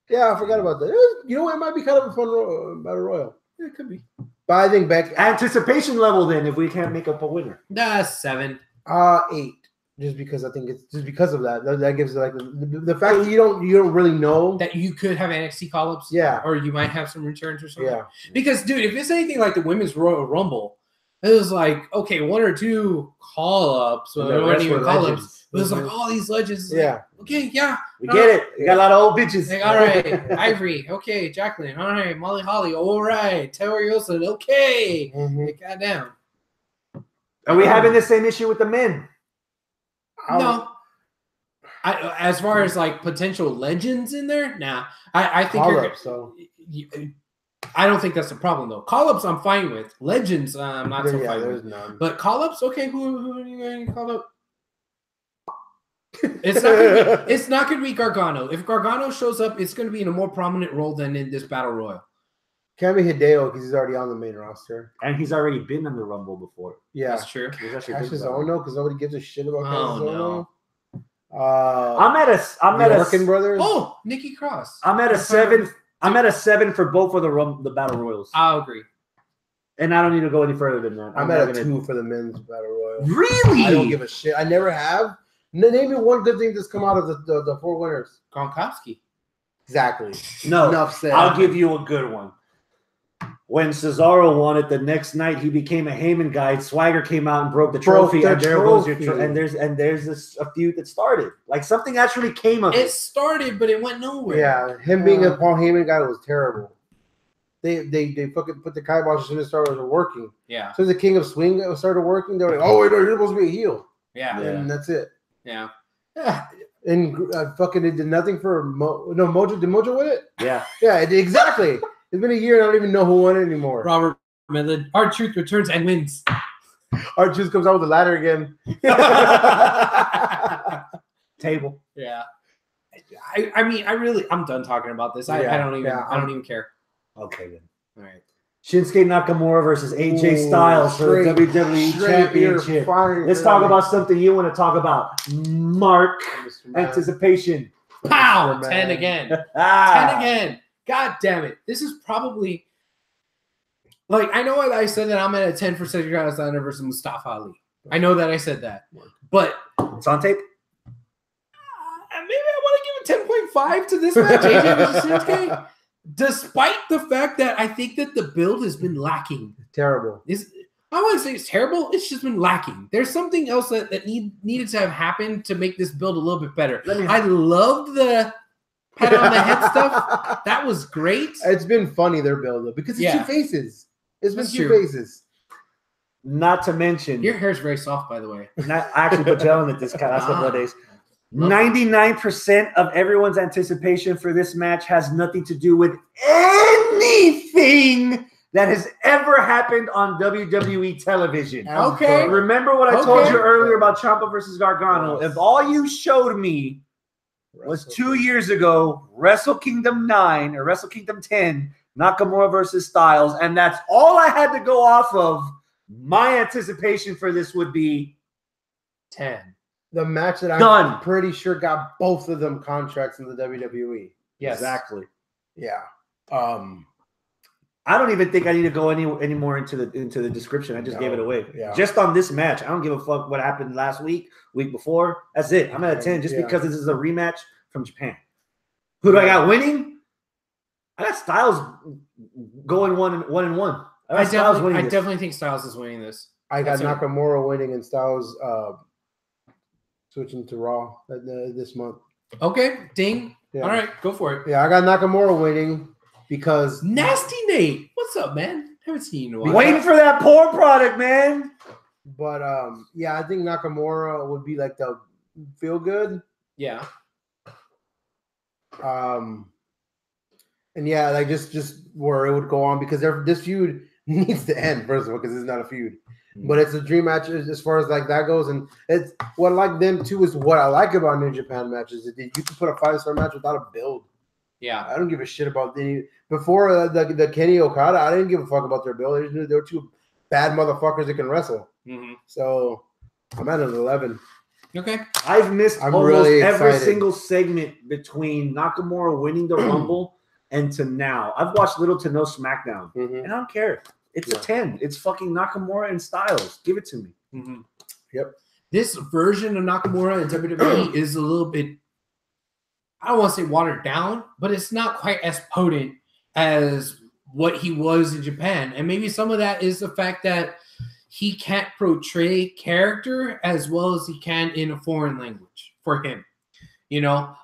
Yeah, I forgot about that. You know what? It might be kind of a fun battle royal. Yeah, it could be. But I think Becky Anticipation level then, if we can't make up a winner. That's 7. 8. Just because I think it's just because of that. That gives like the fact that you don't really know That you could have NXT call-ups. Yeah. Or you might have some returns or something. Yeah. Because, dude, if it's anything like the Women's Royal Rumble, it was like, okay, 1 or 2 call-ups. And Well, the they weren't rest even were call-ups. legends. It was like all these legends. Yeah. Like, okay, yeah. We get it. We got a lot of old bitches. Like, all right, Ivory. Okay, Jacqueline. All right, Molly Holly. All right, Terry Olsen. Okay. Mhm. Like, goddamn. Are we having the same issue with the men? No. As far as like potential legends in there, nah. I think you're. Call-ups, so. I don't think that's the problem though. Call-ups, I'm fine with. Legends, I'm not so fine there's with. none. But call-ups, okay. Who are you going to call up? It's not gonna be Gargano. If Gargano shows up, it's gonna be in a more prominent role than in this battle royal. Can't be Hideo because he's already on the main roster. And he's already been in the Rumble before. Yeah. That's true. He's actually Cassius been Ohno, because nobody gives a shit about Cassius Ohno. no. I'm at the Orkin brothers. Oh, Nikki Cross. I'm at a 7. I'm at a 7 for both of the battle royals. I'll agree. And I don't need to go any further than that. I'm at a 2 for the men's battle royal. Really? I don't give a shit. I never have. Name me one good thing that's come out of the 4 winners. Gronkowski. Exactly. No, Enough said. I'll give you a good one. When Cesaro won it, the next night he became a Heyman guy. Swagger came out and broke the trophy, and there goes your and there's a feud that started. Like something actually came of it. It started, but it went nowhere. Yeah, him being a Paul Heyman guy was terrible. They fucking put the kibosh and it started working. Yeah. So the King of Swing started working. They're like, oh wait, no, you're supposed to be a heel. Yeah. And that's it. Yeah. And fucking it did nothing for Mojo. Did Mojo win it? Yeah. Yeah, exactly. It's been a year and I don't even know who won it anymore. Robert Midland. R-Truth returns and wins. R-Truth comes out with the ladder again. Table. Yeah. I mean, I'm done talking about this. I don't even care. Okay then. All right. Shinsuke Nakamura versus AJ Styles for the WWE Championship. Let's talk about something you want to talk about. Mark, anticipation. Pow! 10 again. 10 again. God damn it. This is probably like I know I said that I'm at a 10 for Cedric Alexander versus Mustafa Ali. I know that I said that. But it's on tape. Maybe I want to give a 10.5 to this match, AJ versus Shinsuke. Despite the fact that I think that the build has been lacking. Terrible. I wouldn't say it's terrible. It's just been lacking. There's something else that needed to have happened to make this build a little bit better. I loved the pat on the head stuff. That was great. It's been funny, their build up, because it's 2 faces. It's been 2 faces. Not to mention, your hair's very soft, by the way. I actually put gel in it this last couple of days. 99% of everyone's anticipation for this match has nothing to do with anything that has ever happened on WWE television. Okay. Remember what I told you earlier about Ciampa versus Gargano? If all you showed me was 2 years ago, Wrestle Kingdom 9 or Wrestle Kingdom 10, Nakamura versus Styles, and that's all I had to go off of, my anticipation for this would be 10. The match that I'm pretty sure got both of them contracts in the WWE. Yes. Exactly. Yeah. I don't even think I need to go any more into the description. I just gave it away. Yeah. Just on this match, I don't give a fuck what happened last week before. That's it. I'm at a 10 just because this is a rematch from Japan. Who do I got winning? I got Styles going 1-1. I definitely think Styles is winning this. I got Nakamura winning and Styles switching to Raw this month. Okay, ding. Yeah. All right, go for it. Yeah, I got Nakamura winning because Nasty Nate. What's up, man? Haven't seen you in a while. Waiting for that porn product, man. But yeah, I think Nakamura would be like the feel good. Yeah. And yeah, like just where it would go on because this feud needs to end first of all because it's not a feud. But it's a dream match as far as like that goes, and it's what I like them too is what I like about New Japan matches is that you can put a 5-star match without a build. Yeah, I don't give a shit about any before the Kenny Okada. I didn't give a fuck about their build. They were 2 bad motherfuckers that can wrestle. So I'm at an 11. Okay, I've missed almost every single segment between Nakamura winning the Rumble and to now. I've watched little to no SmackDown, and I don't care. It's a 10. It's fucking Nakamura and Styles. Give it to me. Yep. This version of Nakamura in WWE is a little bit, I don't want to say watered down, but it's not quite as potent as what he was in Japan. And maybe some of that is the fact that he can't portray character as well as he can in a foreign language for him. You know?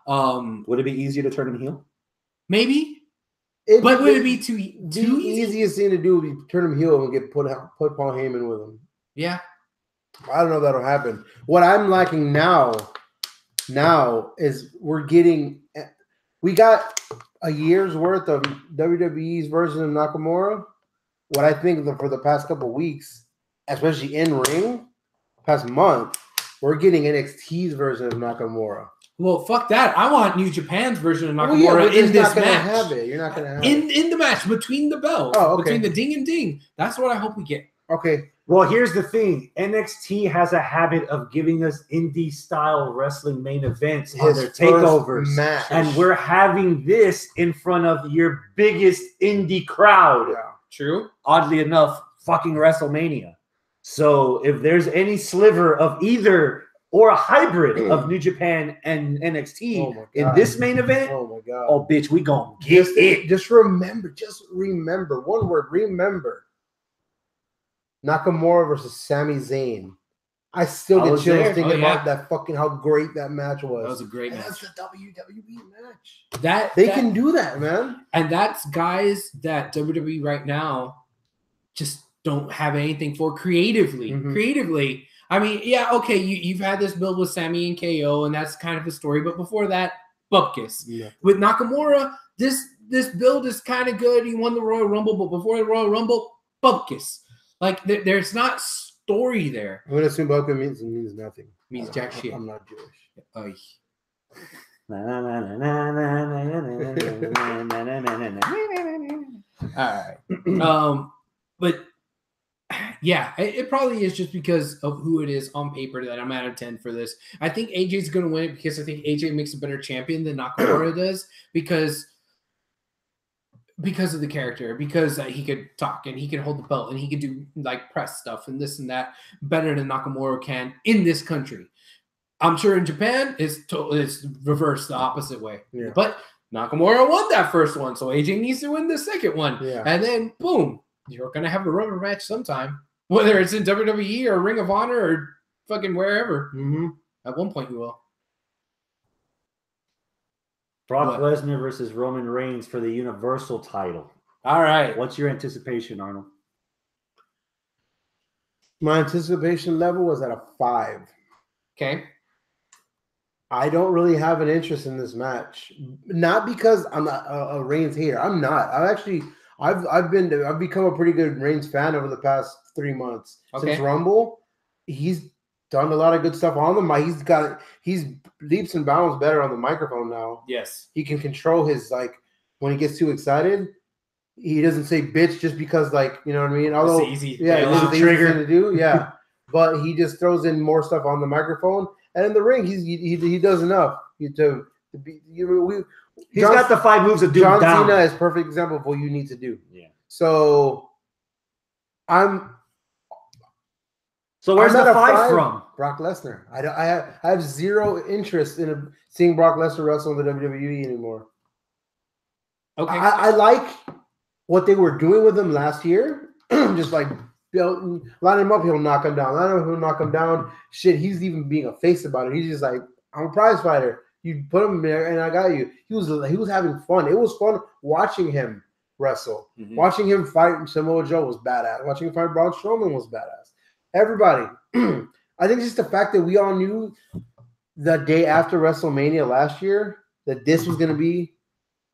Would it be easier to turn him heel? Maybe. But would it be too easy? The easiest thing to do would be turn him heel and get put Paul Heyman with him. Yeah. I don't know if that'll happen. What I'm lacking now is we got a year's worth of WWE's version of Nakamura. What I think for the past couple of weeks, especially in ring, past month, we're getting NXT's version of Nakamura. Well, fuck that. I want New Japan's version of Nakamura in this match. You're not going to have it. In the match, between the bells. Oh, okay. Between the ding and ding. That's what I hope we get. Okay. Well, here's the thing. NXT has a habit of giving us indie-style wrestling main events on their takeovers. Match. And we're having this in front of your biggest indie crowd. Yeah. True. Oddly enough, fucking WrestleMania. So if there's any sliver of either or a hybrid of New Japan and NXT in this main event. Oh my god! Oh, bitch, we gonna get it. Just remember. One word. Remember. Nakamura versus Sami Zayn. I still get chills thinking about that fucking how great that match was. That was a great match. That's the WWE match. They can do that, man. And that's guys that WWE right now just don't have anything for creatively. Mhm. Creatively, I mean, yeah, okay, you've had this build with Sami and KO, and that's kind of a story. But before that, Bupkis. Yeah. With Nakamura, this build is kind of good. He won the Royal Rumble, but before the Royal Rumble, Bupkis. Like there's not story there. I'm gonna assume Bupkis means nothing. Means jack shit. I'm not Jewish. Oy. All right. But yeah, it probably is just because of who it is on paper that I'm out of 10 for this. I think AJ's going to win it because I think AJ makes a better champion than Nakamura does because of the character, because he could talk and he can hold the belt and he could do like press stuff and this and that better than Nakamura can in this country. I'm sure in Japan it's reversed the opposite way. Yeah. But Nakamura won that first one, so AJ needs to win the second one. Yeah. And then boom, you're gonna have a rubber match sometime, whether it's in WWE or Ring of Honor or fucking wherever. Mm-hmm. At one point, you will. Brock Lesnar versus Roman Reigns for the Universal title. All right. What's your anticipation, Arnold? My anticipation level was at a 5. Okay. I don't really have an interest in this match, not because I'm not a Reigns hater. I'm not. I've become a pretty good Reigns fan over the past 3 months. Okay. Since Rumble. He's done a lot of good stuff on the mic. He's leaps and bounds better on the microphone now. Yes. He can control his, like, when he gets too excited, he doesn't say bitch just because, like, you know what I mean? Although it's easy. Yeah, it's the easy thing to do. Yeah. But he just throws in more stuff on the microphone. And in the ring, he does enough. He's got the 5 moves of doom John down. Cena is a perfect example of what you need to do. Yeah. So where's the 5 from? Brock Lesnar. I have zero interest in seeing Brock Lesnar wrestle in the WWE anymore. Okay. I like what they were doing with him last year. Just like line him up, he'll knock him down. Line him up, he'll knock him down. Shit, he's even being a face about it. He's just like, I'm a prize fighter. You put him there, and I got you. He was having fun. It was fun watching him wrestle. Mm-hmm. Watching him fight Samoa Joe was badass. Watching him fight Braun Strowman was badass. Everybody. I think it's just the fact that we all knew the day after WrestleMania last year that this was going to be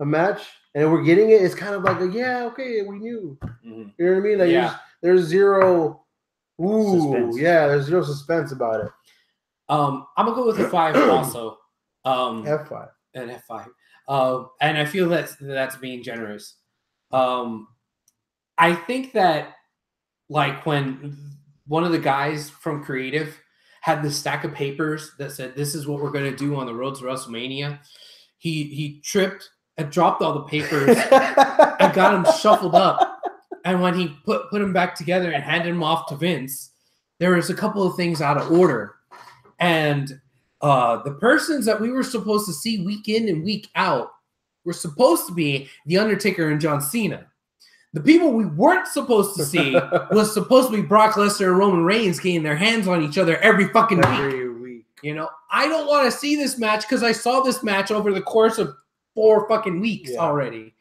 a match, and we're getting it. It's kind of like, yeah, okay, we knew. Mm-hmm. You know what I mean? Like, yeah. There's zero. Suspense. Yeah, there's zero suspense about it. I'm gonna go with a 5 also. F5 and F5. And I feel that's being generous. I think that, like, when one of the guys from creative had the stack of papers that said this is what we're going to do on the road to WrestleMania, he tripped and dropped all the papers and got them shuffled up. And when he put them back together and handed them off to Vince, there was a couple of things out of order. And the persons that we were supposed to see week in and week out were supposed to be The Undertaker and John Cena. The people we weren't supposed to see was supposed to be Brock Lesnar and Roman Reigns getting their hands on each other every fucking week. You know, I don't want to see this match because I saw this match over the course of 4 fucking weeks already.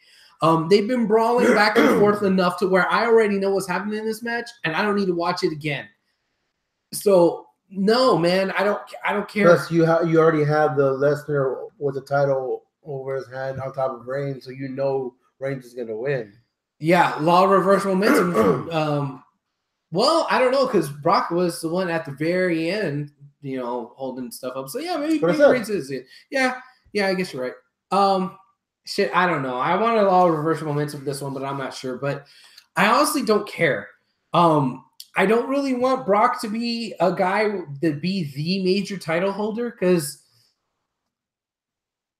They've been brawling back and forth enough to where I already know what's happening in this match, and I don't need to watch it again. So no, man, I don't care. Plus, you already have the Lesnar with the title over his hand on top of Reigns, so you know Reigns is gonna win. Yeah, law of reverse momentum. Well, I don't know because Brock was the one at the very end, you know, holding stuff up. So yeah, maybe Reigns is it. Yeah, I guess you're right. Shit, I don't know. I want a law of reverse momentum for this one, but I'm not sure. But I honestly don't care. I don't really want Brock to be a guy that be the major title holder because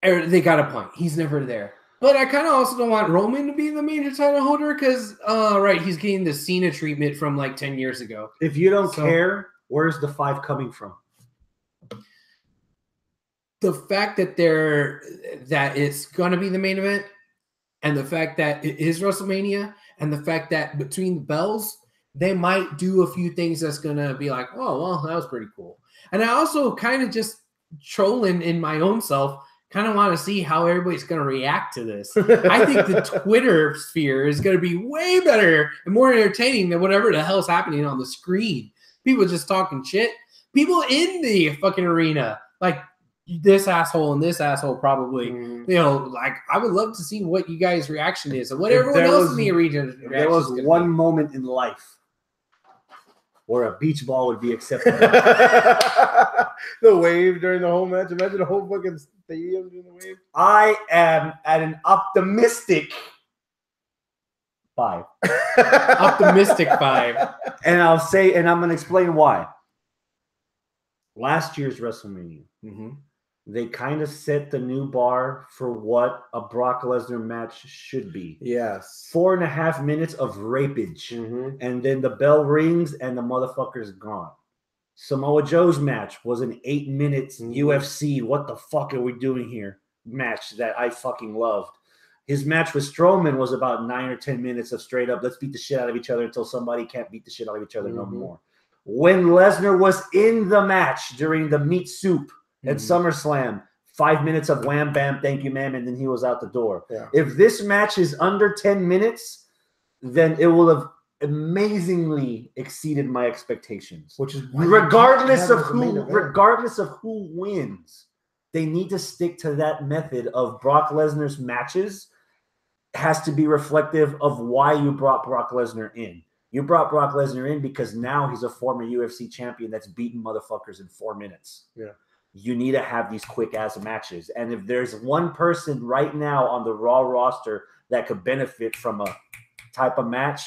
they got a point. He's never there. But I kind of also don't want Roman to be the major title holder because, he's getting the Cena treatment from like 10 years ago. If you don't care, where's the 5 coming from? the fact that it's going to be the main event, and the fact that it is WrestleMania, and the fact that between the bells, they might do a few things that's going to be like, oh, well, that was pretty cool. And I also kind of just trolling in my own self, kind of want to see how everybody's going to react to this. I think the Twitter sphere is going to be way better and more entertaining than whatever the hell's happening on the screen. People just talking shit. People in the fucking arena, like this asshole and this asshole probably, you know, like I would love to see what you guys' reaction is and what everyone else in the arena reaction. There was one moment in life where a beach ball would be acceptable. The wave during the whole match. Imagine the whole fucking stadium doing the wave. I am at an optimistic 5. Optimistic 5. And I'll say, and I'm going to explain why. Last year's WrestleMania, they kind of set the new bar for what a Brock Lesnar match should be. Yes. 4.5 minutes of rapage. And then the bell rings and the motherfucker's gone. Samoa Joe's match was an 8 minutes UFC, what the fuck are we doing here match that I fucking loved. His match with Strowman was about 9 or 10 minutes of straight up, let's beat the shit out of each other until somebody can't beat the shit out of each other no more. When Lesnar was in the match during the meat soup at SummerSlam, 5 minutes of wham, bam, thank you, ma'am, and then he was out the door. Yeah. If this match is under 10 minutes, then it will have amazingly exceeded my expectations. Which is regardless of who wins, they need to stick to that method of Brock Lesnar's matches has to be reflective of why you brought Brock Lesnar in. You brought Brock Lesnar in because now he's a former UFC champion that's beaten motherfuckers in 4 minutes. Yeah. You need to have these quick-ass matches. And if there's one person right now on the Raw roster that could benefit from a type of match,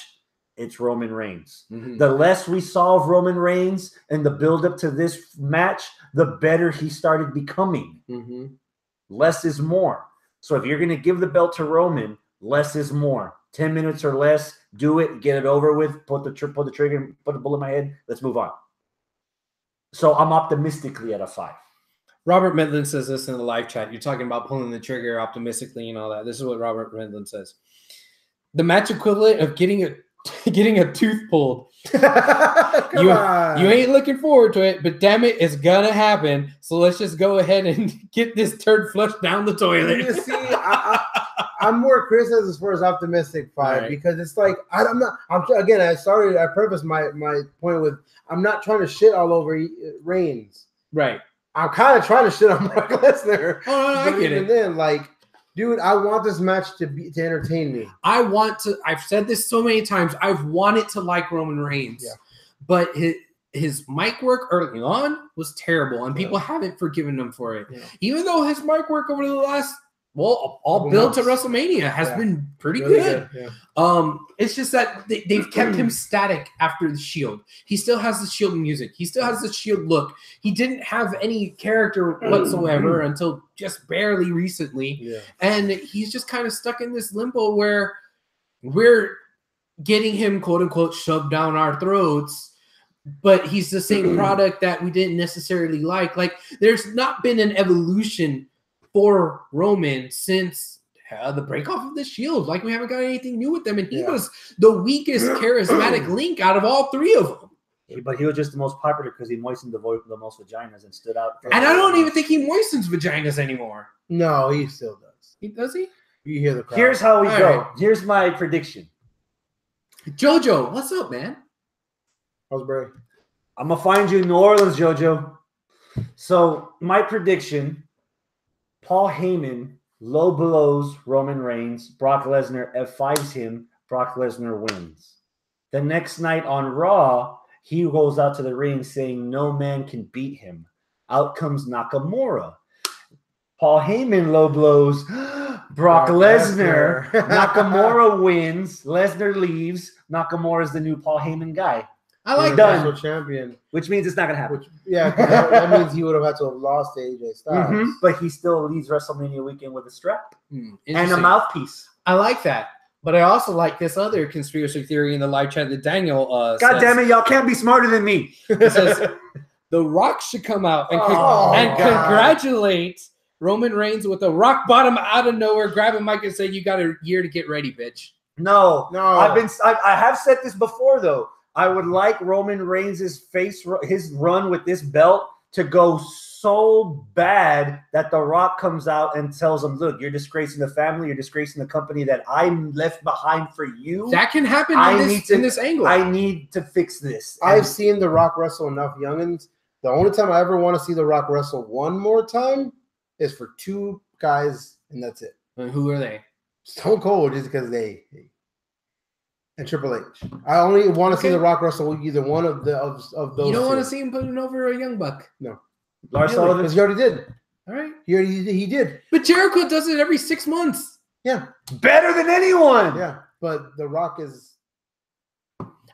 it's Roman Reigns. The less we saw of Roman Reigns and the build-up to this match, the better he started becoming. Less is more. So if you're going to give the belt to Roman, less is more. 10 minutes or less, do it, get it over with, put the trigger, put a bullet in my head, let's move on. So I'm optimistically at a 5. Robert Midland says this in the live chat. You're talking about pulling the trigger optimistically and all that. This is what Robert Midland says. The match equivalent of getting a tooth pulled. You ain't looking forward to it, but damn it, it's gonna happen. So let's just go ahead and get this turd flushed down the toilet. You see, I'm more criticized as far as optimistic 5 because it's like I preface my point with I'm not trying to shit all over Reigns. Right. I'm kind of trying to shit on Brock Lesnar. Oh, no, I get it. Then, like, dude, I want this match to entertain me. I've said this so many times. I've wanted to like Roman Reigns, but his mic work early on was terrible, and people haven't forgiven him for it. Yeah. Even though his mic work over the last all build to WrestleMania has been pretty really good. Yeah. It's just that they've kept him static after the Shield. He still has the Shield music. He still has the Shield look. He didn't have any character whatsoever until just barely recently. Yeah. And he's just kind of stuck in this limbo where we're getting him, quote unquote, shoved down our throats, but he's the same product that we didn't necessarily like. Like, there's not been an evolution for Roman since the break off of the Shield. Like, we haven't got anything new with them, and he was the weakest charismatic link out of all three of them. But he was just the most popular because he moistened the most vaginas and stood out. And I don't even think he moistens vaginas anymore. No, he still does. Does he? You hear the crowd. Here's how we go. Right. Here's my prediction. Jojo, what's up, man? How's Bray? I'm going to find you in New Orleans, Jojo. So, my prediction, Paul Heyman low blows Roman Reigns. Brock Lesnar F5s him. Brock Lesnar wins. The next night on Raw, he goes out to the ring saying no man can beat him. Out comes Nakamura. Paul Heyman low blows Brock Lesnar. Nakamura wins. Lesnar leaves. Nakamura is the new Paul Heyman guy. I like that. Champion. Which means it's not going to happen. That means he would have had to have lost to AJ Styles. But he still leads WrestleMania weekend with a strap and a mouthpiece. I like that. But I also like this other conspiracy theory in the live chat that Daniel God damn it, y'all can't be smarter than me. It says, The Rock should come out and, God. congratulate Roman Reigns with a rock bottom out of nowhere, grab a mic and say, "You got a year to get ready, bitch." No. I have said this before though. I would like Roman Reigns' his run with this belt to go so bad that The Rock comes out and tells him, "Look, you're disgracing the family, you're disgracing the company that I left behind for you." That can happen in this angle. I need to fix this. I've seen The Rock wrestle enough youngins. The only time I ever want to see The Rock wrestle one more time is for two guys, and that's it. And who are they? Stone Cold, just because they and Triple H. I only want to see The Rock wrestle either one of those. You don't want to see him putting over a young buck. No. Lars Sullivan, because he already did. All right. He did. But Jericho does it every 6 months. Yeah. better than anyone. Yeah. But The Rock is.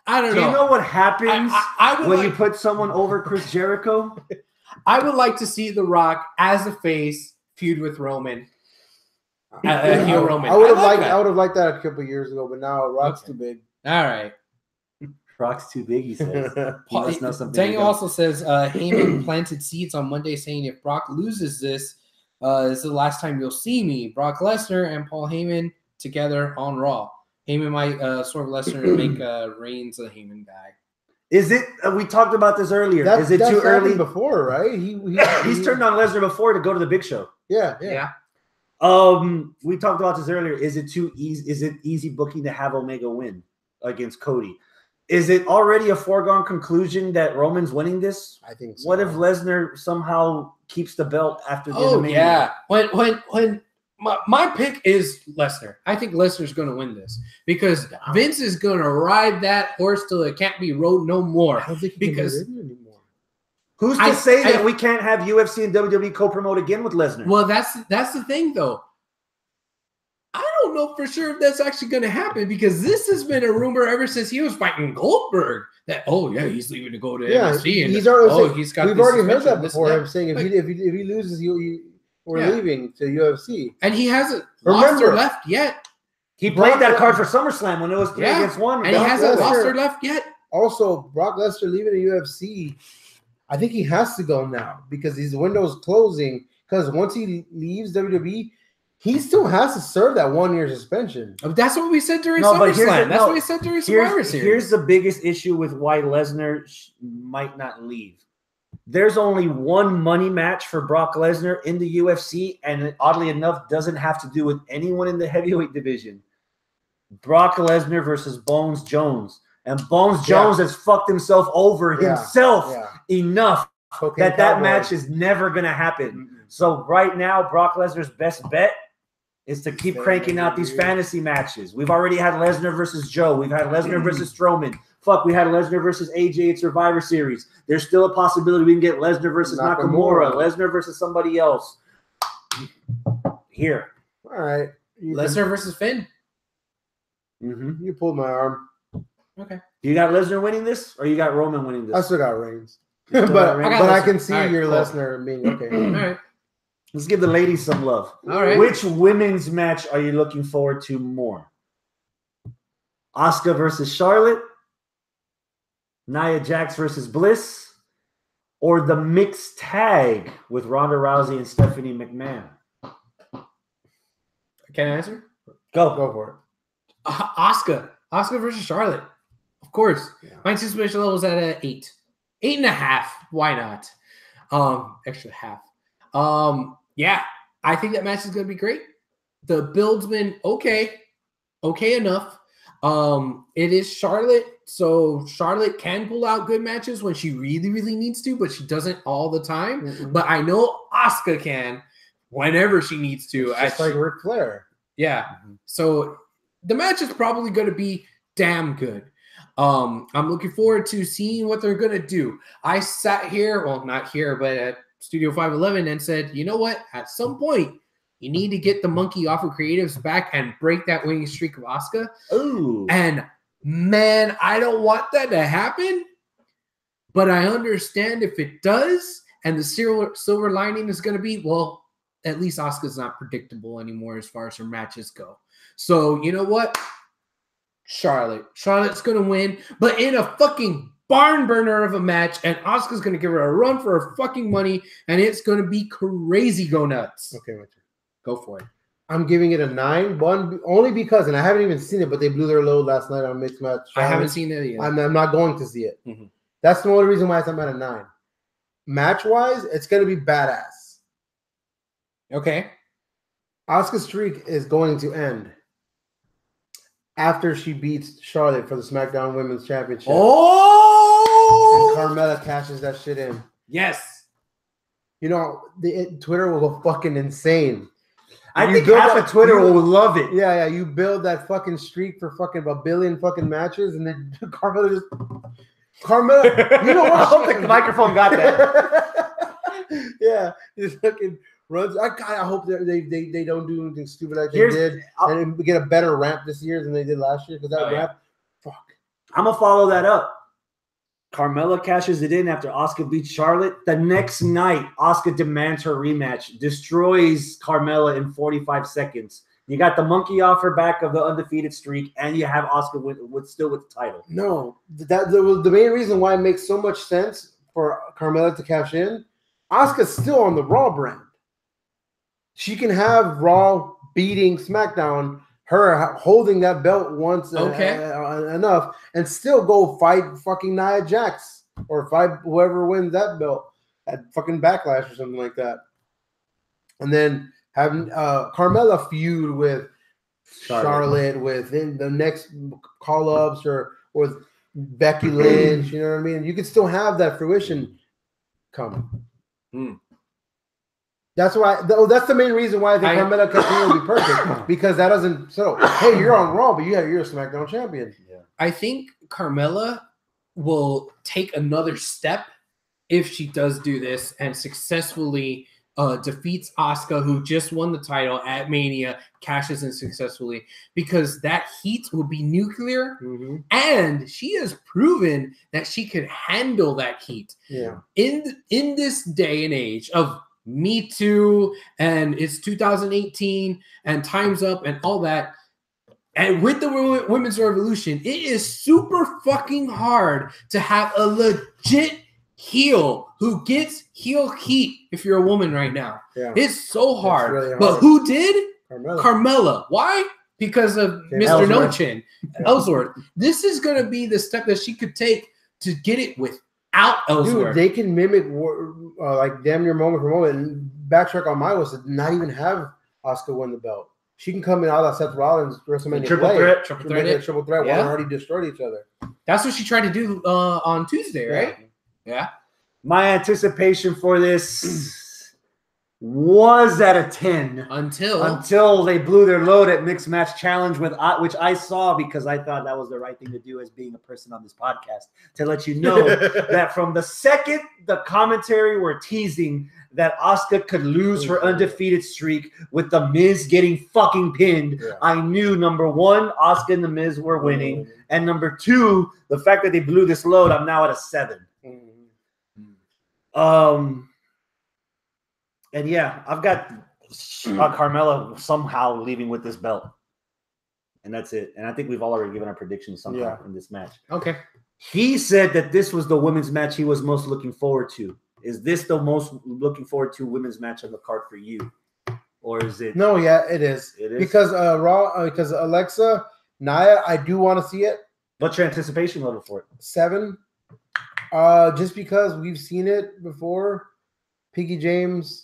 I don't know. Do you know what happens I would when you put someone over Chris Jericho? I would like to see The Rock as a face feud with Roman. Heel Roman. I would have liked that a couple of years ago, but now Rock's too big. All right. Rock's too big, he says. He must know something. Daniel also says Heyman planted seeds on Monday saying if Brock loses this is the last time you'll see me. Brock Lesnar and Paul Heyman together on Raw. Heyman might swerve Lesnar and make Reigns a Heyman guy. Is it? We talked about this earlier. Is it too early? Before, right? He's turned on Lesnar before to go to the Big Show. Yeah. We talked about this earlier. Is it too easy? Is it easy booking to have Omega win against Cody? Is it already a foregone conclusion that Roman's winning this? I think so. What if Lesnar somehow keeps the belt after the Oh, Mania? yeah. When my pick is Lesnar. I think Lesnar's going to win this because Vince is going to ride that horse till it can't be rode no more. I don't think because anymore. Who's to say that we can't have UFC and WWE co-promote again with Lesnar? Well, that's the thing, though. I don't know for sure if that's actually going to happen because this has been a rumor ever since he was fighting Goldberg that he's leaving to go to NXT. We've already heard that before. That. Him saying if he loses, we're leaving to UFC, and he hasn't lost or left yet. He played that card for SummerSlam when it was 3 against 1, and he hasn't lost or left yet. Also, Brock Lesnar leaving the UFC. I think he has to go now because his window's closing. Because once he leaves WWE, he still has to serve that 1 year suspension. That's what we said during SummerSlam. That's what we said during Survivor Series. Here's the biggest issue with why Lesnar might not leave. There's only one money match for Brock Lesnar in the UFC, and it, oddly enough, doesn't have to do with anyone in the heavyweight division. Brock Lesnar versus Bones Jones. And Bones Jones has fucked himself over himself enough that match is never going to happen. Mm-hmm. So right now, Brock Lesnar's best bet is to keep cranking out these fantasy matches. We've already had Lesnar versus Joe. We've had Lesnar versus Strowman. We had Lesnar versus AJ at Survivor Series. There's still a possibility we can get Lesnar versus Nakamura. Lesnar versus somebody else. Here. All right. Lesnar versus Finn. Mm-hmm. You pulled my arm. Okay. You got Lesnar winning this, or you got Roman winning this? I still got Reigns. but I can see your Lesnar being okay. All right. Let's give the ladies some love. All right. Which women's match are you looking forward to more? Asuka versus Charlotte, Nia Jax versus Bliss, or the mixed tag with Ronda Rousey and Stephanie McMahon? Can I answer? Go for it. Asuka versus Charlotte. Of course. Yeah. My anticipation level is at 8. 8.5. Why not? Extra half. Yeah, I think that match is going to be great. The build's been okay enough. It is Charlotte, so Charlotte can pull out good matches when she really, really needs to, but she doesn't all the time. Mm-hmm. But I know Asuka can whenever she needs to. Just like Ric Flair. Yeah. Mm-hmm. So the match is probably going to be damn good. I'm looking forward to seeing what they're going to do. I sat here, well, not here, but at Studio 511 and said, you know what? At some point, you need to get the monkey off of creatives back and break that winning streak of Asuka. Ooh. And man, I don't want that to happen, but I understand if it does, and the silver lining is going to be, well, at least Asuka's not predictable anymore as far as her matches go. So, you know what? Charlotte's going to win, but in a fucking barn burner of a match, and Asuka's going to give her a run for her fucking money, and it's going to be crazy go nuts. Okay, my turn. Go for it. I'm giving it a 9. One only because, and I haven't even seen it, but they blew their load last night on Mixed Match Challenge. I haven't seen it yet. I'm not going to see it. Mhm. That's the only reason why I'm at a 9. Match-wise, it's going to be badass. Okay. Asuka's streak is going to end after she beats Charlotte for the SmackDown Women's Championship. Oh! And Carmella cashes that shit in. Yes. You know, Twitter will go fucking insane. I think half of Twitter will love it. Yeah. You build that fucking streak for fucking a billion fucking matches, and then Carmella, you know what? I hope the microphone got that. Yeah, just fucking runs. I hope they don't do anything stupid like they did, and get a better ramp this year than they did last year, because that ramp, fuck. I'm gonna follow that up. Carmella cashes it in after Asuka beats Charlotte. The next night, Asuka demands her rematch, destroys Carmella in 45 seconds. You got the monkey off her back of the undefeated streak, and you have Asuka still with the title. No, the main reason why it makes so much sense for Carmella to cash in, Asuka's still on the Raw brand. She can have Raw beating SmackDown, her holding that belt once enough, and still go fight fucking Nia Jax or fight whoever wins that belt at fucking Backlash or something like that. And then having Carmella feud with Charlotte within the next call-ups or with Becky Lynch, you know what I mean? You can still have that fruition coming. That's why. That's the main reason why I think Carmella Castillo will be perfect, because that doesn't. So hey, you're on Raw, but you're a SmackDown champion. Yeah. I think Carmella will take another step if she does do this and successfully defeats Asuka, who just won the title at Mania, cashes in successfully, because that heat will be nuclear, and she has proven that she can handle that heat. Yeah. In this day and age of Me Too, and it's 2018, and Time's Up, and all that. And with the women's revolution, it is super fucking hard to have a legit heel who gets heel heat if you're a woman right now. Yeah. It's so hard. Really hard. But who did? Carmella. Why? Because of Mr. No Chin, Ellsworth. This is going to be the step that she could take to get it with. Dude, they can mimic like damn near moment for moment. And backtrack on my list, to not even have Asuka win the belt. She can come in all that Seth Rollins WrestleMania triple threat. Yeah. One already destroyed each other. That's what she tried to do on Tuesday, right? Yeah. My anticipation for this was at a 10 until they blew their load at Mixed Match Challenge, which I saw because I thought that was the right thing to do as being a person on this podcast, to let you know that from the second the commentary were teasing that Asuka could lose her undefeated streak with The Miz getting fucking pinned, I knew, number one, Asuka and The Miz were winning, and number two, the fact that they blew this load, I'm now at a 7. And yeah, I've got Carmella somehow leaving with this belt. And that's it. And I think we've already given our predictions somehow in this match. Okay. He said that this was the women's match he was most looking forward to. Is this the most looking forward to women's match on the card for you? Or is it? No, yeah, it is. It is? Because because Alexa, Nia, I do want to see it. What's your anticipation level for it? 7. Just because we've seen it before. Piggy James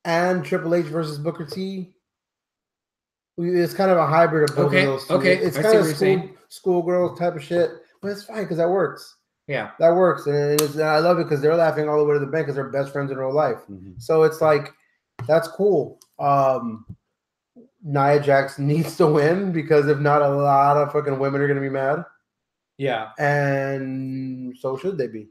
and Triple H versus Booker T. It's kind of a hybrid of both of those two. Okay, it's kind of schoolgirl type of shit, but it's fine because that works. Yeah, that works, and I love it because they're laughing all the way to the bank because they're best friends in real life. So it's like that's cool. Nia Jax needs to win because if not, a lot of fucking women are gonna be mad. Yeah, and so should they be.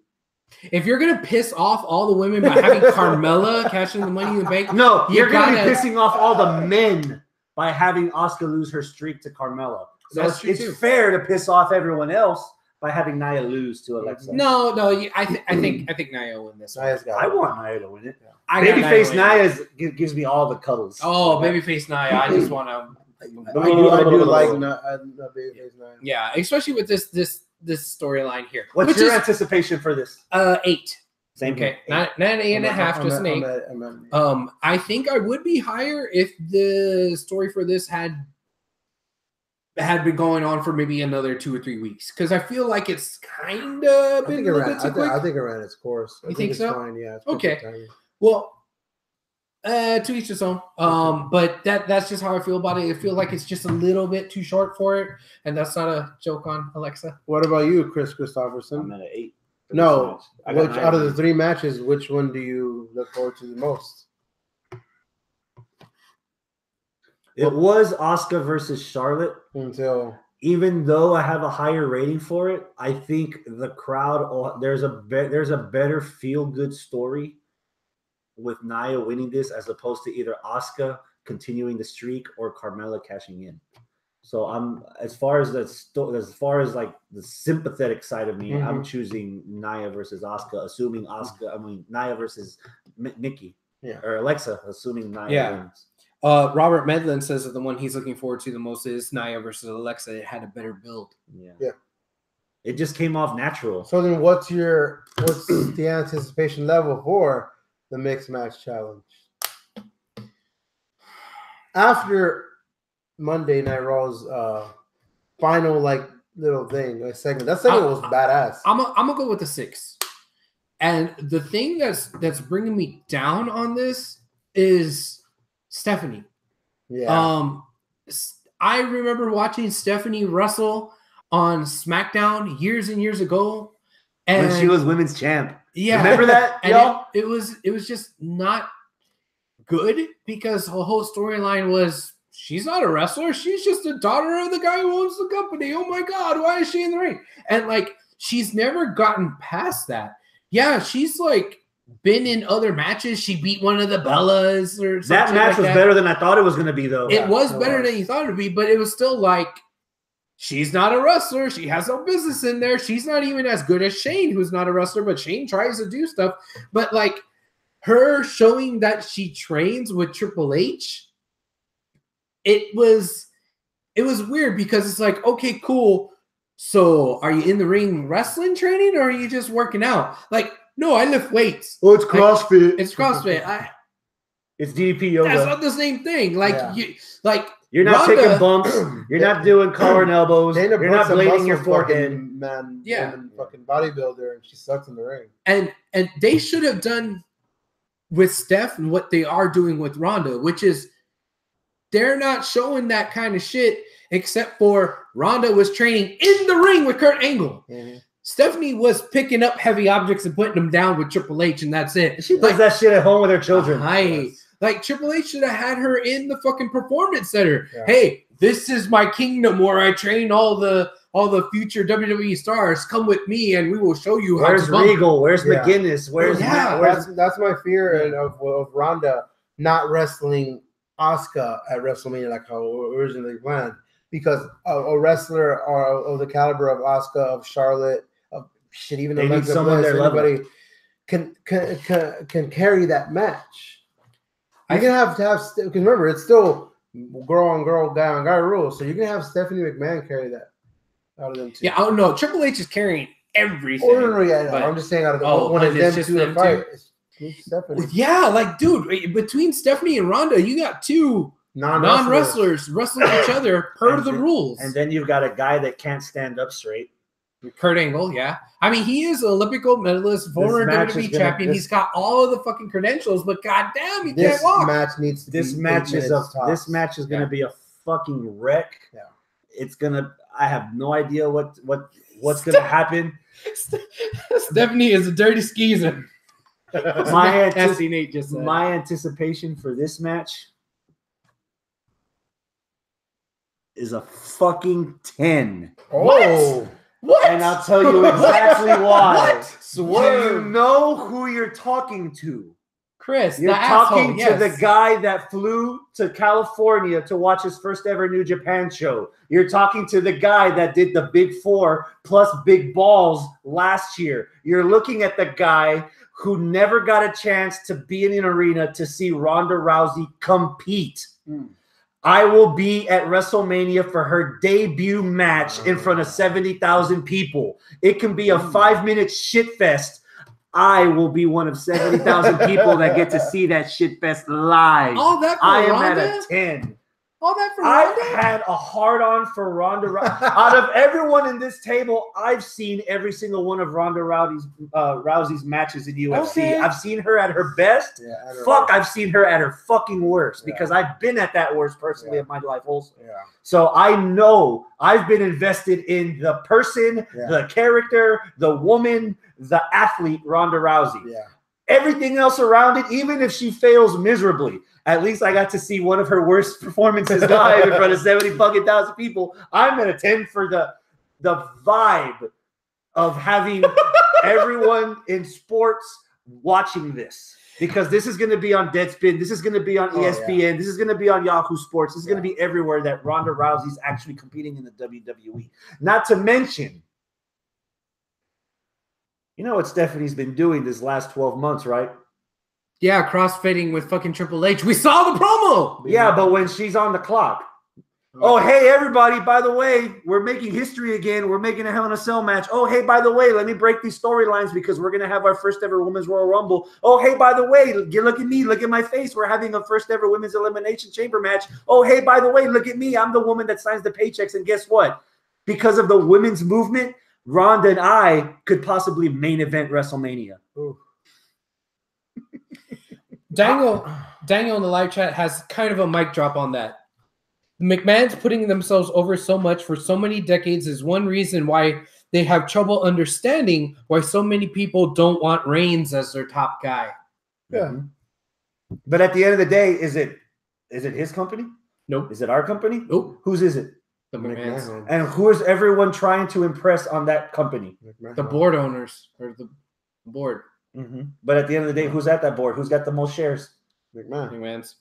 If you're gonna piss off all the women by having Carmella cashing the Money in the Bank, no, you're gonna be pissing off all the men by having Asuka lose her streak to Carmella. So it's fair to piss off everyone else by having Nia lose to Alexa. No, I think Nia will win this. I want Nia to win it. Babyface Nia gives me all the cuddles. Oh, babyface Nia! I just want to. I do like Babyface Nia. Yeah, especially with this storyline here. What's which your is anticipation for this? 8. Same Okay, here. not an 8.5, just an 8. I think I would be higher if the story for this had been going on for maybe another 2 or 3 weeks, because I feel like it's kind of been a little bit too quick. I think it ran its course. You think so? Fine. Yeah. It's okay. Well, to each his own. But that's just how I feel about it. I feel like it's just a little bit too short for it, and that's not a joke on Alexa. What about you, Chris Christopherson? I'm at an 8. No, which out of the 3 matches, which one do you look forward to the most? It was Asuka versus Charlotte. Even though I have a higher rating for it, I think the crowd, there's a better feel good story with Nia winning this as opposed to either Asuka continuing the streak or Carmella cashing in. So I'm as far as like the sympathetic side of me, I'm choosing Nia versus Asuka, assuming Nia versus Nikki, or Alexa, assuming Nia wins. Robert Medlin says that the one he's looking forward to the most is Nia versus Alexa. It had a better build. Yeah. It just came off natural. So then, what's the anticipation level for the mixed match challenge after Monday Night Raw's final little thing, segment? That segment was badass. I'm gonna go with a 6. And the thing that's bringing me down on this is Stephanie. Yeah. I remember watching Stephanie wrestle on SmackDown years and years ago, and when she was women's champ. Yeah, remember that? And it was just not good, because the whole storyline was she's not a wrestler, she's just a daughter of the guy who owns the company. Oh my God, why is she in the ring? And she's never gotten past that. Yeah, she's been in other matches. She beat one of the Bellas or something. That match was better than I thought it was going to be, though. It was better than you thought it would be, but it was still she's not a wrestler. She has no business in there. She's not even as good as Shane, who's not a wrestler, but Shane tries to do stuff. But her showing that she trains with Triple H, it was weird, because it's okay, cool. So are you in the ring wrestling training, or are you just working out? No, I lift weights. Oh, it's CrossFit. It's CrossFit. It's DDP yoga. That's not the same thing. You're not Ronda, taking bumps. You're not doing collar and elbows. You're not blading your forehead. Fucking bodybuilder, and she sucks in the ring. And they should have done with Steph what they are doing with Ronda, which is they're not showing that kind of shit, except for Ronda was training in the ring with Kurt Angle. Mm-hmm. Stephanie was picking up heavy objects and putting them down with Triple H, and that's it. She does that shit at home with her children. Triple H should have had her in the fucking performance center. Yeah. Hey, this is my kingdom where I train all the future WWE stars. Come with me, and we will show you how to bump. Regal? Where's McGuinness? Where's that's my fear of Ronda not wrestling Asuka at WrestleMania like how originally planned, because a wrestler of the caliber of Asuka, of Charlotte, even they need someone there. Anybody can carry that match. You're gonna have to have, because remember, it's still girl on girl, guy on guy rules. So you're gonna have Stephanie McMahon carry that out of them too. Yeah, I don't know. Triple H is carrying everything. I'm just saying out of the when it's them two in fight. Stephanie. Yeah, dude, between Stephanie and Ronda, you got two non-wrestlers wrestling each other per the rules. And then you've got a guy that can't stand up straight. Kurt Angle, yeah. I mean, he is an Olympic gold medalist, former WWE champion. He's got all of the fucking credentials, but goddamn, he can't walk. This match is going to be a fucking wreck. Yeah. It's going to – I have no idea what's going to happen. Stephanie is a dirty skeezer. My anticipation for this match is a fucking 10. Oh. What? And I'll tell you exactly why. What? Swerve. You know who you're talking to. Chris, you're talking to the guy that flew to California to watch his first ever New Japan show. You're talking to the guy that did the Big Four plus Big Balls last year. You're looking at the guy who never got a chance to be in an arena to see Ronda Rousey compete. I will be at WrestleMania for her debut match in front of 70,000 people. It can be a 5-minute shit fest. I will be one of 70,000 people that get to see that shit fest live. All that for I am Ronda? at a 10. All that for I've Ronda? had a hard-on for Ronda. Out of everyone in this table, I've seen every single one of Ronda Rousey's matches in UFC. Okay. I've seen her at her best. Yeah, at her Fuck, worst. I've seen her at her fucking worst Yeah. because I've been at that worst personally Yeah. in my life also. Yeah. So I know I've been invested in the person, Yeah. the character, the woman, the athlete, Ronda Rousey. Yeah. Everything else around it, even if she fails miserably, at least I got to see one of her worst performances live in front of 70,000 people. I'm at a 10 for the vibe of having everyone in sports watching this. Because this is going to be on Deadspin. This is going to be on ESPN. Yeah. This is going to be on Yahoo Sports. This is going to be everywhere that Ronda Rousey's actually competing in the WWE. Not to mention, you know what Stephanie's been doing this last 12 months, right? Yeah, crossfitting with fucking Triple H. We saw the promo. Yeah, but when she's on the clock. Oh, hey, everybody, by the way, we're making history again. We're making a Hell in a Cell match. Oh, hey, by the way, let me break these storylines because we're going to have our first ever Women's Royal Rumble. Oh, hey, by the way, look at me. Look at my face. We're having a first ever Women's Elimination Chamber match. Oh, hey, by the way, look at me. I'm the woman that signs the paychecks. And guess what? Because of the women's movement, Ronda and I could possibly main event WrestleMania. Ooh. Daniel in the live chat has kind of a mic drop on that. The McMahons putting themselves over so much for so many decades is one reason why they have trouble understanding why so many people don't want Reigns as their top guy. Yeah. But at the end of the day, is it his company? Nope. Is it our company? Nope. Whose is it? The McMahons. McMahon. And who is everyone trying to impress on that company? McMahon. The board owners or the board. But at the end of the day, who's at that board? Who's got the most shares? McMahon. McMahons.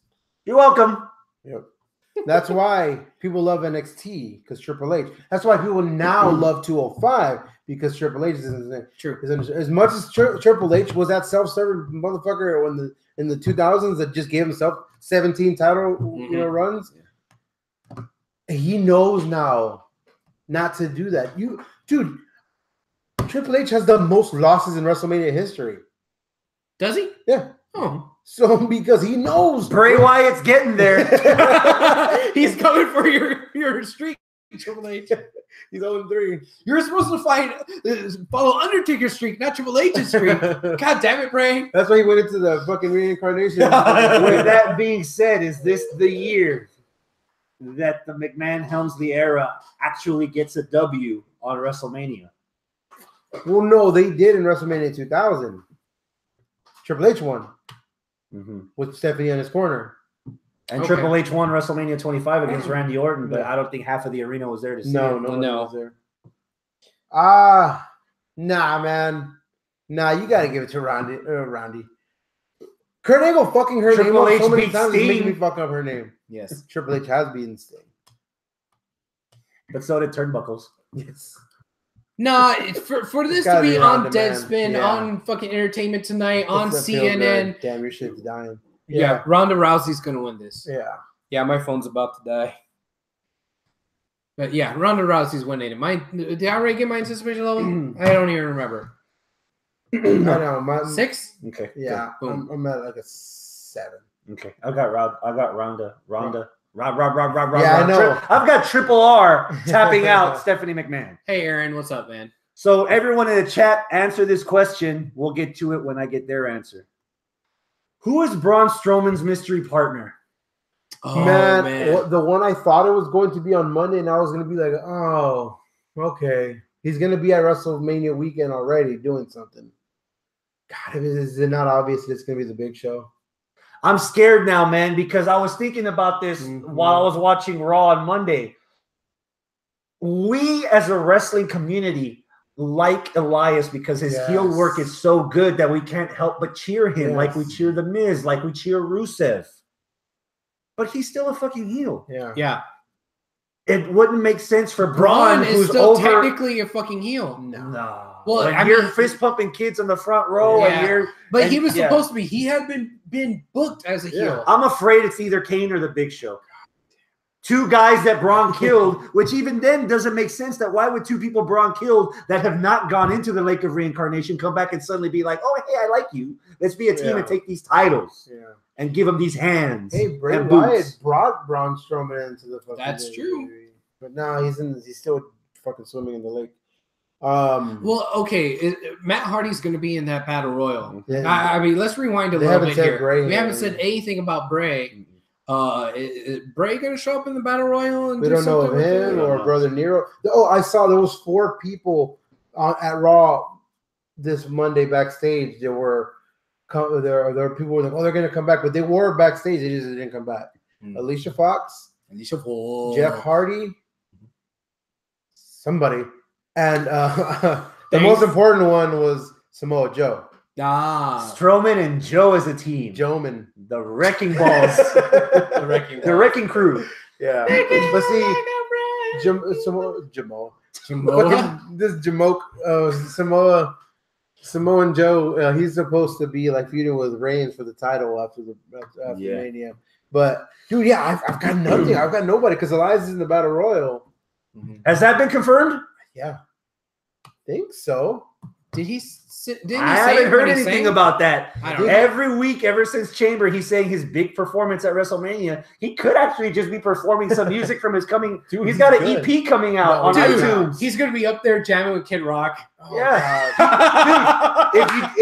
You're welcome. Yep. That's why people love NXT because Triple H. That's why people now love 205 because Triple H is in his name. True. As much as Triple H was that self-serving motherfucker in the 2000s that just gave himself 17 title runs, he knows now not to do that. Dude, Triple H has the most losses in WrestleMania history. Does he? Yeah. Oh. So because he knows Bray Wyatt's getting there. He's coming for your streak, Triple H. He's 0-3. You're supposed to follow Undertaker's streak, not Triple H's streak. God damn it, Bray. That's why he went into the fucking reincarnation. With that being said, is this the year that the McMahon Helmsley era actually gets a W on WrestleMania? Well, no, they did in WrestleMania 2000. Triple H won with Stephanie in his corner. And Okay. Triple H won WrestleMania 25 against Randy Orton, but I don't think half of the arena was there to see No, it. no, No. was there. Nah, man. Nah, you gotta give it to Randy. Kurt Angle fucking her Triple name H up so many beat times. It's making Sting. me fuck up her name. Yes. Triple H has beaten Sting. But so did Turnbuckles. Yes. No, for this to gotta be be on Ronda, man. Deadspin, Yeah. on fucking Entertainment Tonight, on It's a feel CNN. good. Damn, your shit's dying. Yeah, Ronda Rousey's gonna win this. Yeah. Yeah, my phone's about to die. But yeah, Ronda Rousey's winning it. Did I already get my anticipation level? I don't even remember. I know. 6? Okay. Yeah. Boom. I'm at like a 7. Okay. I got Ronda. Yeah, I know. I've got Triple R tapping out Stephanie McMahon. Hey, Aaron, what's up, man? So everyone in the chat, answer this question. We'll get to it when I get their answer. Who is Braun Strowman's mystery partner? Oh, man. The one I thought it was going to be on Monday, and I was going to be like, oh, okay. He's going to be at WrestleMania weekend already doing something. God, is it not obvious that it's going to be the Big Show? I'm scared now, man, because I was thinking about this while I was watching Raw on Monday. We, as a wrestling community, like Elias because his heel work is so good that we can't help but cheer him, like we cheer The Miz, like we cheer Rusev. But he's still a fucking heel. Yeah. It wouldn't make sense for Braun Braun, is who's still over. technically a fucking heel. No. Well, when I you're mean, fist pumping kids on the front row, but he was supposed to be. He had been booked as a heel. I'm afraid it's either Kane or the Big Show. 2 guys that Braun killed, which even then doesn't make sense. That why would 2 people Braun killed that have not gone into the lake of reincarnation come back and suddenly be like, oh, hey, I like you. Let's be a team and take these titles and give them these hands. Hey, Bray and Wyatt boots. brought Braun Strowman into the fucking That's true. But now he's still fucking swimming in the lake. Well, okay, Matt Hardy's going to be in that battle royal. Yeah. I mean, let's rewind a They little haven't bit said here. Bray We yet. haven't said anything about Bray. Is Bray going to show up in the battle royal? And We do don't know something of with him it? or Brother Nero. Oh, I saw there was 4 people at Raw this Monday backstage. There were people were like, oh, they're going to come back, but they were backstage. They just didn't come back. Alicia Fox, Jeff Hardy, somebody, and the most important one was Samoa Joe. Strowman and Joe as a team. Joeman. The Wrecking Balls. The Wrecking Crew. Yeah. But see, Samoan Joe, he's supposed to be like feuding with Reigns for the title after Mania. But dude, yeah, I've got nothing. I've got nobody because Elias is in the Battle Royal. Has that been confirmed? Yeah, think so. Did he? I haven't heard anything about that. I don't know. Every week, ever since Chamber, he's saying his big performance at WrestleMania. He could actually just be performing some music from his coming. Dude, he's got an good. EP coming out on iTunes. He's gonna be up there jamming with Kid Rock.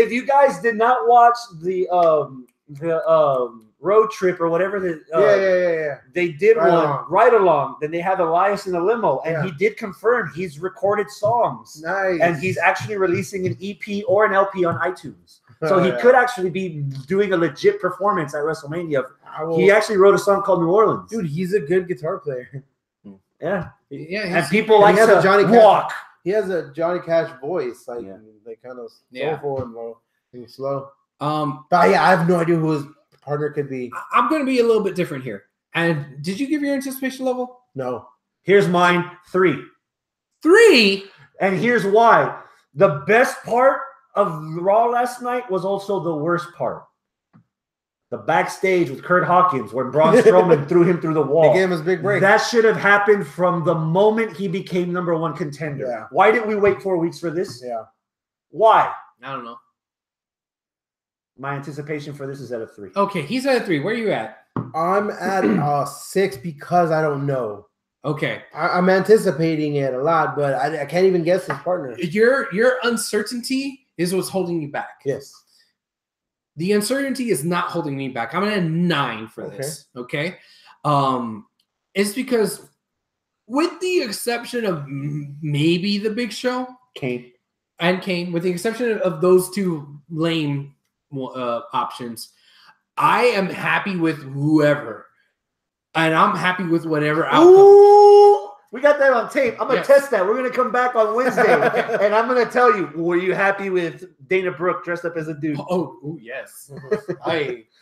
If you guys did not watch the road trip or whatever they did right along, then they had Elias in a limo, and he did confirm he's recorded songs. Nice. And he's actually releasing an EP or an LP on iTunes. So he could actually be doing a legit performance at WrestleMania. He actually wrote a song called New Orleans. Dude, he's a good guitar player. Yeah. Yeah, And people like to Johnny walk. He has a Johnny Cash voice, like kind of soulful and slow. But yeah, I have no idea who his partner could be. I'm going to be a little bit different here. And did you give your anticipation level? No. Here's mine, 3. 3? And here's why. The best part of Raw last night was also the worst part. The backstage with Kurt Hawkins when Braun Strowman threw him through the wall. They gave him his big break. That should have happened from the moment he became #1 contender. Yeah. Why didn't we wait 4 weeks for this? Yeah. Why? I don't know. My anticipation for this is at a 3. Okay, he's at a 3. Where are you at? I'm at 6 because I don't know. Okay. I'm anticipating it a lot, but I can't even guess his partner. Your uncertainty is what's holding you back. Yes. The uncertainty is not holding me back. I'm at a 9 for this. Okay. It's because, with the exception of maybe the Big Show, Kane, with the exception of those 2 lame options, I am happy with whoever, and I'm happy with whatever outcome. Ooh, we got that on tape. I'm gonna test that. We're gonna come back on Wednesday, and I'm gonna tell you: were you happy with Dana Brooke dressed up as a dude? Oh yes.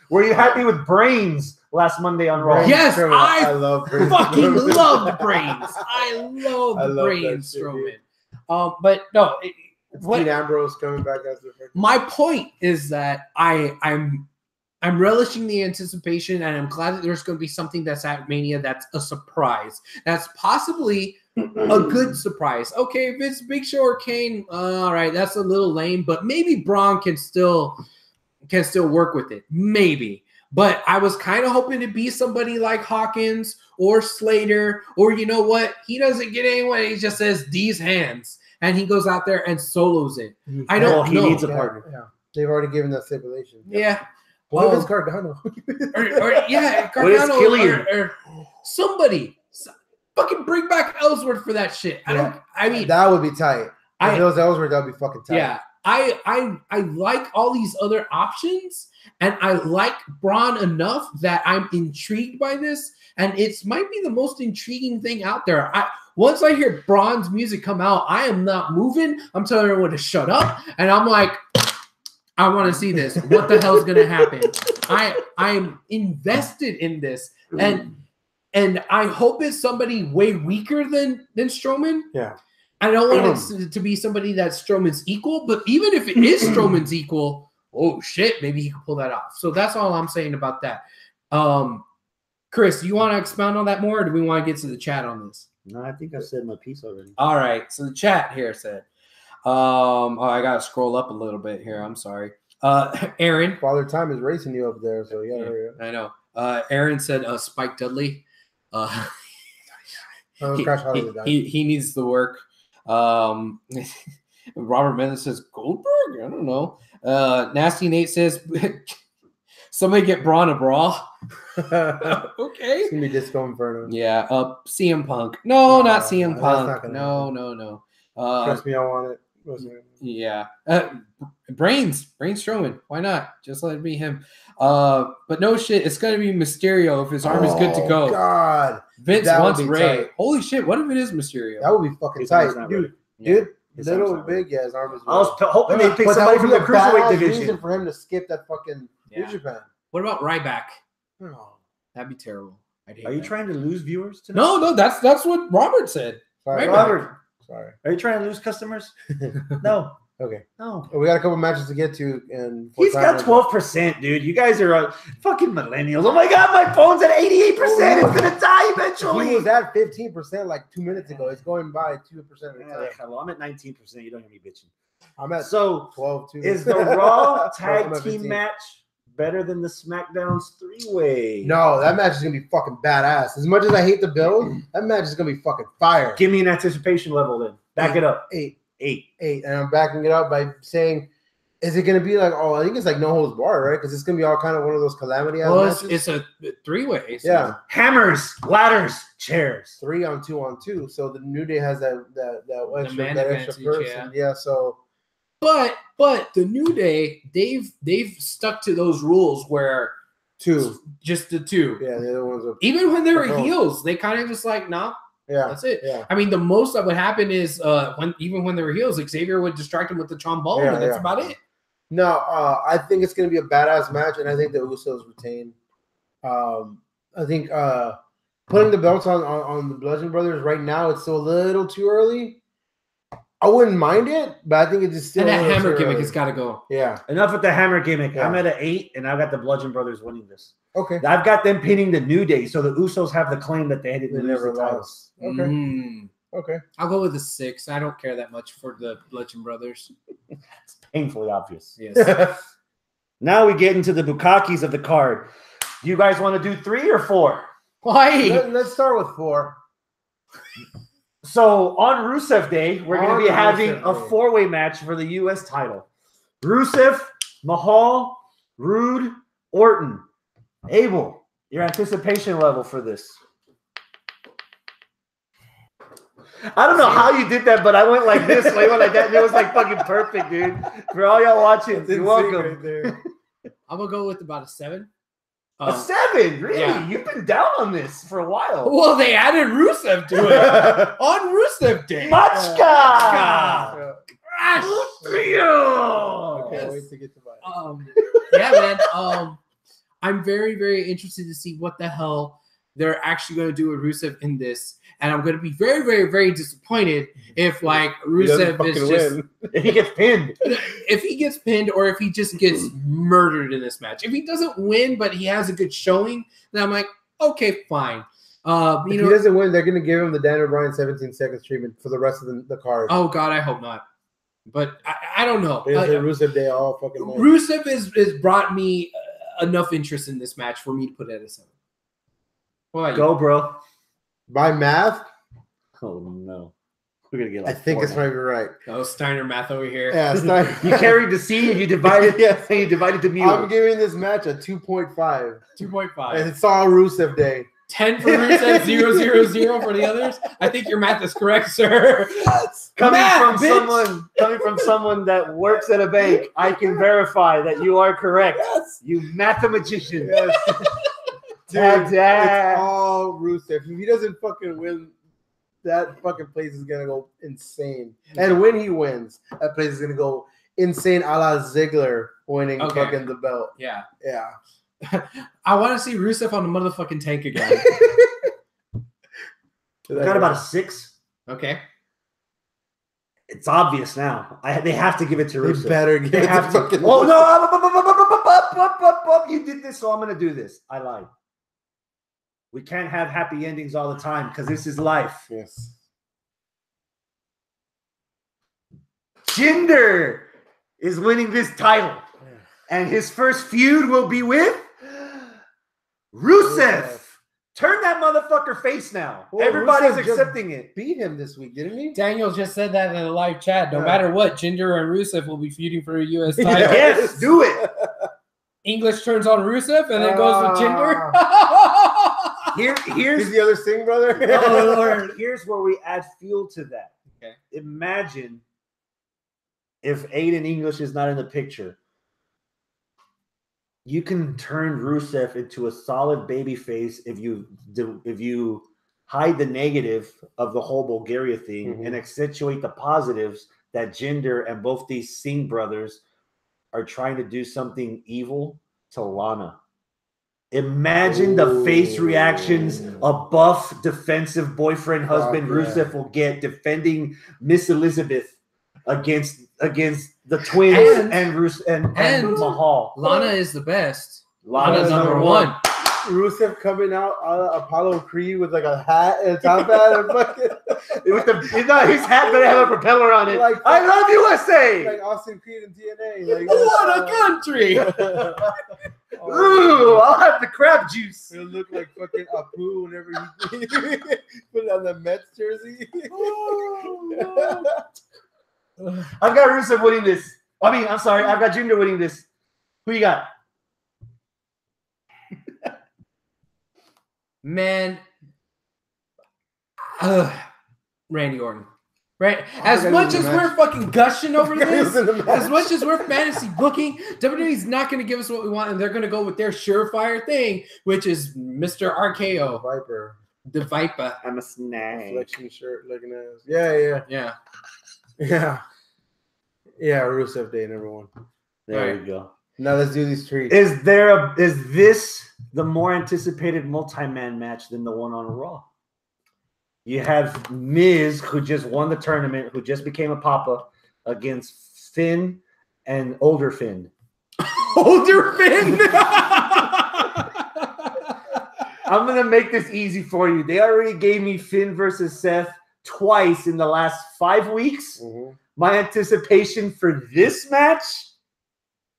Were you happy with Brains last Monday on Raw? Yes, I love Brains. fucking love Brains. I love Brains Strowman. But no. Dean Ambrose coming back as the My point is that I'm relishing the anticipation, and I'm glad that there's going to be something that's at Mania that's a surprise. That's possibly a good surprise. Okay, if it's Big Show or Kane, all right, that's a little lame, but maybe Braun can still work with it. Maybe. But I was kind of hoping to be somebody like Hawkins or Slater, or you know what? He doesn't get anyone. He just says these hands. And he goes out there and solos it. I don't know. He needs a partner. Yeah. They've already given that stipulation. Yeah. What if it's Gargano? Gargano or somebody. Fucking bring back Ellsworth for that shit. I mean, that would be tight. If it was Ellsworth, that would be fucking tight. Yeah. I like all these other options, and I like Braun enough that I'm intrigued by this, and it might be the most intriguing thing out there. Once I hear Braun's music come out, I am not moving. I'm telling everyone to shut up, and I'm like, I want to see this. What the hell's gonna happen? I'm invested in this, and I hope it's somebody way weaker than Strowman. Yeah. I don't want it to be somebody that's Strowman's equal, but even if it is Strowman's equal, oh shit, maybe he can pull that off. So that's all I'm saying about that. Chris, do you want to expound on that more, or do we want to get to the chat on this? No, I think I said my piece already. All right. So the chat here said, I gotta scroll up a little bit here. I'm sorry. Aaron. Father Time is racing you up there, so yeah, hurry up. I know. Aaron said Spike Dudley. He needs the work. Robert Mendes says Goldberg. I don't know. Nasty Nate says somebody get Braun a brawl. Okay. It's gonna be Disco Inferno. Yeah. CM Punk. No, not CM Punk. No. Trust me, I want it. Yeah. Brains Strowman. Why not? Just let it be him. But no shit. It's gonna be Mysterio if his arm is good to go. God. Vince wants Ray. Tight. Holy shit! What if it is Mysterio? That would be fucking tight, dude. Dude, little and big, yeah. His arm is. I was hoping they'd pick somebody from the cruiserweight division for him to skip that fucking New Japan. What about Ryback? Oh, that'd be terrible. Are you trying to lose viewers tonight? No, that's what Robert said. Sorry, Robert. Sorry. Are you trying to lose customers? No. Okay. No. We got a couple matches to get to, and he's got 12%, dude. You guys are fucking millennials. Oh my god, my phone's at 88%. It's gonna die eventually. He was at 15% like 2 minutes ago. It's going by 2% of the time. Well, I'm at 19%. You don't hear me bitching. I'm at 12 too. Is the Raw tag team match better than the SmackDown's 3-way? No, that match is gonna be fucking badass. As much as I hate the build, that match is gonna be fucking fire. Give me an anticipation level then. Back it up. 8. And I'm backing it up by saying, is it going to be like, I think it's like no holds barred, right? Because it's going to be all kind of one of those calamity matches. It's a 3-way. So. Yeah. Hammers, ladders, chairs. 3 on 2 on 2. So the New Day has that extra person. Yeah. So. But the New Day, they've stuck to those rules where 2. Just the 2. Yeah, the other ones are. Even when they were heels, they kind of just like, nah. Yeah, that's it. Yeah. I mean, the most that would happen is when they were heels, Xavier would distract him with the trombone, and that's about it. No, I think it's going to be a badass match, and I think the Usos retain. I think putting the belts on the Bludgeon Brothers right now, it's still a little too early. I wouldn't mind it, but I think it's just still. And that hammer gimmick has got to go. Yeah. Enough with the hammer gimmick. Yeah. I'm at an 8, and I've got the Bludgeon Brothers winning this. Okay. I've got them pinning the New Day, so the Usos have the claim that they never lost. Okay. Okay. I'll go with a 6. I don't care that much for the Bludgeon Brothers. It's painfully obvious. Yes. Now we get into the Bukakis of the card. Do you guys want to do 3 or 4? Why? Let's start with 4. So on Rusev Day, we're going to be having a 4-way match for the U.S. title. Rusev, Mahal, Rude, Orton. Abel, your anticipation level for this. I don't know how you did that, but I went like this, like that. It was like fucking perfect, dude. For all y'all watching, you're welcome. Right I'm going to go with about a 7. A 7? Really? Yeah. You've been down on this for a while. Well, they added Rusev to it on Rusev Day. Machka! Okay, wait to get to mine. Yeah, man. I'm very, very interested to see what the hell they're actually going to do with Rusev in this. And I'm going to be very, very, very disappointed if, like, Rusev is just... If he gets pinned. If he gets pinned or if he just gets murdered in this match. If he doesn't win, but he has a good showing, then I'm like, okay, fine. If he doesn't win, they're going to give him the Daniel Bryan 17 seconds treatment for the rest of the card. Oh, God, I hope not. But I don't know. Rusev Day all fucking night. Rusev has brought me enough interest in this match for me to put it at a 7. Go, bro. By math? Oh, no. We're going to get like I think it's might be right. Oh, Steiner math over here. Yeah, Steiner. You carried the C and you divided and you divided the mu. I'm giving this match a 2.5. 2.5. And it's all Rusev Day. 10 for Rusev, 0 for the others. I think your math is correct, sir. Coming from someone that works at a bank, I can verify that you are correct. Yes. You mathematician. Yes. Dude, Dad. it's all Rusev. If he doesn't fucking win, that fucking place is gonna go insane. And when he wins, that place is gonna go insane, a la Ziggler winning fucking the belt. Yeah. Yeah. I want to see Rusev on the motherfucking tank again. Got about a 6. Okay. It's obvious now. They have to give it to Rusev. They better give it to fucking Oh, no. You did this, so I'm going to do this. I lied. We can't have happy endings all the time because this is life. Yes. Jinder is winning this title. And his first feud will be with Rusev. Turn that motherfucker face now. Well, Everybody's Rusev accepting it. Beat him this week, didn't he? Daniel just said that in a live chat. No matter what, Jinder and Rusev will be feuding for a U.S. title. Yes, do it. English turns on Rusev and then goes with Jinder. Here's He's the other Singh brother. oh, Lord. Here's where we add fuel to that. Okay. Imagine if Aiden English is not in the picture. You can turn Rusev into a solid babyface if you hide the negative of the whole Bulgaria thing and accentuate the positives that Jinder and both these Singh brothers are trying to do something evil to Lana. Imagine the face reactions a buff, defensive boyfriend, husband Rusev will get defending Miss Elizabeth against the twins and Mahal. Lana is the best. Lana's number one. Rusev coming out Apollo Creed with like a hat and a top hat and fucking his hat better have a propeller on it. Like, I love USA. Like Austin Creed and TNA. Like, What a country! Ooh, I'll have the crab juice. It'll look like fucking Apu whenever he put it on the Mets jersey. I've got Rusev winning this. I'm sorry. I've got Jinder winning this. Who you got? Man, Randy Orton. Right? As much as we're fucking gushing over this, as much as we're fantasy booking, WWE's not going to give us what we want, and they're going to go with their surefire thing, which is Mr. RKO. Viper. The Viper. I'm a snake. Reflection shirt looking ass. Yeah. Yeah, Rusev Day, number one. There you go. Now let's do these treats. Is this the more anticipated multi-man match than the one on Raw? You have Miz, who just won the tournament, who just became a papa, against Finn and older Finn. Older Finn? I'm going to make this easy for you. They already gave me Finn versus Seth twice in the last 5 weeks. My anticipation for this match,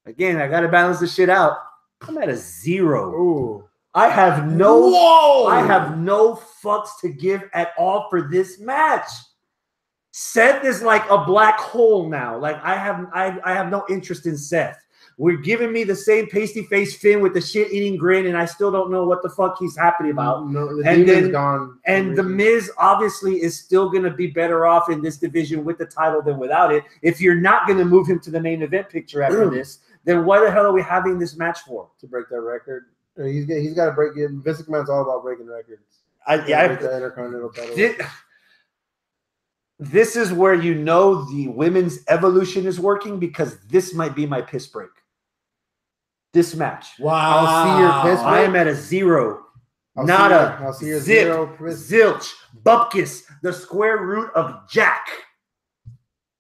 again, I got to balance this shit out. I'm at a 0. Ooh. I have no fucks to give at all for this match. Seth is like a black hole now. Like I have no interest in Seth. We're giving me the same pasty face Finn with the shit eating grin, and I still don't know what the fuck he's happy about. No, the demon's gone. And the Miz obviously is still going to be better off in this division with the title than without it. If you're not going to move him to the main event picture after this, then why the hell are we having this match for? To break that record. He's got to break it. Vince McMahon's all about breaking records. The Intercontinental title. This is where you know the women's evolution is working, because this might be my piss break. This match. Wow. I'll see your piss break. I am at a 0. I'll see your zip, 0. zilch, bupkis, the square root of Jack.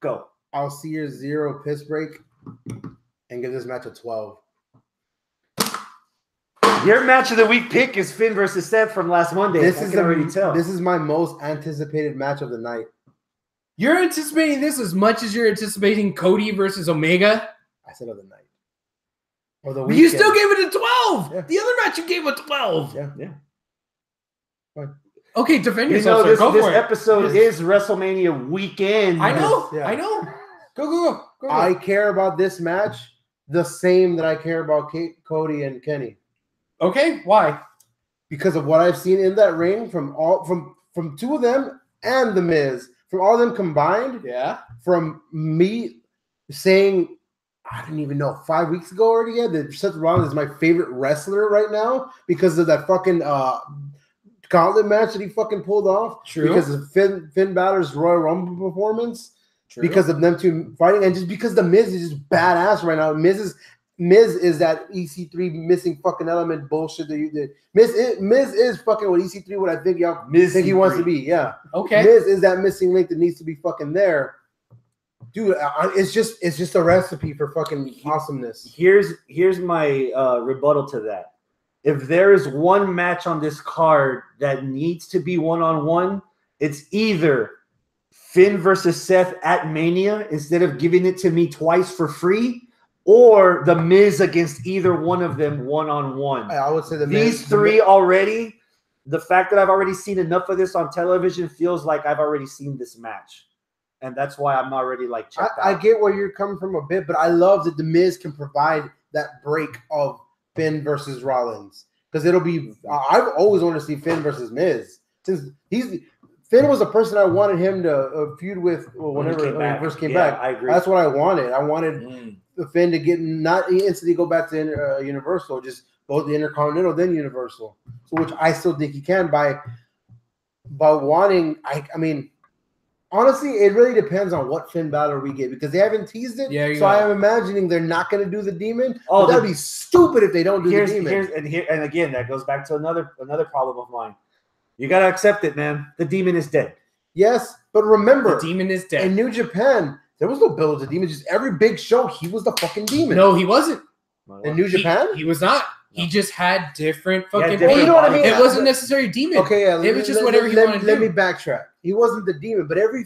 Go. I'll see your 0 piss break and give this match a 12. Your match of the week pick is Finn versus Seth from last Monday. This is my most anticipated match of the night. You're anticipating this as much as you're anticipating Cody versus Omega? I said of the night. Or the weekend. You still gave it a 12. Yeah. The other match you gave a 12. Yeah. Fine. Okay, defend You yourself. know, Sir. this episode is WrestleMania weekend. I know. Yeah. I know. Go. I care about this match the same that I care about Cody and Kenny. Okay, why? Because of what I've seen in that ring from two of them and The Miz, from all of them combined. Yeah. From me saying, I didn't even know 5 weeks ago already that Seth Rollins is my favorite wrestler right now because of that fucking gauntlet match that he fucking pulled off. True. Because of Finn Balor's Royal Rumble performance. True. Because of them two fighting, and just because The Miz is just badass right now. Miz is that EC3 missing fucking element bullshit that you did. Miz is fucking what EC3 what I think y'all think he wants to be. Yeah. Okay. Miz is that missing link that needs to be fucking there. Dude, it's just a recipe for fucking awesomeness. Here's my rebuttal to that. if there is one match on this card that needs to be one-on-one, it's either Finn versus Seth at Mania instead of giving it to me twice for free, or The Miz against either one of them one-on-one. I would say These three already, the fact that I've already seen enough of this on television feels like I've already seen this match. And that's why I'm already like checked out. I get where you're coming from a bit, but I love that The Miz can provide that break of Finn versus Rollins. Because it'll be, I've always wanted to see Finn versus Miz. Since Finn was the person I wanted him to feud with whenever he first came back. I agree. That's what I wanted. I wanted Finn to get not instantly go back to Universal, just go to the Intercontinental, then Universal. So which I still think he can by wanting. I mean, honestly, it really depends on what Finn Balor we get because they haven't teased it. Yeah, so I am imagining they're not going to do the Demon. Oh, that'd be stupid if they don't do the Demon. And again, that goes back to another problem of mine. You got to accept it, man. The Demon is dead. Yes, but remember, the Demon is dead. In New Japan, there was no build to the Demon. Just every big show, he was the fucking Demon. No, he wasn't. In New Japan? He was not. He just had different fucking. Well, you know what I mean? It wasn't necessarily Demon. Okay, yeah. It was just whatever he wanted to do. Let me backtrack. He wasn't the Demon, but every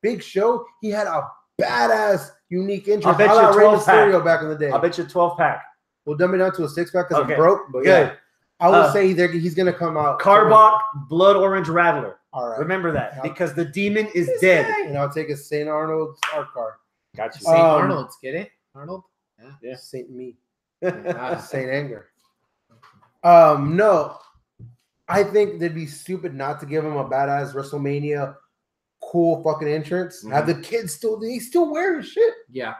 big show, he had a badass, unique entrance. I bet you 12-pack back in the day. I bet you 12-pack. We'll dumb it down to a 6-pack because it broke. But yeah, I would say he's going to come out. Carbach, Blood Orange Rattler. All right. Remember that because the Demon is dead. And I'll take a St. Arnold's art card. Got you. St. Arnold's, get it? Arnold? Yeah. Saint Me. Saint Anger. No. I think they'd be stupid not to give him a badass WrestleMania cool fucking entrance. Have the kids still wear his shit. Yeah.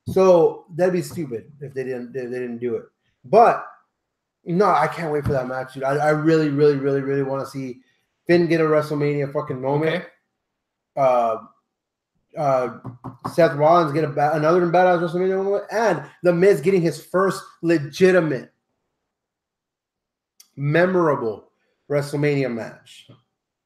So that'd be stupid if they didn't do it. But no, I can't wait for that match, dude. I really, really, really, really want to see Finn get a WrestleMania fucking moment. Okay. Seth Rollins get another badass WrestleMania moment, and The Miz getting his first legitimate, memorable WrestleMania match.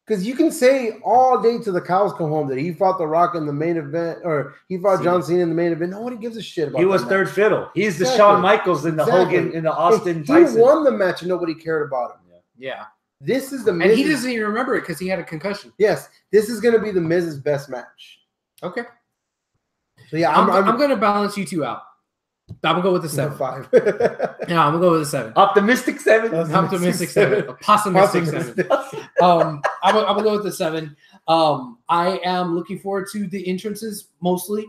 Because you can say all day till the cows come home that he fought The Rock in the main event, or he fought John Cena in the main event. Nobody gives a shit about. He was third fiddle. He's the Shawn Michaels in the Hogan in the Austin. He won the match and nobody cared about him. Yeah. This is the Miz. And he doesn't even remember it because he had a concussion. Yes, this is going to be the Miz's best match. Okay. So yeah, I'm going to balance you two out. I'm going to go with the 7. 5. Yeah, I'm going to go with the 7. Optimistic 7. Optimistic 7. A pessimistic 7. I'm going to go with the 7. I am looking forward to the entrances mostly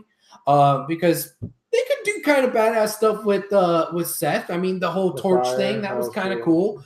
because they could do kind of badass stuff with Seth. I mean, the whole torch thing, that was kind of cool.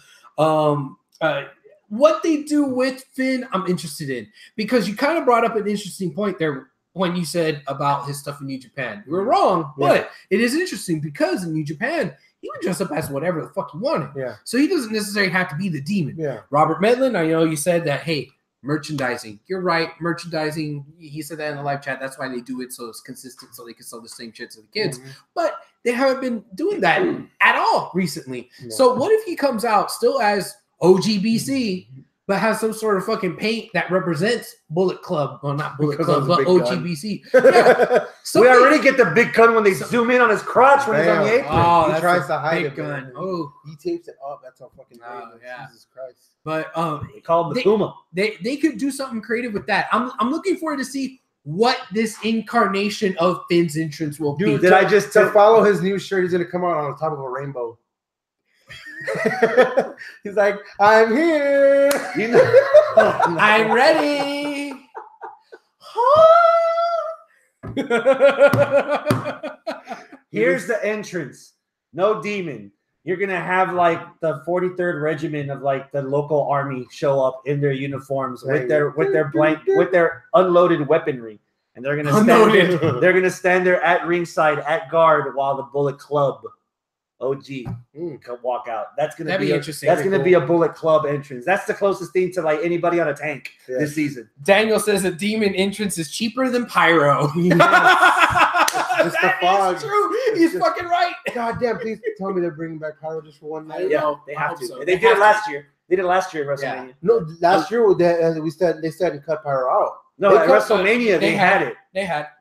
What they do with Finn, I'm interested in because you kind of brought up an interesting point there when you said about his stuff in New Japan. You were wrong, but it is interesting because in New Japan, he would dress up as whatever the fuck he wanted. Yeah. So he doesn't necessarily have to be the Demon. Yeah. Robert Medlin, I know you said that, hey, merchandising. You're right, merchandising. He said that in the live chat. That's why they do it, so it's consistent, so they can sell the same shit to the kids. But they haven't been doing that at all recently. Yeah. So what if he comes out still as OGBC, but has some sort of fucking paint that represents Bullet Club? Well, not Bullet Club, but OGBC. Yeah. We already get the big gun when they zoom in on his crotch when he's on the apron. Oh, he tries to hide it. Gun. Oh, he tapes it up. That's how fucking yeah. Jesus Christ. But they call him the Puma. They could do something creative with that. I'm looking forward to see what this incarnation of Finn's entrance will be. Did I just to follow his new shirt? He's gonna come out on the top of a rainbow. He's like, I'm here. You know, I'm ready. Here's the entrance. No Demon. You're gonna have like the 43rd Regiment of like the local army show up in their uniforms with their unloaded weaponry, and they're gonna stand there at ringside at guard while the Bullet Club OG come walk out. That's gonna be interesting. That's gonna be a Bullet Club entrance. That's the closest thing to like anybody on a tank this season. Daniel says a Demon entrance is cheaper than pyro. It's the fog. Is true. He's fucking right. God damn! Please tell me they're bringing back pyro just for one night. Yeah, they have to. So. They did it last year. They did it last year at WrestleMania. Yeah. No, last year they said and cut pyro out. No, at WrestleMania they had it.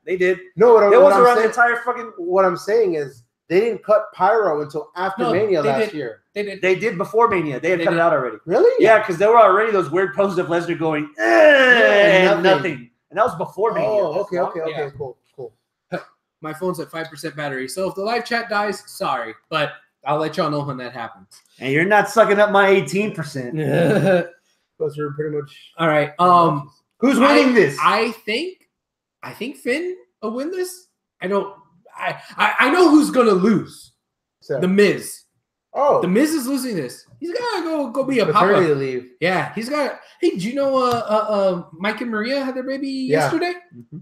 They did. No, what was around the entire fucking. What I'm saying is they didn't cut pyro until after Mania last year. They did before Mania. They had cut it out already. Really? Yeah, because there were already those weird poses of Lesnar going, and nothing. And that was before Mania. Oh, okay, cool. My phone's at 5% battery, so if the live chat dies, sorry, but I'll let y'all know when that happens. And you're not sucking up my 18%. Those are pretty much all right. Who's winning this? I think Finn will win this. I know who's gonna lose. So. The Miz. Oh, The Miz is losing this. He's gotta go be a maternity papa. leave. Yeah, he's got. Hey, do you know Mike and Maria had their baby yesterday? Mm-hmm.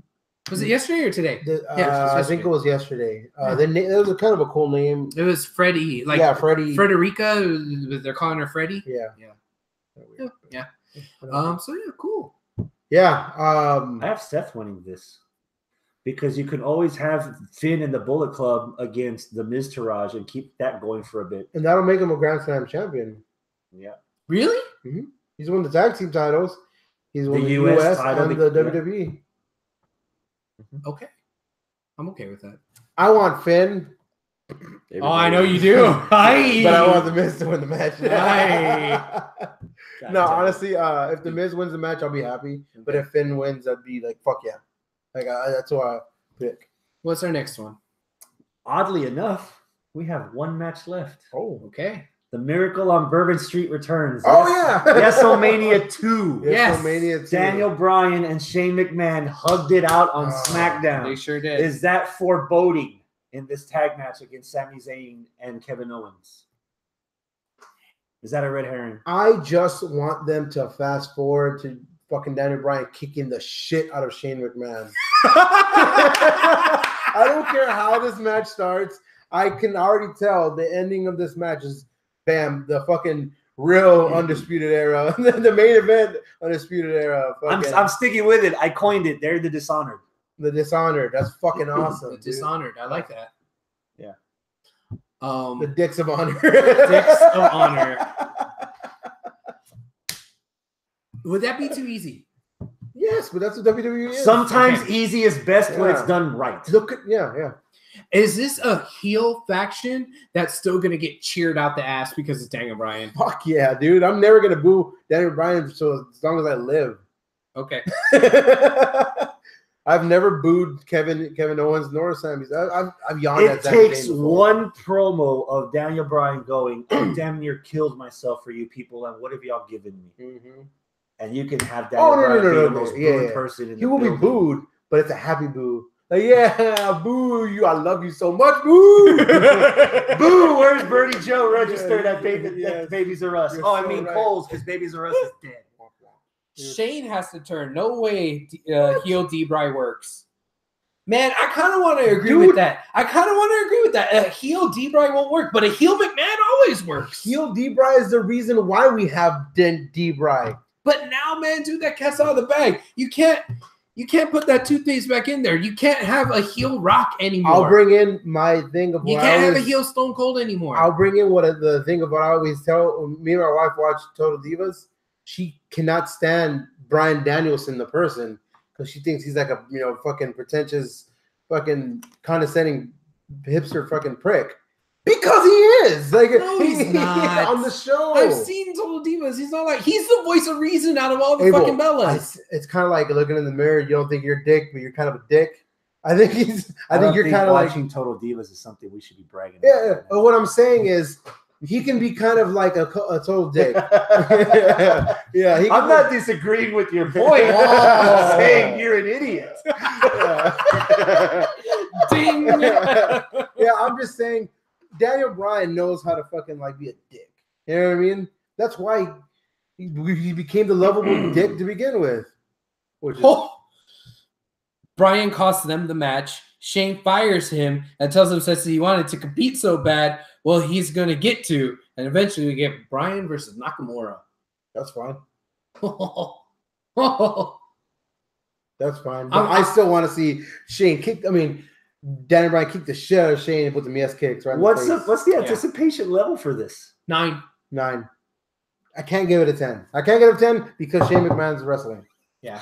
Was it yesterday or today? I think it was yesterday. It was kind of a cool name. It was Freddie. Freddie. Frederica. They're calling her Freddie. Yeah. So yeah, cool. Yeah. I have Seth winning this because you can always have Finn in the Bullet Club against the Miz Taraj and keep that going for a bit. And that'll make him a Grand Slam champion. Yeah. Really? Mm-hmm. He's won the tag team titles. He's won the US title and the WWE. Okay. I'm okay with that. I want Finn. I know you do. But I want the Miz to win the match. No, honestly, if the Miz wins the match, I'll be happy. But if Finn wins, I'd be like, fuck yeah. That's who I pick. What's our next one? Oddly enough, we have one match left. Oh, okay. The Miracle on Bourbon Street returns. Oh, yeah. WrestleMania 2. Yes. WrestleMania 2. Daniel Bryan and Shane McMahon hugged it out on SmackDown. They sure did. Is that foreboding in this tag match against Sami Zayn and Kevin Owens? Is that a red herring? I just want them to fast forward to fucking Daniel Bryan kicking the shit out of Shane McMahon. I don't care how this match starts. I can already tell the ending of this match is bam, the fucking real Undisputed Era. The main event, Undisputed Era. I'm sticking with it. I coined it. They're the Dishonored. The Dishonored. That's fucking awesome. The Dishonored. I like that. Yeah. The Dicks of Honor. Dicks of Honor. Would that be too easy? Yes, but that's what WWE is. Sometimes easy is best when it's done right. Look at yeah. Is this a heel faction that's still going to get cheered out the ass because it's Daniel Bryan? Fuck yeah, dude. I'm never going to boo Daniel Bryan as long as I live. Okay. I've never booed Kevin Owens nor Sami. I've yawned It at that takes game before. one promo of Daniel Bryan going, I damn near killed myself for you people, and what have y'all given me? Mm-hmm. And you can have Daniel Bryan be the most booed person in he the will building. be booed, but it's a happy boo. Like, yeah, boo you. I love you so much. Boo. Boo, where's Birdie Joe registered at Yes. Babies R Us? You're Oh, I so mean right. Coles, because Babies R Us is dead. Shane has to turn. No way heel D-Bry works. Man, I kind of want to agree with that. A heel D-Bry won't work, but a heel McMahon always works. Heel D-Bry is the reason why we have D-Bry. But now, man, dude, that cat's out of the bag. You can't put that toothpaste back in there. You can't have a heel Rock anymore. I'll bring in my thing of what you can't have a heel Stone Cold anymore. I'll bring in the thing of what I always tell. Me and my wife watch Total Divas. She cannot stand Bryan Danielson, the person, because she thinks he's like a fucking pretentious, fucking condescending hipster fucking prick. Because he is. Like, no, he's not. On the show. I've seen Total Divas. He's not like, he's the voice of reason out of all the fucking Bellas. It's kind of like looking in the mirror. You don't think you're a dick, but you're kind of a dick. I think you're kind of like watching Total Divas is something we should be bragging about. Yeah. But what I'm saying is he can be kind of like a total dick. Yeah. I'm not disagreeing with your point. I'm saying you're an idiot. Ding. Yeah, I'm just saying Daniel Bryan knows how to fucking like be a dick. You know what I mean? That's why he became the lovable dick to begin with. Which is, Bryan costs them the match. Shane fires him and tells him since he wanted to compete so bad, well, he's going to get to. And eventually we get Bryan versus Nakamura. That's fine. That's fine. But I still want to see Shane kick. I mean, Daniel Bryan kicked the shit out of Shane and put the ass kicks right in the face. What's the anticipation level for this? 9. I can't give it a 10. I can't give it a 10 because Shane McMahon's wrestling. Yeah.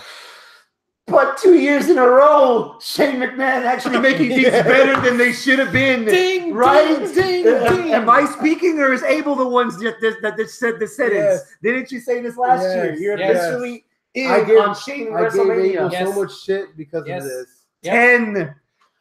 But 2 years in a row, Shane McMahon actually making things better than they should have been. Ding, right? ding, ding. Am I speaking, or is Abel the ones that said the sentence? Yes. Didn't you say this last year? You're Yes. officially in I gave- on Shane I gave WrestleMania. Abel Yes. so much shit because Yes. of this. 10.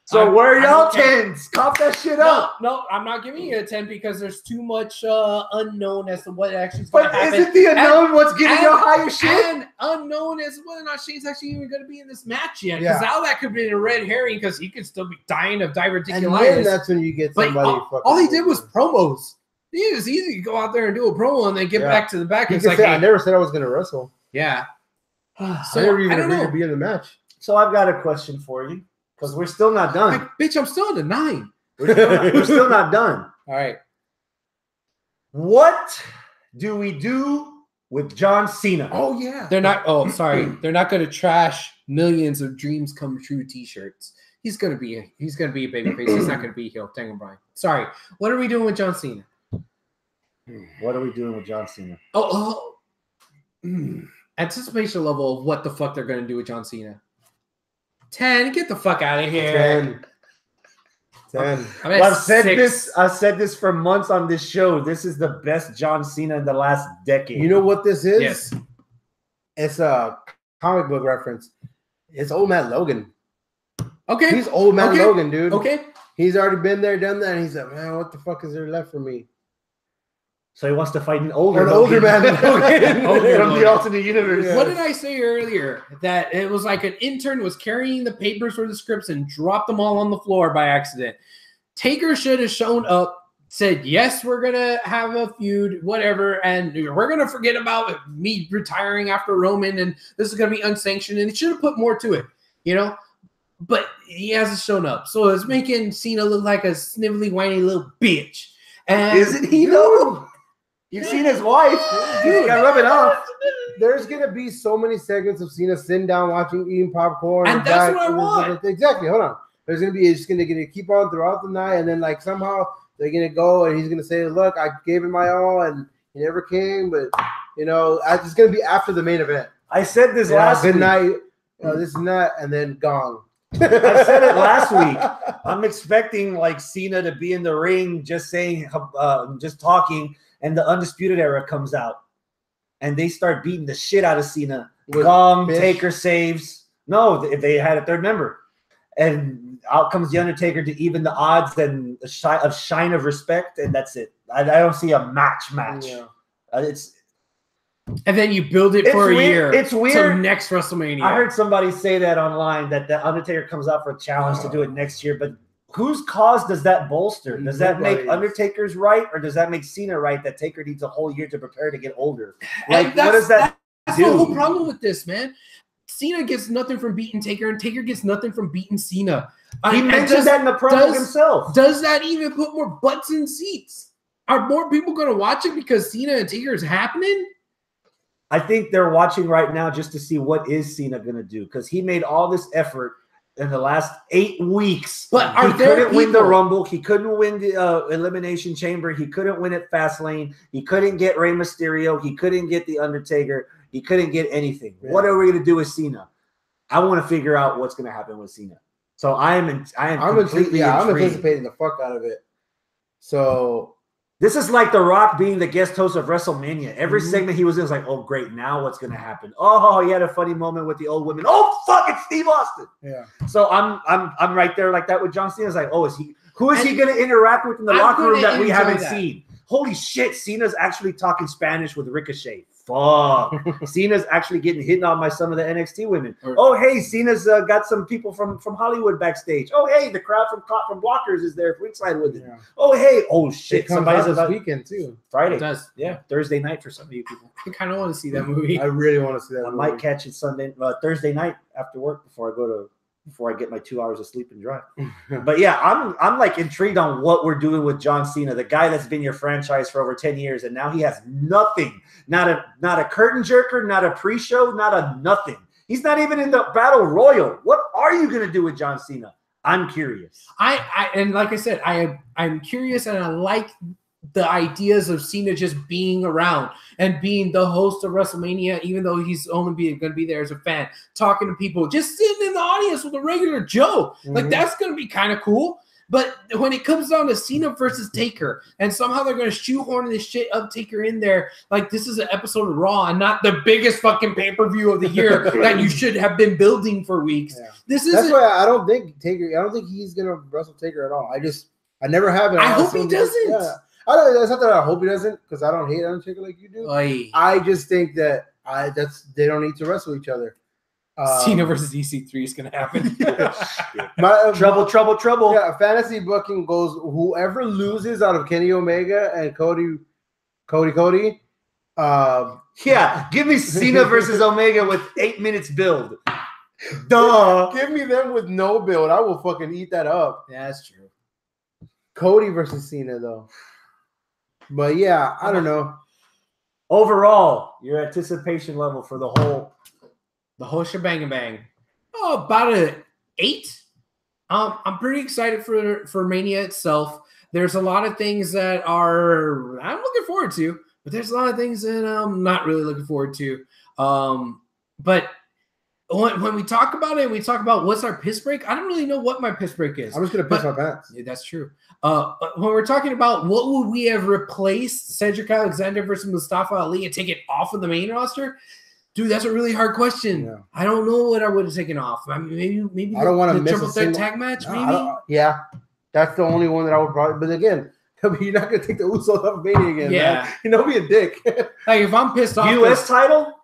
So where are I y'all don't care. 10s? Cough that shit up. No, I'm not giving you a 10 because there's too much unknown as to what actually is going But to happen. isn't the unknown what's giving you higher shit? And unknown as whether or not Shane's actually even going to be in this match yet. Because now that could be a red herring because he could still be dying of And then diverticulitis. that's when you get But somebody. all he did was promos. It was easy to go out there and do a promo and then get back to the back. He It's could like, say, hey, I never said I was going to wrestle. yeah. So I never even I don't agreed know. to be in the match. So I've got a question for you because we're still not done. Like, bitch, I'm still in the 9. We're still not done. All right. What do we do with John Cena? Oh, yeah. They're not. Oh, sorry. They're not going to trash millions of dreams come true T-shirts. He's going to be a babyface. He's not going to be a heel. Dang it, Brian. Sorry. What are we doing with John Cena? What are we doing with John Cena? Anticipation level of what the fuck they're going to do with John Cena. 10. Get the fuck out of here. 10. I'm at I've said 6. I've said this for months on this show. This is the best John Cena in the last decade. You know what this is? Yes. It's a comic book reference. It's old man Logan. Okay. He's old man Okay. Logan, dude. Okay. He's already been there, done that, and he's like, man, what the fuck is there left for me? So he wants to fight an older, Or an older man than Logan. Older from Logan. the alternate universe. Yeah. What did I say earlier? That it was like an intern was carrying the papers for the scripts and dropped them all on the floor by accident. Taker should have shown up, said, yes, we're going to have a feud, whatever, and we're going to forget about me retiring after Roman, and this is going to be unsanctioned, and it should have put more to it, you know? But he hasn't shown up. So it's making Cena look like a snivelly, whiny little bitch. And Isn't he, though? You've seen his wife. He's got to rub it off. There's gonna be so many segments of Cena sitting down, watching, eating popcorn, And that's what I want. Exactly. Hold on. There's gonna be. It's gonna keep on throughout the night, and then like somehow they're gonna go, and he's gonna say, "Look, I gave him my all, and he never came." But it's gonna be after the main event. I said this last good week. night. This and that, and then gone. I said it last week. I'm expecting like Cena to be in the ring, just saying, just talking, and the Undisputed Era comes out, and they start beating the shit out of Cena. Gong, Taker saves. No, they had a third member, and out comes the Undertaker to even the odds and a shine of respect, and that's it. I don't see a match. Yeah. then you build it for a year. It's weird. Till next WrestleMania. I heard somebody say that online that the Undertaker comes out for a challenge to do it next year, but whose cause does that bolster? Does that make Undertaker's right, or does that make Cena right that Taker needs a whole year to prepare to get older? Like, what does that That's do? the whole problem with this, man. Cena gets nothing from beating Taker, and Taker gets nothing from beating Cena. He mentioned that in the promo himself. Does that even put more butts in seats? Are more people going to watch it because Cena and Taker is happening? I think they're watching right now just to see what is Cena going to do, because he made all this effort in the last 8 weeks. But he couldn't win the Rumble. He couldn't win the Elimination Chamber. He couldn't win at Fastlane. He couldn't get Rey Mysterio. He couldn't get The Undertaker. He couldn't get anything. Yeah. What are we going to do with Cena? I want to figure out what's going to happen with Cena. So I'm completely anticipating the fuck out of it. So this is like The Rock being the guest host of WrestleMania. Every segment he was in was like, oh, great, now what's going to happen? Oh, he had a funny moment with the old women. Oh, fuck, it's Steve Austin. Yeah. So I'm right there like that with John Cena. It's like, oh, who is he going to interact with in the locker room that we haven't seen? Holy shit, Cena's actually talking Spanish with Ricochet. Fuck. Cena's actually getting hit on by some of the NXT women. Oh, hey, Cena's got some people from Hollywood backstage. Oh, hey, the crowd from Blockers is there ringside with him. Yeah. Oh, hey. Oh, shit. Somebody's this weekend, too. Friday. It does. Yeah, Thursday night for some of you people. I kind of want to see that movie. I really want to see that movie. I might catch it Thursday night after work before I get my 2 hours of sleep and drive. But yeah, I'm like intrigued on what we're doing with John Cena, the guy that's been your franchise for over 10 years, and now he has nothing. Not a curtain jerker, not a pre-show, not a nothing. He's not even in the Battle Royal. What are you gonna do with John Cena? I'm curious. And like I said, I'm curious, and I like the ideas of Cena just being around and being the host of WrestleMania, even though he's only going to be there as a fan, talking to people, just sitting in the audience with a regular Joe. Like, that's going to be kind of cool. But when it comes down to Cena versus Taker, and somehow they're going to shoehorn this shit of Taker in there, like this is an episode of Raw and not the biggest fucking pay-per-view of the year that you should have been building for weeks. Yeah. That's why I don't think he's going to wrestle Taker at all. I never have it. I hope he doesn't. Yeah. It's not that I hope he doesn't, because I don't hate Undertaker like you do. I just think that they don't need to wrestle each other. Cena versus EC3 is going to happen. Trouble. Yeah, fantasy booking goes whoever loses out of Kenny Omega and Cody. Give me Cena versus Omega with 8 minutes build. Duh. Give me them with no build. I will fucking eat that up. Yeah, that's true. Cody versus Cena though. But yeah, I don't know. Overall, your anticipation level for the whole shebang and bang. Oh, about an 8. I'm pretty excited for Mania itself. There's a lot of things that I'm looking forward to, but there's a lot of things that I'm not really looking forward to. But when we talk about it, we talk about what's our piss break. I don't really know what my piss break is. I'm just gonna piss my pants. Yeah, that's true. When we're talking about what would we have replaced Cedric Alexander versus Mustafa Ali and take it off of the main roster? Dude, that's a really hard question. Yeah. I don't know what I would have taken off. I mean, maybe I don't want to miss triple threat tag match. Maybe. Yeah, that's the only one that I would probably. But again, you're not gonna take the Usos off of Mania again. Yeah, man. You know, be a dick. Like if I'm pissed off, U.S. title?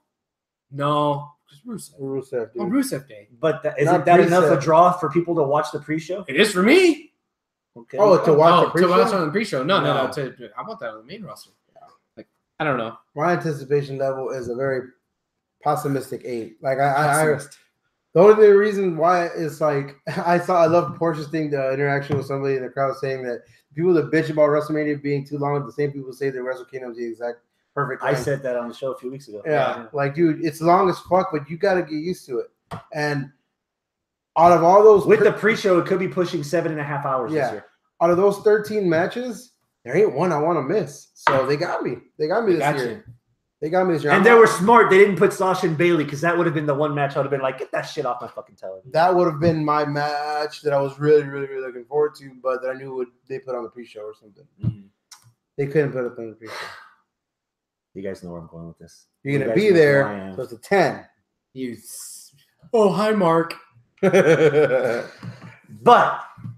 No, just Rusev. On Rusev Day. But isn't that enough a draw for people to watch the pre-show? It is for me. Okay. Oh, to watch the pre-show. To watch on the pre-show. No. I want that on the main roster. Like I don't know. My anticipation level is a very pessimistic 8. Like the only reason why is like I love Portia's thing, the interaction with somebody in the crowd saying that people that bitch about WrestleMania being too long, the same people say that Wrestle Kingdom is the exact perfect time. I said that on the show a few weeks ago. Yeah, like dude, it's long as fuck, but you got to get used to it. And out of all those, with the pre-show, it could be pushing 7.5 hours this year. Out of those 13 matches, there ain't one I want to miss. So they got me. They got me this year. They got me this year. And they were smart. They didn't put Sasha and Bailey because that would have been the one match I would have been like, get that shit off my fucking television. That would have been my match that I was really, really, really looking forward to, but that I knew they put on the pre-show or something. Mm-hmm. They couldn't put it on the pre-show. You guys know where I'm going with this. You're going to be there, so it's a 10. Oh, hi, Mark. But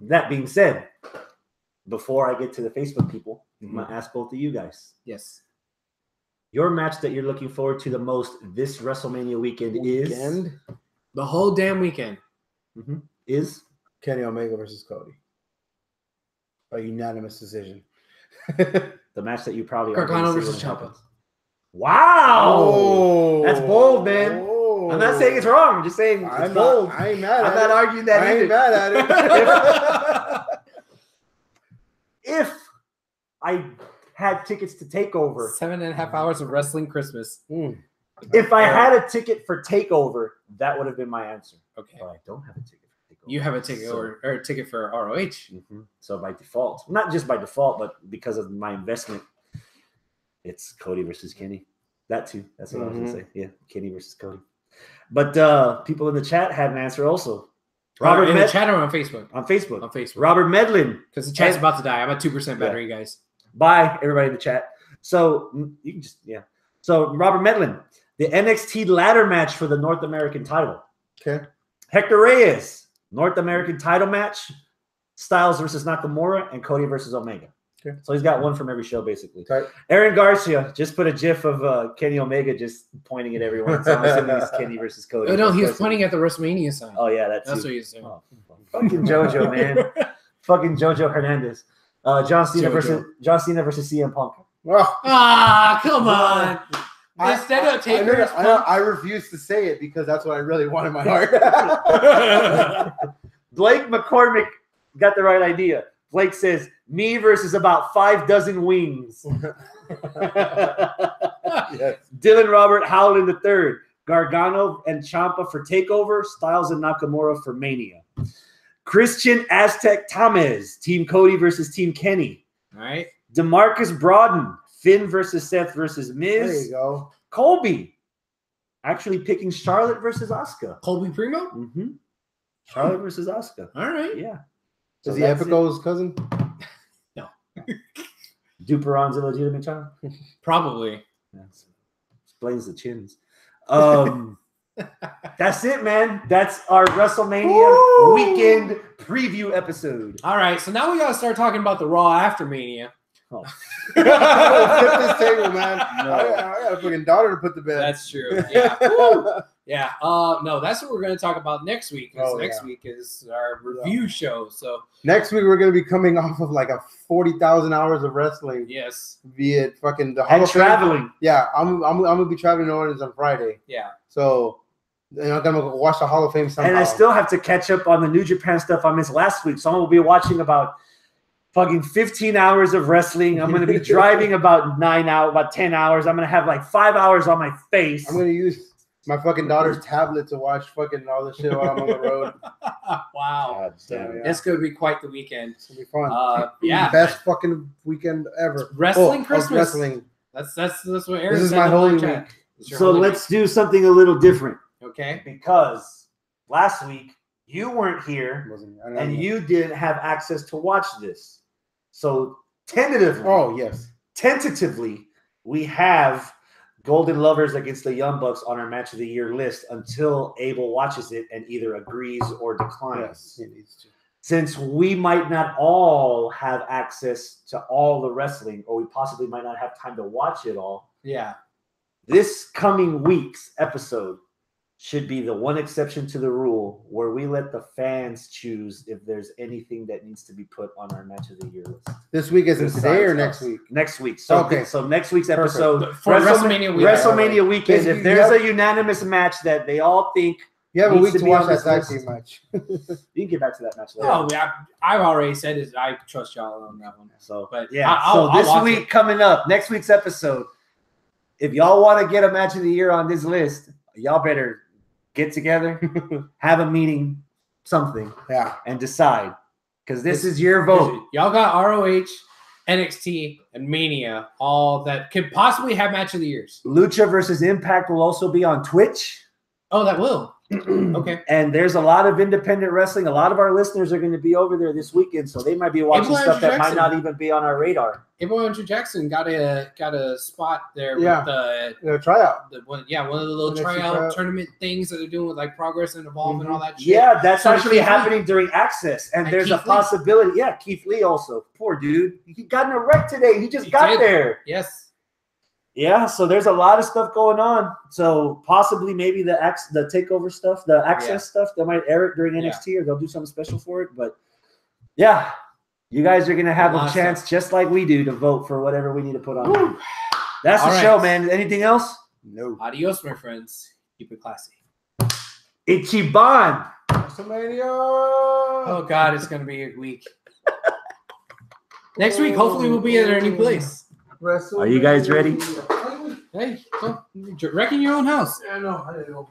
that being said, before I get to the Facebook people, I'm going to ask both of you guys. Yes. Your match that you're looking forward to the most this WrestleMania weekend is? The whole damn weekend. Is? Kenny Omega versus Cody. A unanimous decision. The match that you probably are Gargano versus Ciampa. Wow. Oh, that's bold, man. Oh. I'm not saying it's wrong. I'm just saying it's bold. I ain't mad at it. I'm not arguing that either. I ain't mad at it. If I had tickets to Takeover. 7.5 hours of wrestling Christmas. If I had a ticket for Takeover, that would have been my answer. Okay. But I don't have a ticket for Takeover. You have a ticket or a ticket for ROH. So by default, not just by default, but because of my investment, it's Cody versus Kenny. That too. That's what I was going to say. Yeah, Kenny versus Cody. But people in the chat had an answer also. Robert in the chat or on Facebook? On Facebook. On Facebook. Robert Medlin. Because the chat's about to die. I'm at 2% battery, guys. Bye, everybody in the chat. So you can just So Robert Medlin, the NXT ladder match for the North American title. Okay. Hector Reyes, North American title match. Styles versus Nakamura and Cody versus Omega. Okay. So he's got one from every show basically. Okay. Aaron Garcia just put a GIF of Kenny Omega just pointing at everyone. So I'm assuming it's Kenny versus Cody. Oh no, he was pointing at the WrestleMania sign. Oh yeah, that's what he's doing. Oh, fucking JoJo, man. Fucking JoJo Hernandez. John Cena versus CM Punk. Oh. Come on. Instead of Taker, I refuse to say it because that's what I really want in my heart. Blake McCormick got the right idea. Blake says, me versus about 5 dozen wings. Yes. Dylan Robert Howland III. Gargano and Ciampa for Takeover. Styles and Nakamura for Mania. Christian Aztec Tamez. Team Cody versus Team Kenny. All right. DeMarcus Brodin, Finn versus Seth versus Miz. There you go. Colby actually picking Charlotte versus Asuka. Colby Primo? Mm-hmm. Charlotte versus Asuka. All right. Yeah. Is he Epico's cousin? No. Duperon's illegitimate child? Probably. That explains the chins. That's it, man. That's our WrestleMania weekend preview episode. All right. So now we got to start talking about the Raw after Mania. Oh. Flip this table, man. No. I got a fucking daughter to put to bed. That's true. Yeah. Woo. Yeah. No, that's what we're going to talk about next week. Next week is our review show. So next week we're going to be coming off of like a 40,000 hours of wrestling. yes. Via fucking the Hall of Fame. Traveling. Yeah, I'm gonna be traveling to New Orleans on Friday. Yeah. So I'm gonna go watch the Hall of Fame somehow. And I still have to catch up on the New Japan stuff I missed last week. So I'm gonna be watching about fucking 15 hours of wrestling. I'm gonna be driving about 10 hours. I'm gonna have like 5 hours on my face. I'm gonna use my fucking daughter's tablet to watch fucking all this shit while I'm on the road. Wow. God damn it. It's going to be quite the weekend. It's gonna be fun. Yeah. Best fucking weekend ever. Wrestling of Christmas. Wrestling. That's what Aaron This is said my in the holy live chat. week. It's your So holy let's do something a little different. week. Okay. Because last week you weren't here I don't and know. you didn't have access to watch this. So tentatively, tentatively, we have Golden Lovers against the Young Bucks on our Match of the Year list until Abel watches it and either agrees or declines. Yes, he needs to. Since we might not all have access to all the wrestling, or we possibly might not have time to watch it all, Yeah. this coming week's episode should be the one exception to the rule where we let the fans choose if there's anything that needs to be put on our Match of the Year list. This week isn't today or Besides next us. week? Next week. So, Okay. So next week's episode For WrestleMania weekend. WrestleMania weekend. Yes, If there's a unanimous match that they all think You have a needs week to to be watch on that this tag list. team match. you can get back to that match later. Oh, yeah. I've already said it. I trust y'all on that one. So, But yeah. I'll So this watch week it. coming up, next week's episode, if y'all want to get a Match of the Year on this list, y'all better get together, have a meeting, something, Yeah. and decide. Because this is your vote. Y'all got ROH, NXT, and Mania, all that could possibly have Match of the Years. Lucha versus Impact will also be on Twitch. Oh, that will. Okay. And there's a lot of independent wrestling. A lot of our listeners are going to be over there this weekend, so they might be watching Abel stuff that Andrew might Jackson. not even be on our radar. Abel Andrew Jackson got a spot there Yeah. with Tryout. one of the little NXT tryout tryout. tournament things that they're doing with like Progress and Evolve and all that shit. Yeah, that's So actually Keith Lee. happening during Access, and And there's a Keith Lee. possibility. Yeah, Keith Lee also. Poor dude. He got in a wreck today. He just He got did. there. Yes. Yeah, so there's a lot of stuff going on. So possibly maybe the takeover stuff, the Access stuff, they might air it during NXT or they'll do something special for it. But yeah, you guys are gonna have A lot a of chance, stuff. just like we do, to vote for whatever we need to put on. Woo. That's the All right. show, man. Anything else? No. Adios, my friends. Keep it classy. Ichiban. WrestleMania. Oh God, it's gonna be a week. Next week, hopefully, we'll be at our new place. Are you guys ready? Hey, you're wrecking your own house. Yeah, I know. I didn't know.